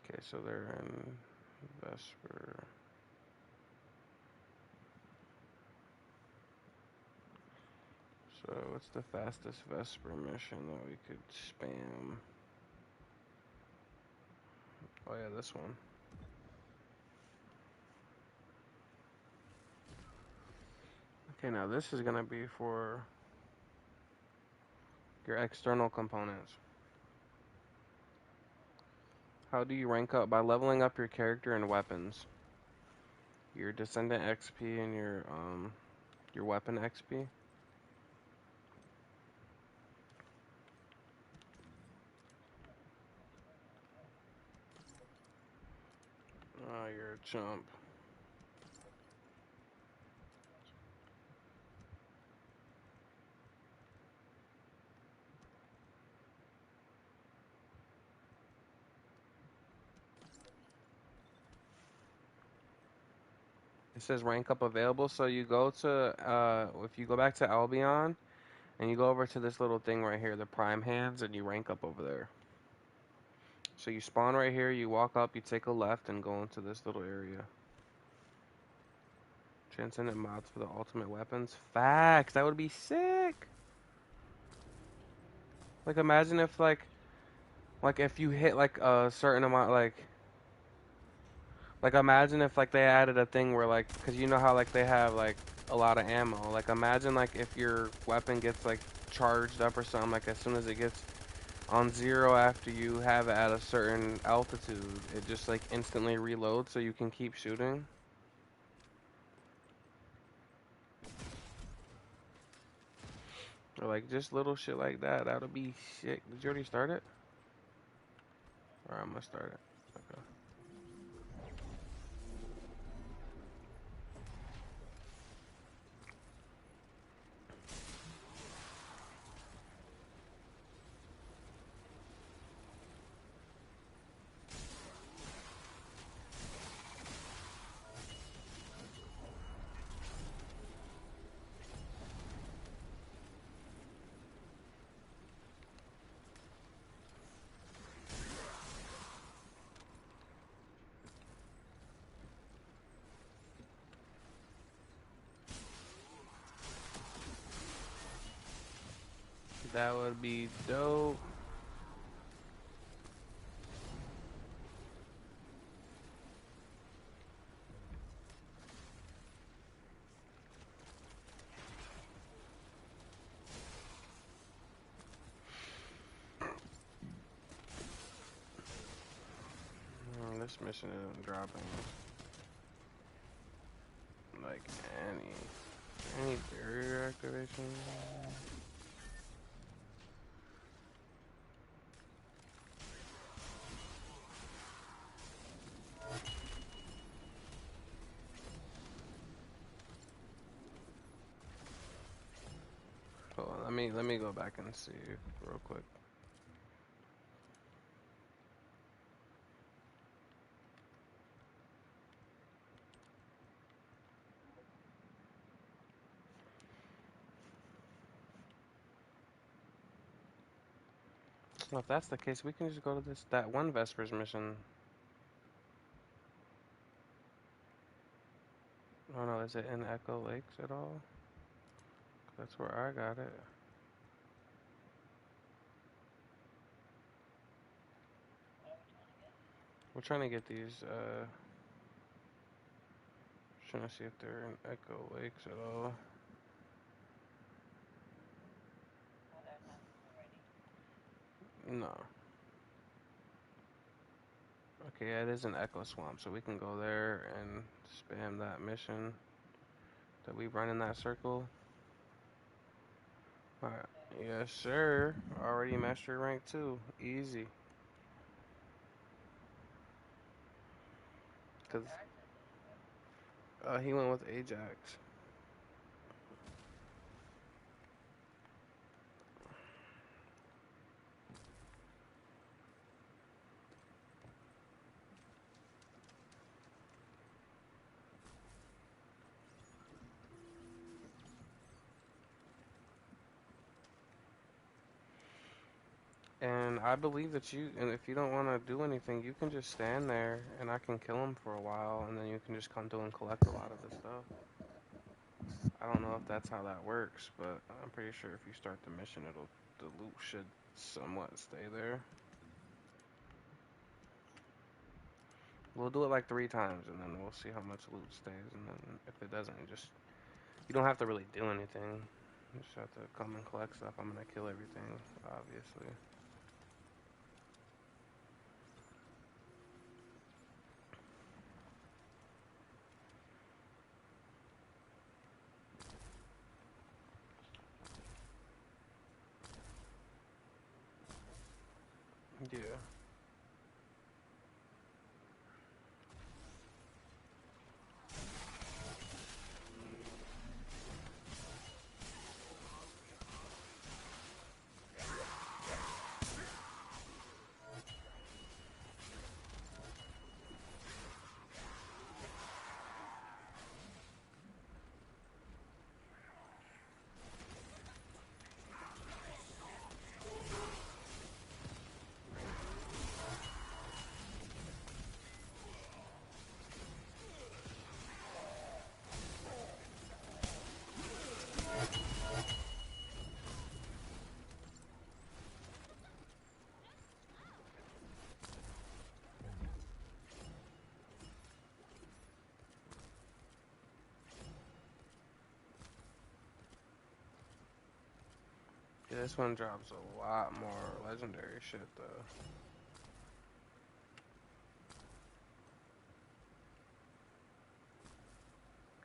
Okay, so they're in Vesper. So what's the fastest Vesper mission that we could spam? Oh yeah, this one. Okay, now this is gonna be for your external components. How do you rank up? By leveling up your character and weapons. Your Descendant XP and your weapon XP. Oh, you're a chump. It says rank up available, so you go to if you go back to Albion and you go over to this little thing right here, the prime hands, and you rank up over there. So you spawn right here, you walk up, you take a left and go into this little area. Transcendent mods for the ultimate weapons. Facts, that would be sick. Like imagine if like if you hit like a certain amount like imagine if like they added a thing where like cuz you know how like they have like a lot of ammo. Like imagine like if your weapon gets like charged up or something like as soon as it gets on zero after you have it at a certain altitude, it just like instantly reloads so you can keep shooting. Or like just little shit like that. That'll be sick. Did you already start it? Or I'm gonna start it. Okay. That would be dope. This mission isn't dropping like any barrier activation. Hold on, let me go back and see real quick. Well, if that's the case, we can just go to that one Vespers mission. I don't know, is it in Echo Lakes at all? That's where I got it. We're trying to get these, trying to see if they're in Echo Lakes at all. No. Okay, yeah, it is an Echo Swamp, so we can go there and spam that mission that we run in that circle. Alright. Yes, sir. Already master rank 2. Easy. Cause he went with Ajax. And I believe that and if you don't want to do anything, you can just stand there and I can kill him for a while and then you can just come through and collect a lot of the stuff. I don't know if that's how that works, but I'm pretty sure if you start the mission, the loot should somewhat stay there. We'll do it like 3 times and then we'll see how much loot stays. And then if it doesn't, you don't have to really do anything. You just have to come and collect stuff. I'm gonna kill everything, obviously. Yeah. Yeah, this one drops a lot more legendary shit though.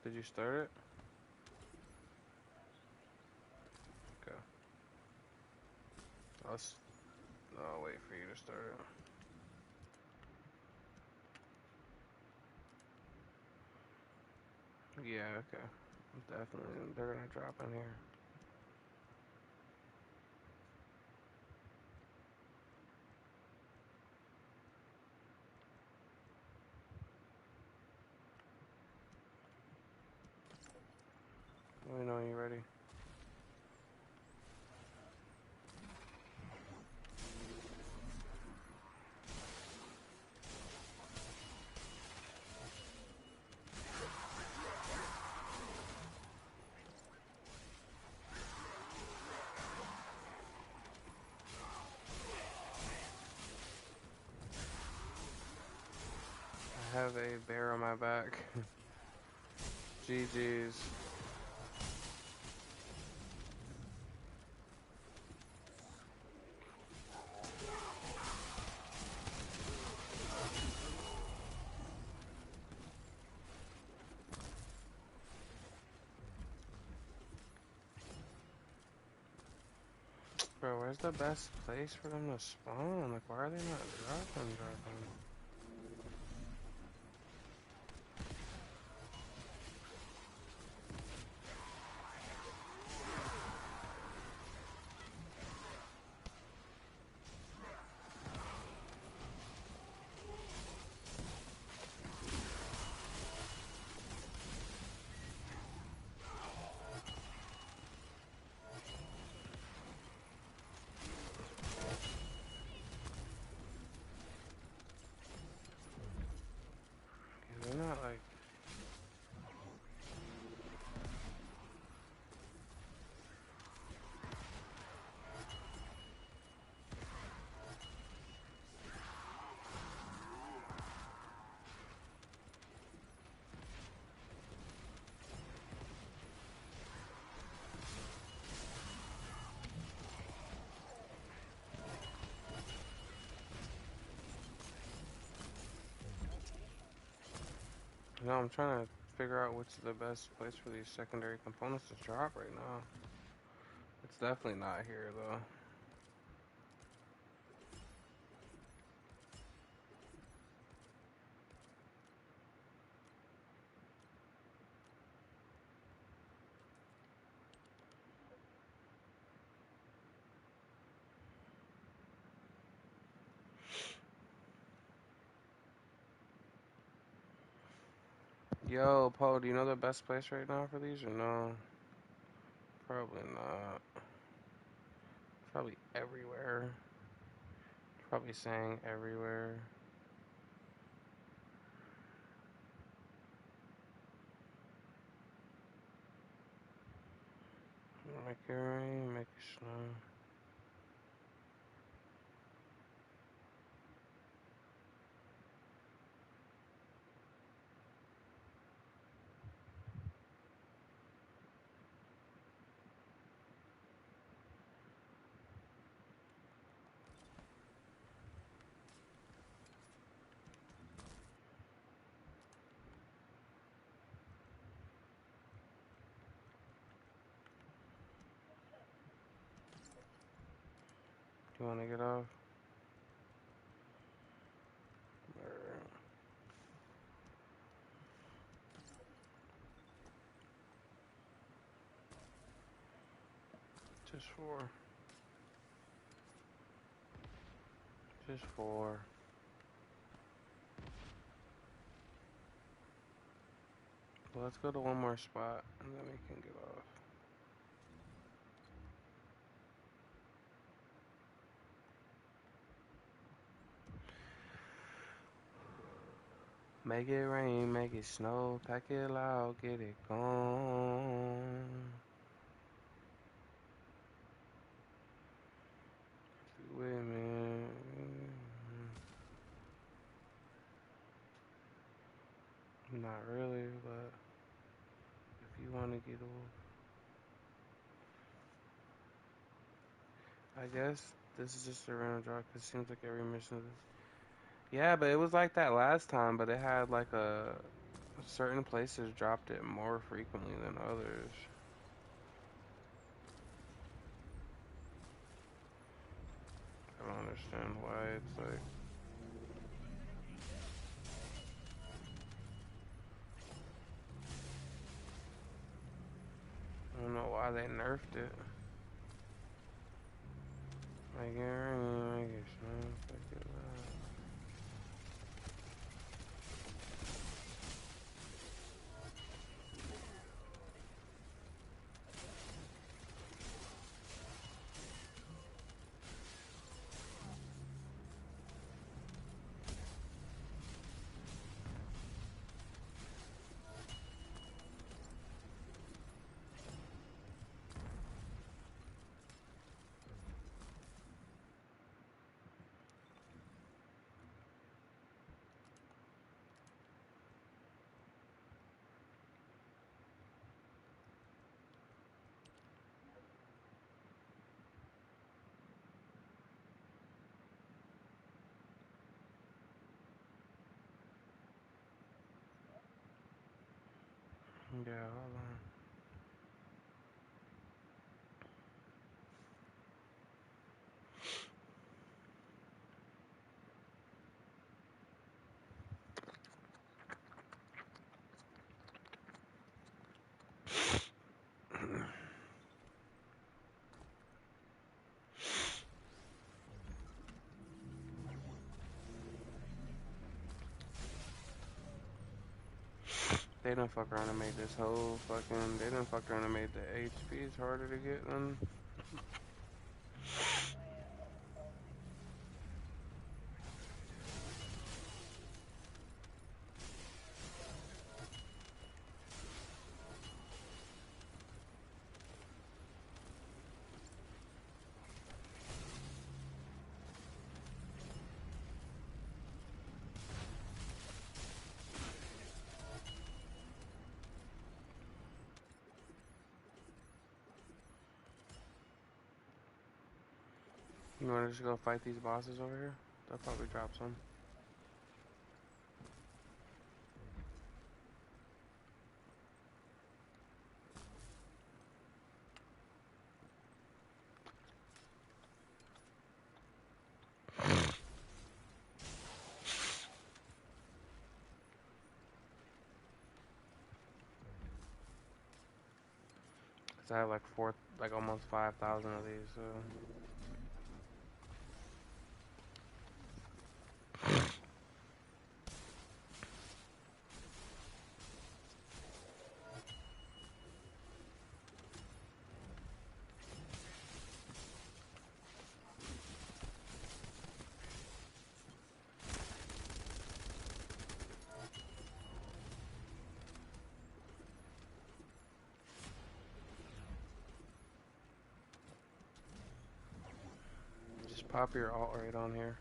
Did you start it? Okay. I'll wait for you to start it. Yeah, okay. Definitely, they're gonna drop in here. Let me know when you're ready. I have a bear on my back. GG's. Bro, where's the best place for them to spawn? Like, why are they not dropping? No, I'm trying to figure out what's the best place for these secondary components to drop right now. It's definitely not here though. Yo, Poe, do you know the best place right now for these or no? Probably not. Probably everywhere. Probably saying everywhere. Make it rain, make it snow. Do you want to get off? Or just four? Just four. Well, let's go to one more spot and then we can get off. Make it rain, make it snow, pack it loud, get it gone. If you with me, not really, but if you want to get off, I guess this is just a random draw because it seems like every mission. Yeah, but it was like that last time, but it had like a certain places dropped it more frequently than others. I don't understand why it's like. I don't know why they nerfed it. Make it rain, make it snow, make it loud. Yeah, hold on. They done fuck around and made this whole fucking. They done fuck around and made the HPs harder to get than. You wanna just go fight these bosses over here? They'll probably drop some. I have like like almost 5,000 of these. So just pop your alt right on here.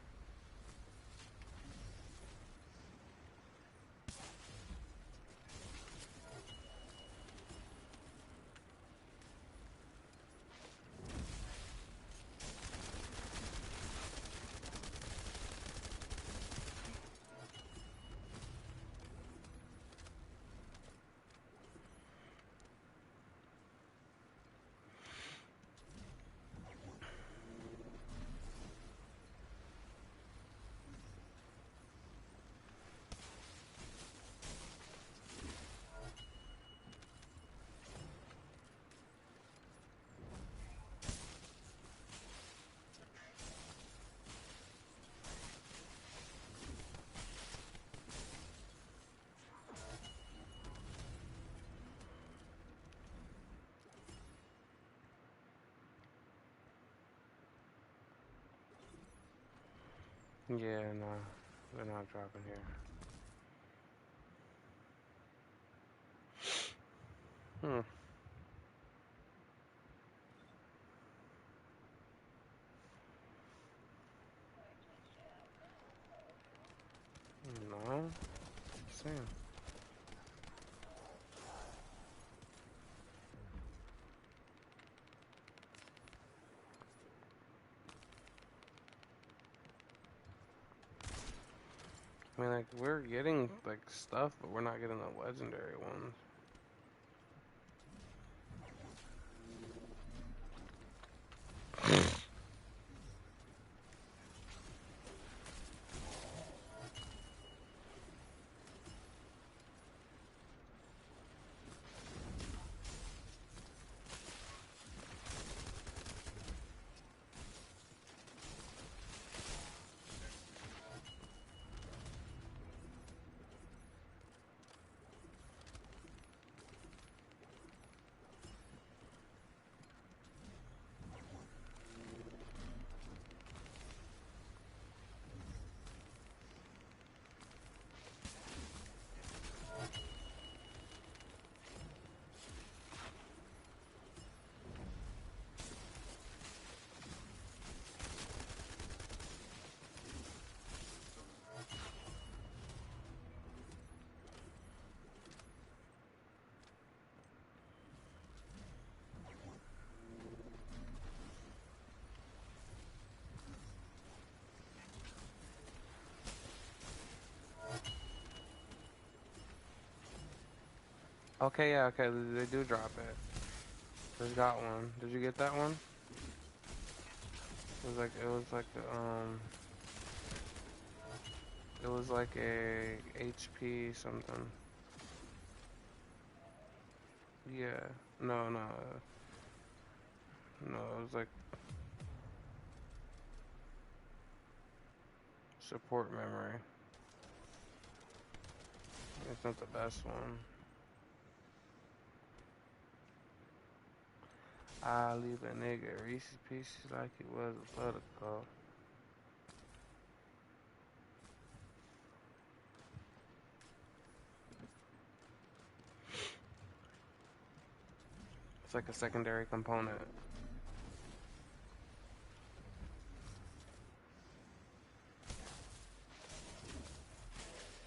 Yeah, no, they're not dropping here. Hmm. No. Same. I mean, like we're getting like stuff, but we're not getting the legendary ones. Okay, yeah, okay, they do drop it. Just got one. Did you get that one? It was like a HP something. Yeah. No, no, no. It was like support memory. It's not the best one. I leave a nigga Reese's Pieces like it was a buttercup. It's like a secondary component.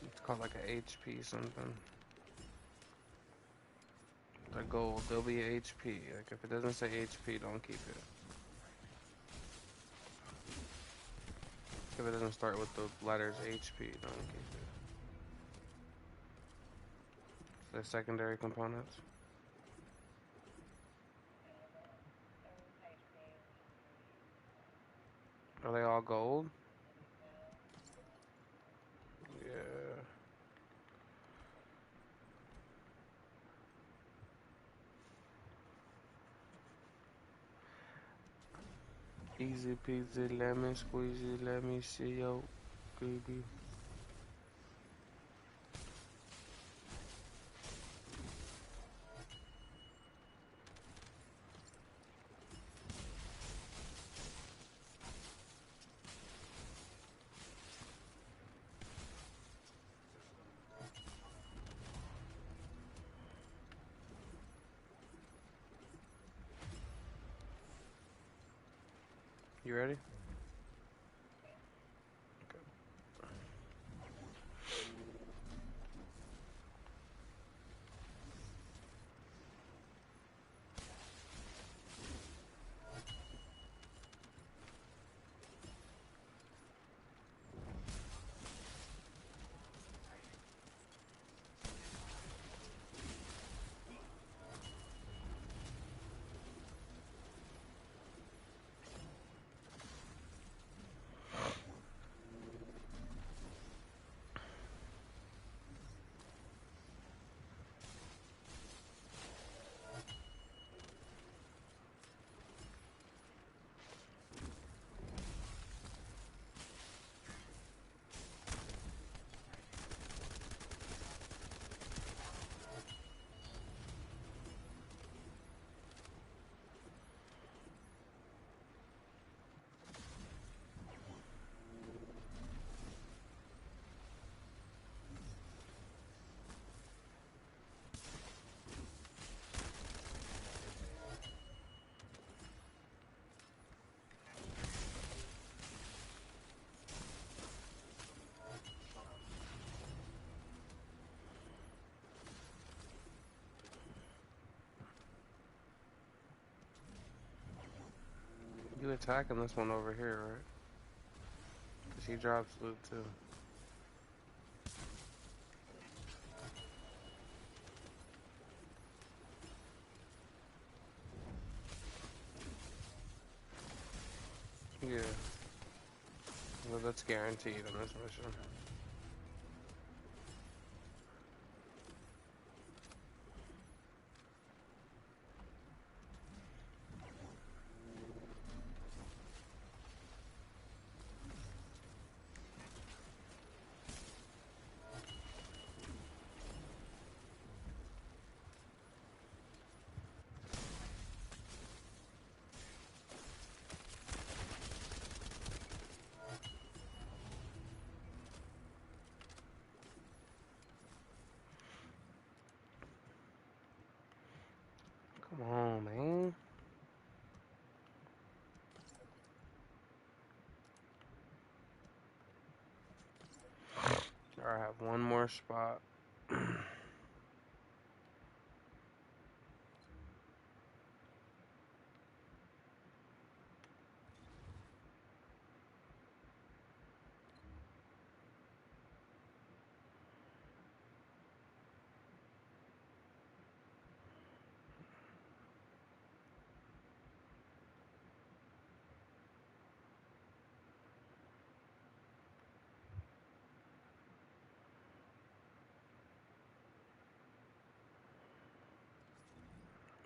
It's called like a HP something. The gold, there'll be a HP. Like if it doesn't say HP, don't keep it. If it doesn't start with the letters HP, don't keep it. The secondary components. Are they all gold? Yeah. Easy peasy, lemon squeezy, let me see your baby. You ready? You attacking this one over here, right? Cause he drops loot too. Yeah. Well, that's guaranteed on this mission. Come on, man. Alright, I have one more spot.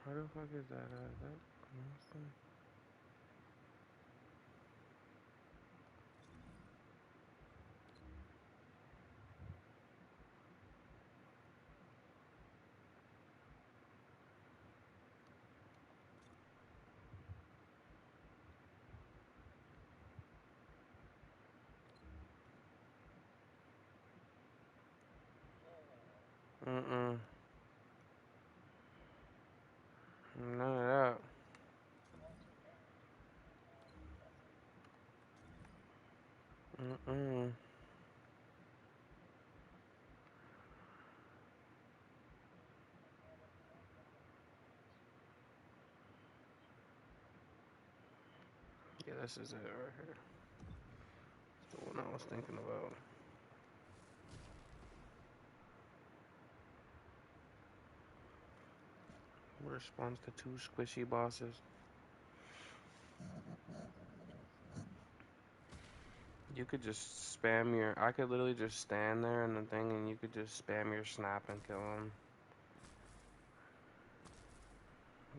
Where the fuck is that at? That Mm-mm. None of that. Mm-mm. Yeah, this is it right here. It's the one I was thinking about. Responds to two squishy bosses. You could just spam your. I could literally just stand there in the thing and you could just spam your snap and kill him.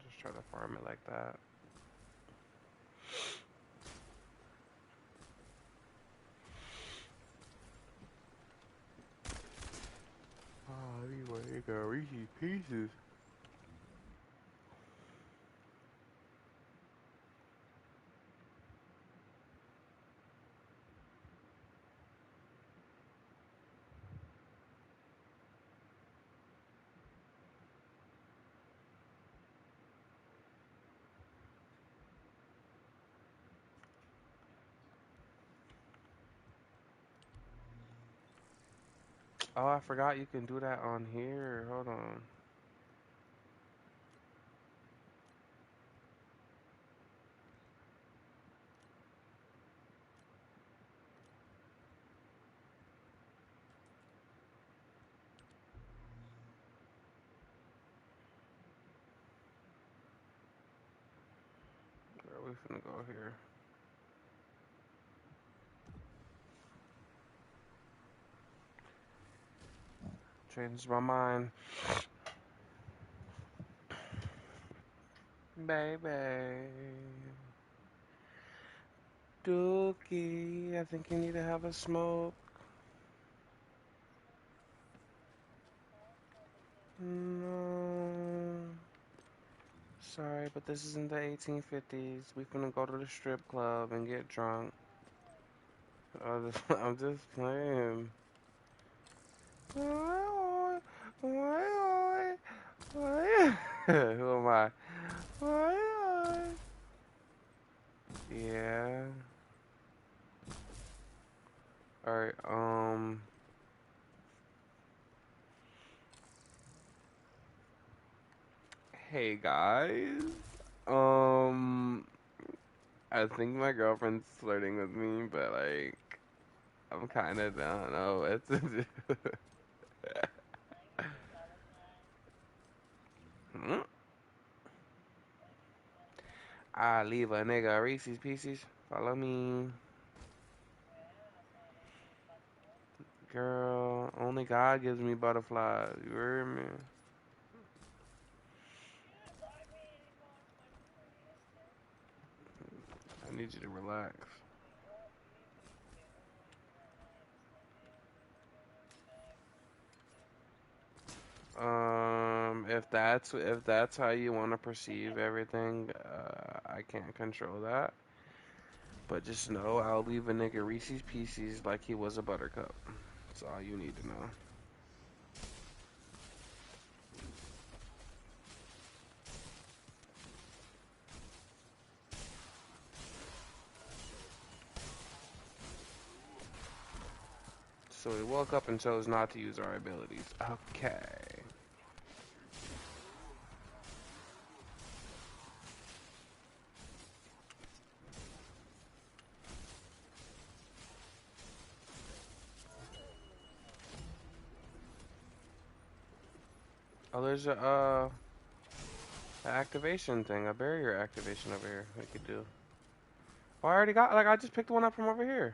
Just try to farm it like that. Pieces. Oh, I forgot you can do that on here. Hold on. Where we finna go here? Changed my mind. Baby. Dookie, I think you need to have a smoke. No. Sorry, but this isn't the 1850s. We finna go to the strip club and get drunk. I'm just playing. Who am I? Yeah. Alright, hey guys. Um, I think my girlfriend's flirting with me, but like, I'm kind of don't know what to do. Hmm? I leave a nigga Reese's Pieces. Follow me. Girl, only God gives me butterflies. You heard me? I need you to relax. If that's how you want to perceive everything, I can't control that. But just know I'll leave a nigga Reese's Pieces like he was a buttercup. That's all you need to know. So we woke up and chose not to use our abilities. Okay. Oh, there's a activation thing, a barrier activation over here we could do. Oh, I already got, like, I just picked one up from over here.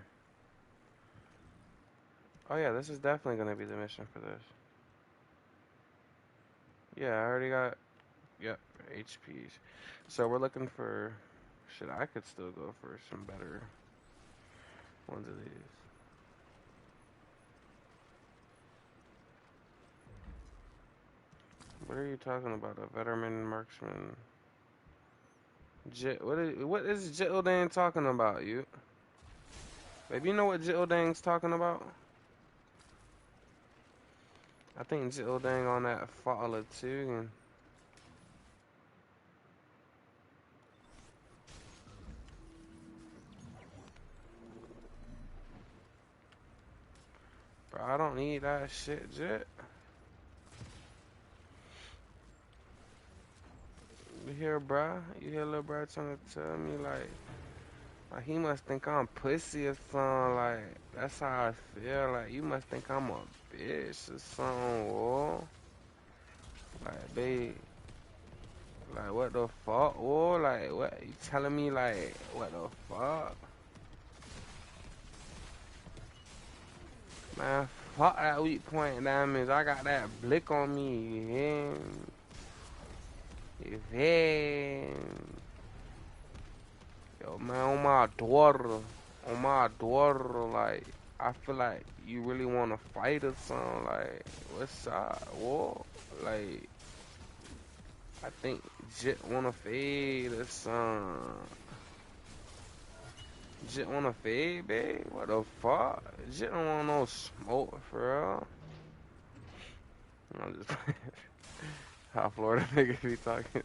Oh yeah, this is definitely gonna be the mission for this. Yeah, I already got, yep, HPs. So we're looking for, shit, I could still go for some better ones of these. What are you talking about? A veteran marksman? What is Jildane talking about, you? Baby, you know what Jildang's talking about? I think Jildang on that follow too. And, bro, I don't need that shit, Jit. You hear, bruh? You hear little bruh trying to tell me, like he must think I'm pussy or something. Like, that's how I feel. Like, you must think I'm a bitch or something, whoa. Like, babe. Like, what the fuck, whoa? Like, what? You telling me, like, what the fuck? Man, fuck that weak point damage. I got that blick on me. You hear me? You hear me? Yo, man, on my daughter, like, I feel like you really want to fight or something. Like, what's up? Whoa. Like, I think Jit want to fade or something. Jit want to fade, babe? What the fuck? Jit don't want no smoke, for real. I'm just how Florida niggas be talking.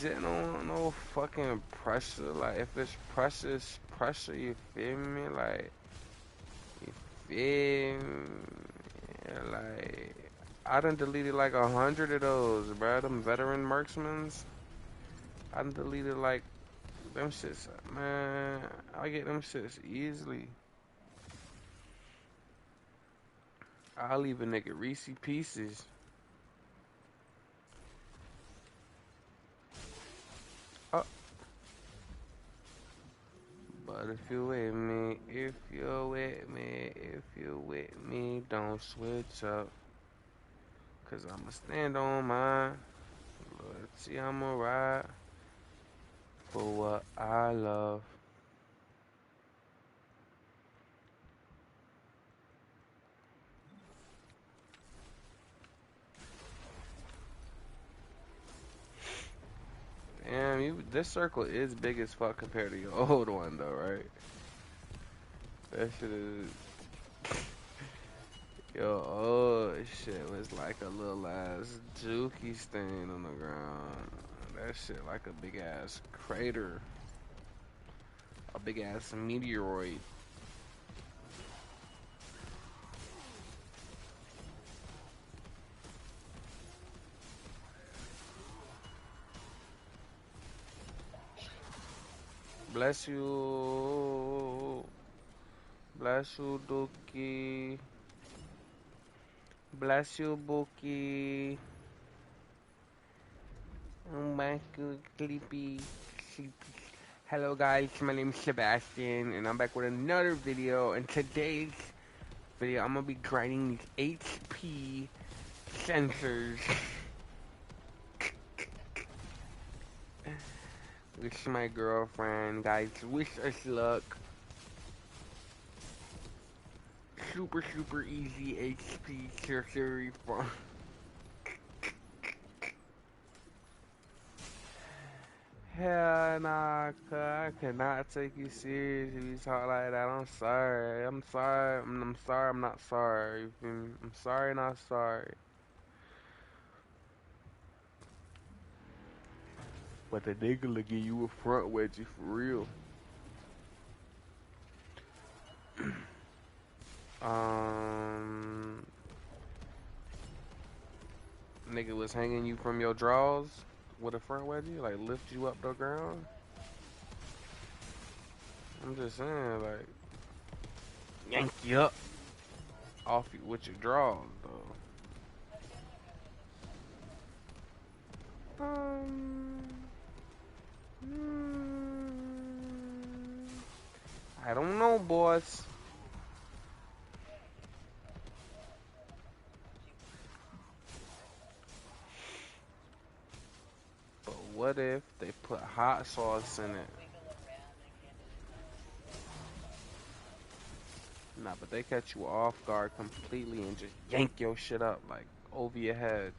Jit don't want no fucking pressure. Like, if it's pressure, it's pressure, you feel me? Like, you feel me? Like, I done deleted like 100 of those, bruh. Them veteran marksmans. I done deleted like them shits, man. I get them shits easily. I'll leave a nigga Reese pieces. Oh, but if you with me, if you're with me, if you're with me, don't switch up. Cause I'ma stand on mine. Let's see, I'ma ride for what I love. Damn, this circle is big as fuck compared to your old one though, right? That shit is your old shit was like a little ass dookie stain on the ground. That shit like a big ass crater, a big ass meteoroid. Bless you, bless you, Dookie, bless you, Bookie. Oh my god, sleepy, sleepy. Hello guys, my name's Sebastian, and I'm back with another video. And today's video, I'm gonna be grinding these HP sensors. Wish my girlfriend, guys. Wish us luck. Super, super easy HP surgery farm. Hell nah, cuz I cannot take you serious if you talk like that. I'm sorry. I'm sorry. I'm sorry. I'm not sorry. You feel me? I'm sorry, not sorry. But the nigga look at you a front wedgie for real. Um, Nigga was hanging you from your drawers with a front wedgie, like lift you up the ground. I'm just saying, like yank you up off you with your drawers, though. Um, mm, I don't know, boss. But what if they put hot sauce in it? Nah, but they catch you off guard completely and just yank your shit up like over your head.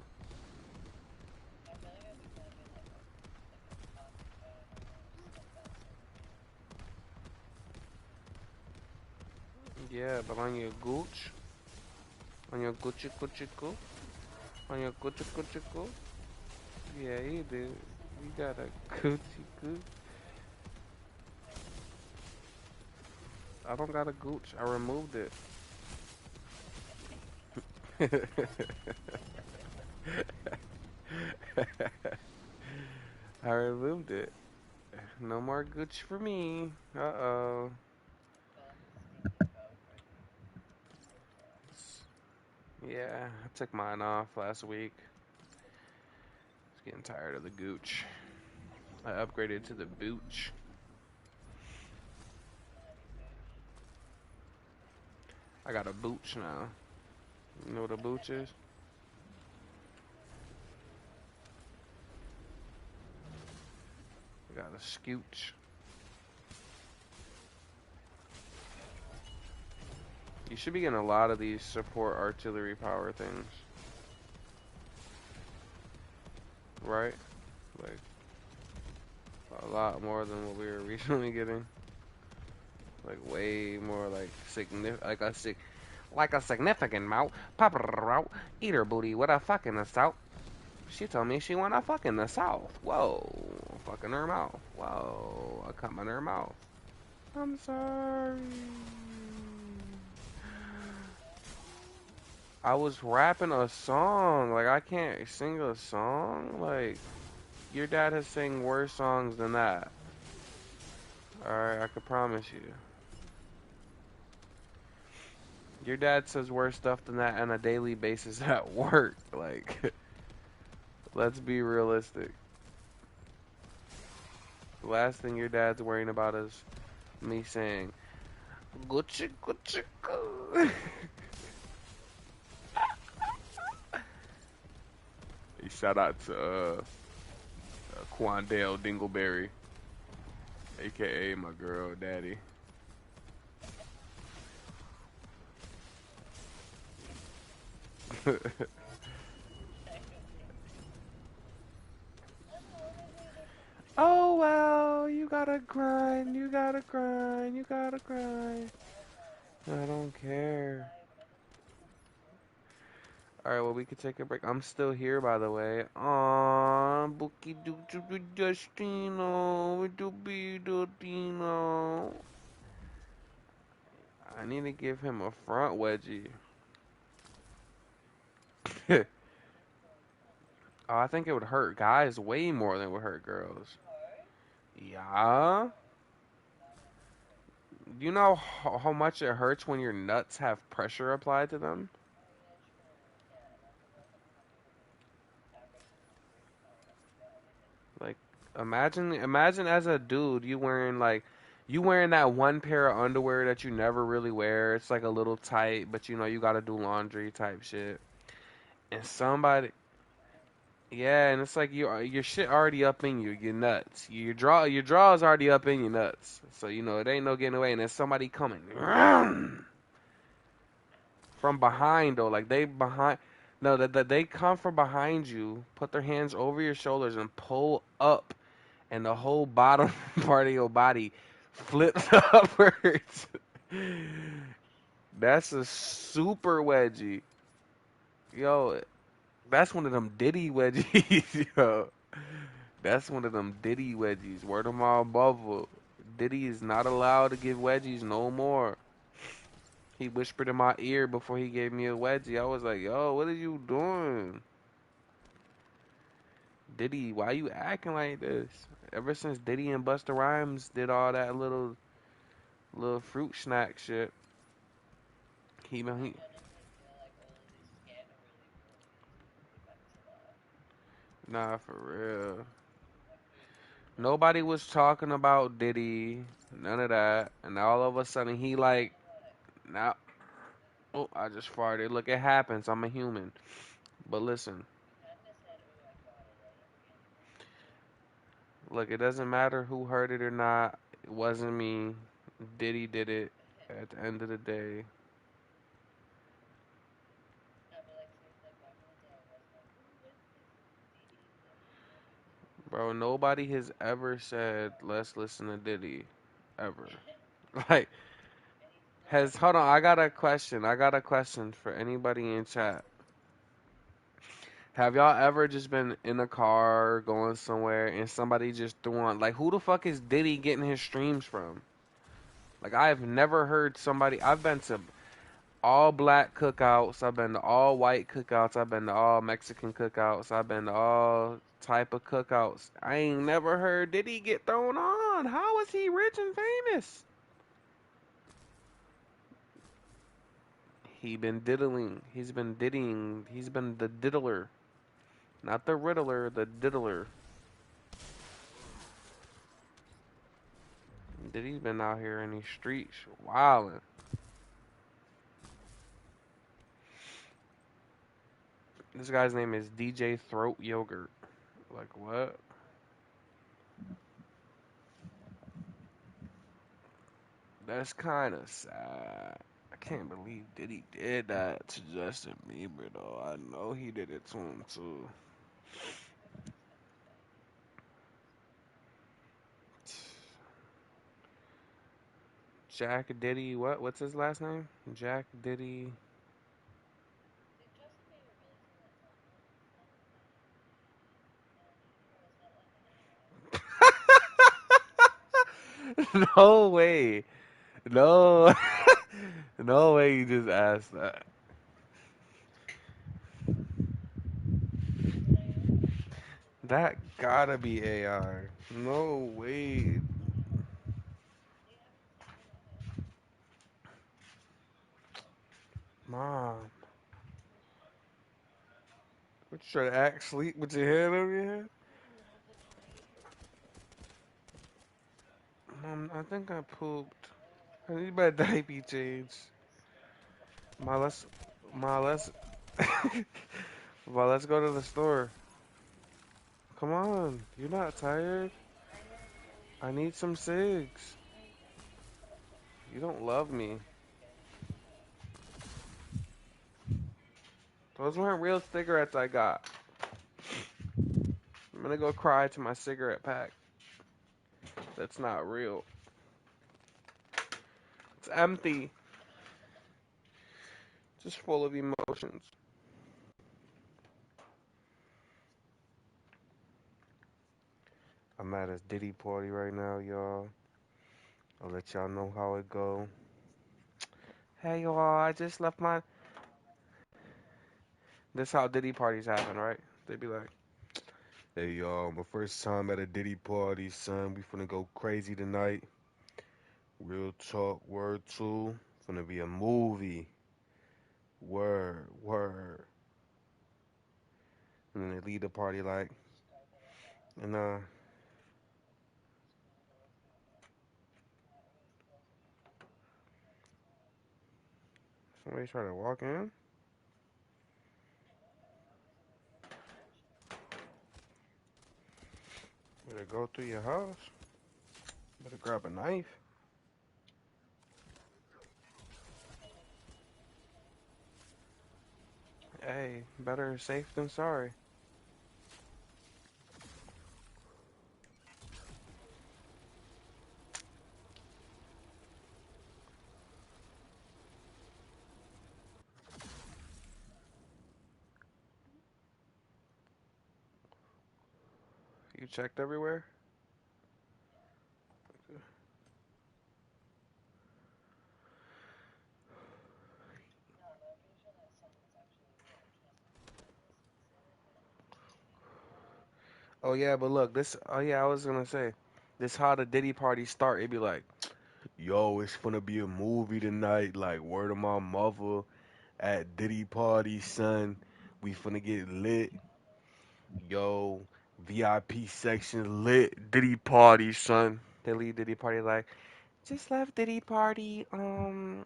Yeah, but on your gooch, on your Gucci Gucci Goo, on your Gucci Gucci Goo, yeah, you do. You got a Gucci Goo. I don't got a gooch. I removed it. I removed it. No more gooch for me. Uh-oh. Yeah, I took mine off last week. I was getting tired of the gooch. I upgraded to the booch. I got a booch now. You know what a booch is? I got a scooch. You should be getting a lot of these support artillery power things, right? Like a lot more than what we were originally getting. Like way more like like a significant amount. Papa route, eat her booty with a fucking assault. She told me she wanna fuck in the south. Whoa, fucking her mouth. Whoa, I cut my her mouth. I'm sorry. I was rapping a song. Like I can't sing a song. Like your dad has sang worse songs than that. All right, I can promise you. Your dad says worse stuff than that on a daily basis at work. Like, let's be realistic. The last thing your dad's worrying about is me saying, Gucci, Gucci, Gu." Hey, shout out to Quandale Dingleberry, aka my girl daddy. Oh well, you gotta grind, you gotta grind, you gotta grind. I don't care. Alright, well, we could take a break. I'm still here, by the way. Bookie Duke Destino, Dino. I need to give him a front wedgie. Oh, I think it would hurt guys way more than it would hurt girls. Yeah. Do you know how much it hurts when your nuts have pressure applied to them? Like, imagine as a dude, you wearing that one pair of underwear that you never really wear. It's like a little tight, but you know you gotta do laundry type shit. And somebody, yeah, and it's like your shit already up in you, your nuts. Your draw's already up in your nuts. So you know it ain't no getting away. And there's somebody coming from behind though, like they behind. No, that they come from behind you, put their hands over your shoulders and pull up and the whole bottom part of your body flips upwards. That's a super wedgie. Yo, that's one of them Diddy wedgies, yo. That's one of them Diddy wedgies. Word of my bubble. Diddy is not allowed to give wedgies no more. He whispered in my ear before he gave me a wedgie. I was like, yo, what are you doing? Diddy, why you acting like this? Ever since Diddy and Busta Rhymes did all that little fruit snack shit. He nah, for real. Nobody was talking about Diddy, none of that, and all of a sudden he like, now, oh, I just farted. Look, it happens. I'm a human. But listen, look, it doesn't matter who heard it or not. It wasn't me. Diddy did it. At the end of the day, bro, nobody has ever said let's listen to Diddy, ever. Like, hold on, I got a question. I got a question for anybody in chat. Have y'all ever just been in a car going somewhere and somebody just threw on, like, who the fuck is Diddy getting his streams from? Like, I have never heard somebody. I've been to all black cookouts. I've been to all white cookouts. I've been to all Mexican cookouts. I've been to all type of cookouts. I ain't never heard Diddy get thrown on. How is he rich and famous? He been diddling. He's been diddying. He's been the diddler. Not the riddler, the diddler. Diddy's been out here in these streets wildin'. This guy's name is DJ Throat Yogurt. Like what? That's kind of sad. can't believe Diddy did that to Justin Bieber though. I know he did it to him too. Jack Diddy, what? What's his last name? Jack Diddy. No way. No. No way you just asked that. That gotta be AI. No way. Mom. What you trying to act sleep with your head over your head? Mom, I think I pooped. I need my diaper change. Ma, let's, Ma, let's go to the store. Come on, you're not tired? I need some cigs. You don't love me. Those weren't real cigarettes I got. I'm gonna go cry to my cigarette pack. That's not real. It's empty. Just full of emotions. I'm at a Diddy party right now, y'all. I'll let y'all know how it go. Hey y'all, I just left my. This how Diddy parties happen, right? They be like, "Hey y'all, my first time at a Diddy party, son. We finna go crazy tonight. Real talk, word two. Finna be a movie. Word, word." And then they lead the party like, and somebody try to walk in. Better go through your house. Better grab a knife. Hey, better safe than sorry. You checked everywhere? Oh yeah, but look, this. Oh yeah, I was gonna say, this how the Diddy party start. It'd be like, yo, it's gonna be a movie tonight. Like, word of my mother at Diddy party, son. We finna get lit. Yo, VIP section lit. Diddy party, son. They leave Diddy party like, just left Diddy party. I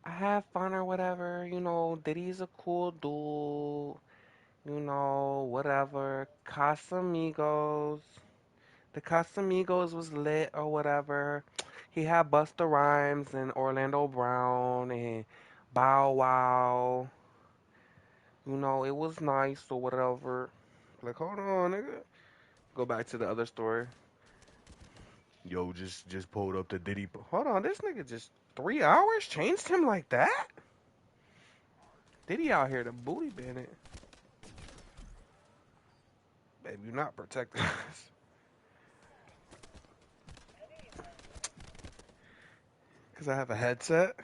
have fun or whatever. You know, Diddy's a cool dude. You know, whatever. Casamigos. The Casamigos was lit or whatever. He had Busta Rhymes and Orlando Brown and Bow Wow. You know, it was nice or whatever. Like, hold on, nigga. Go back to the other story. Yo, just pulled up to Diddy. Hold on, this nigga just 3 hours changed him like that? Diddy out here the booty bandit. Baby, you not protecting us. Cause I have a headset.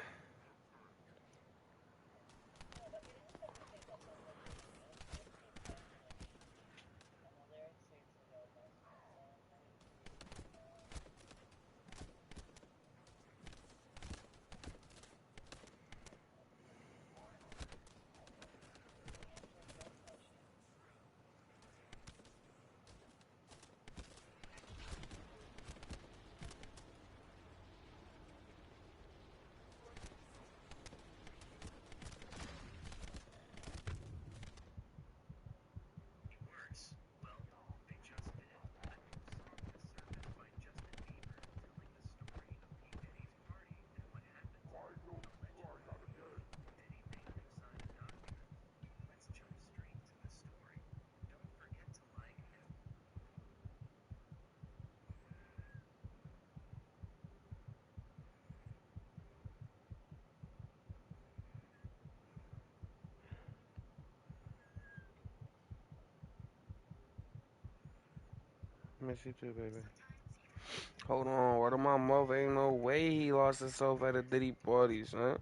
Miss you too, baby. Hold on, word of my mother, ain't no way he lost himself at a Diddy party, son.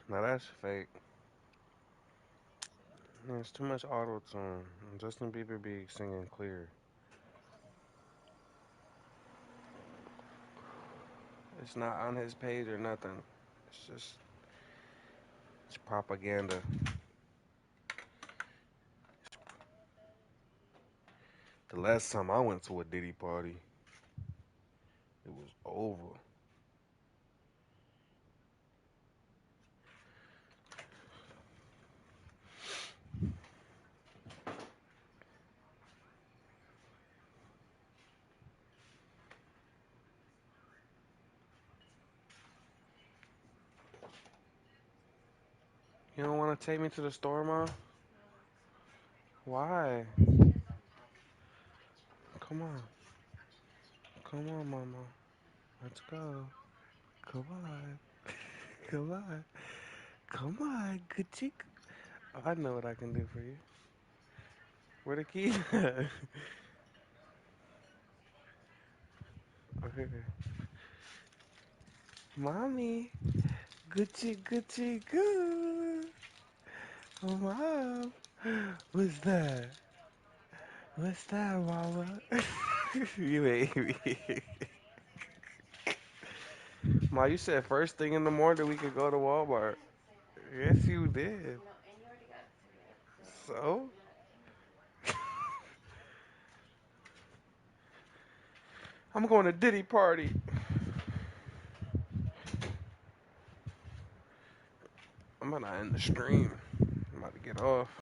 Now that's fake. There's too much auto tune. Justin Bieber be singing clear. It's not on his page or nothing. It's just it's propaganda. The last time I went to a Diddy party, it was over. You don't want to take me to the store, Mom? Why? Come on. Come on, Mama. Let's go. Come on. Come on. Come on. Good chick. I know what I can do for you. Where the keys at? Okay. Mommy. Good chick, good chick, good. Oh, Mom. What's that? What's that, Mama? You made me. Ma, you said first thing in the morning we could go to Walmart. Yes, you did. So? I'm going to Diddy party. I'm about to end the stream. I'm about to get off.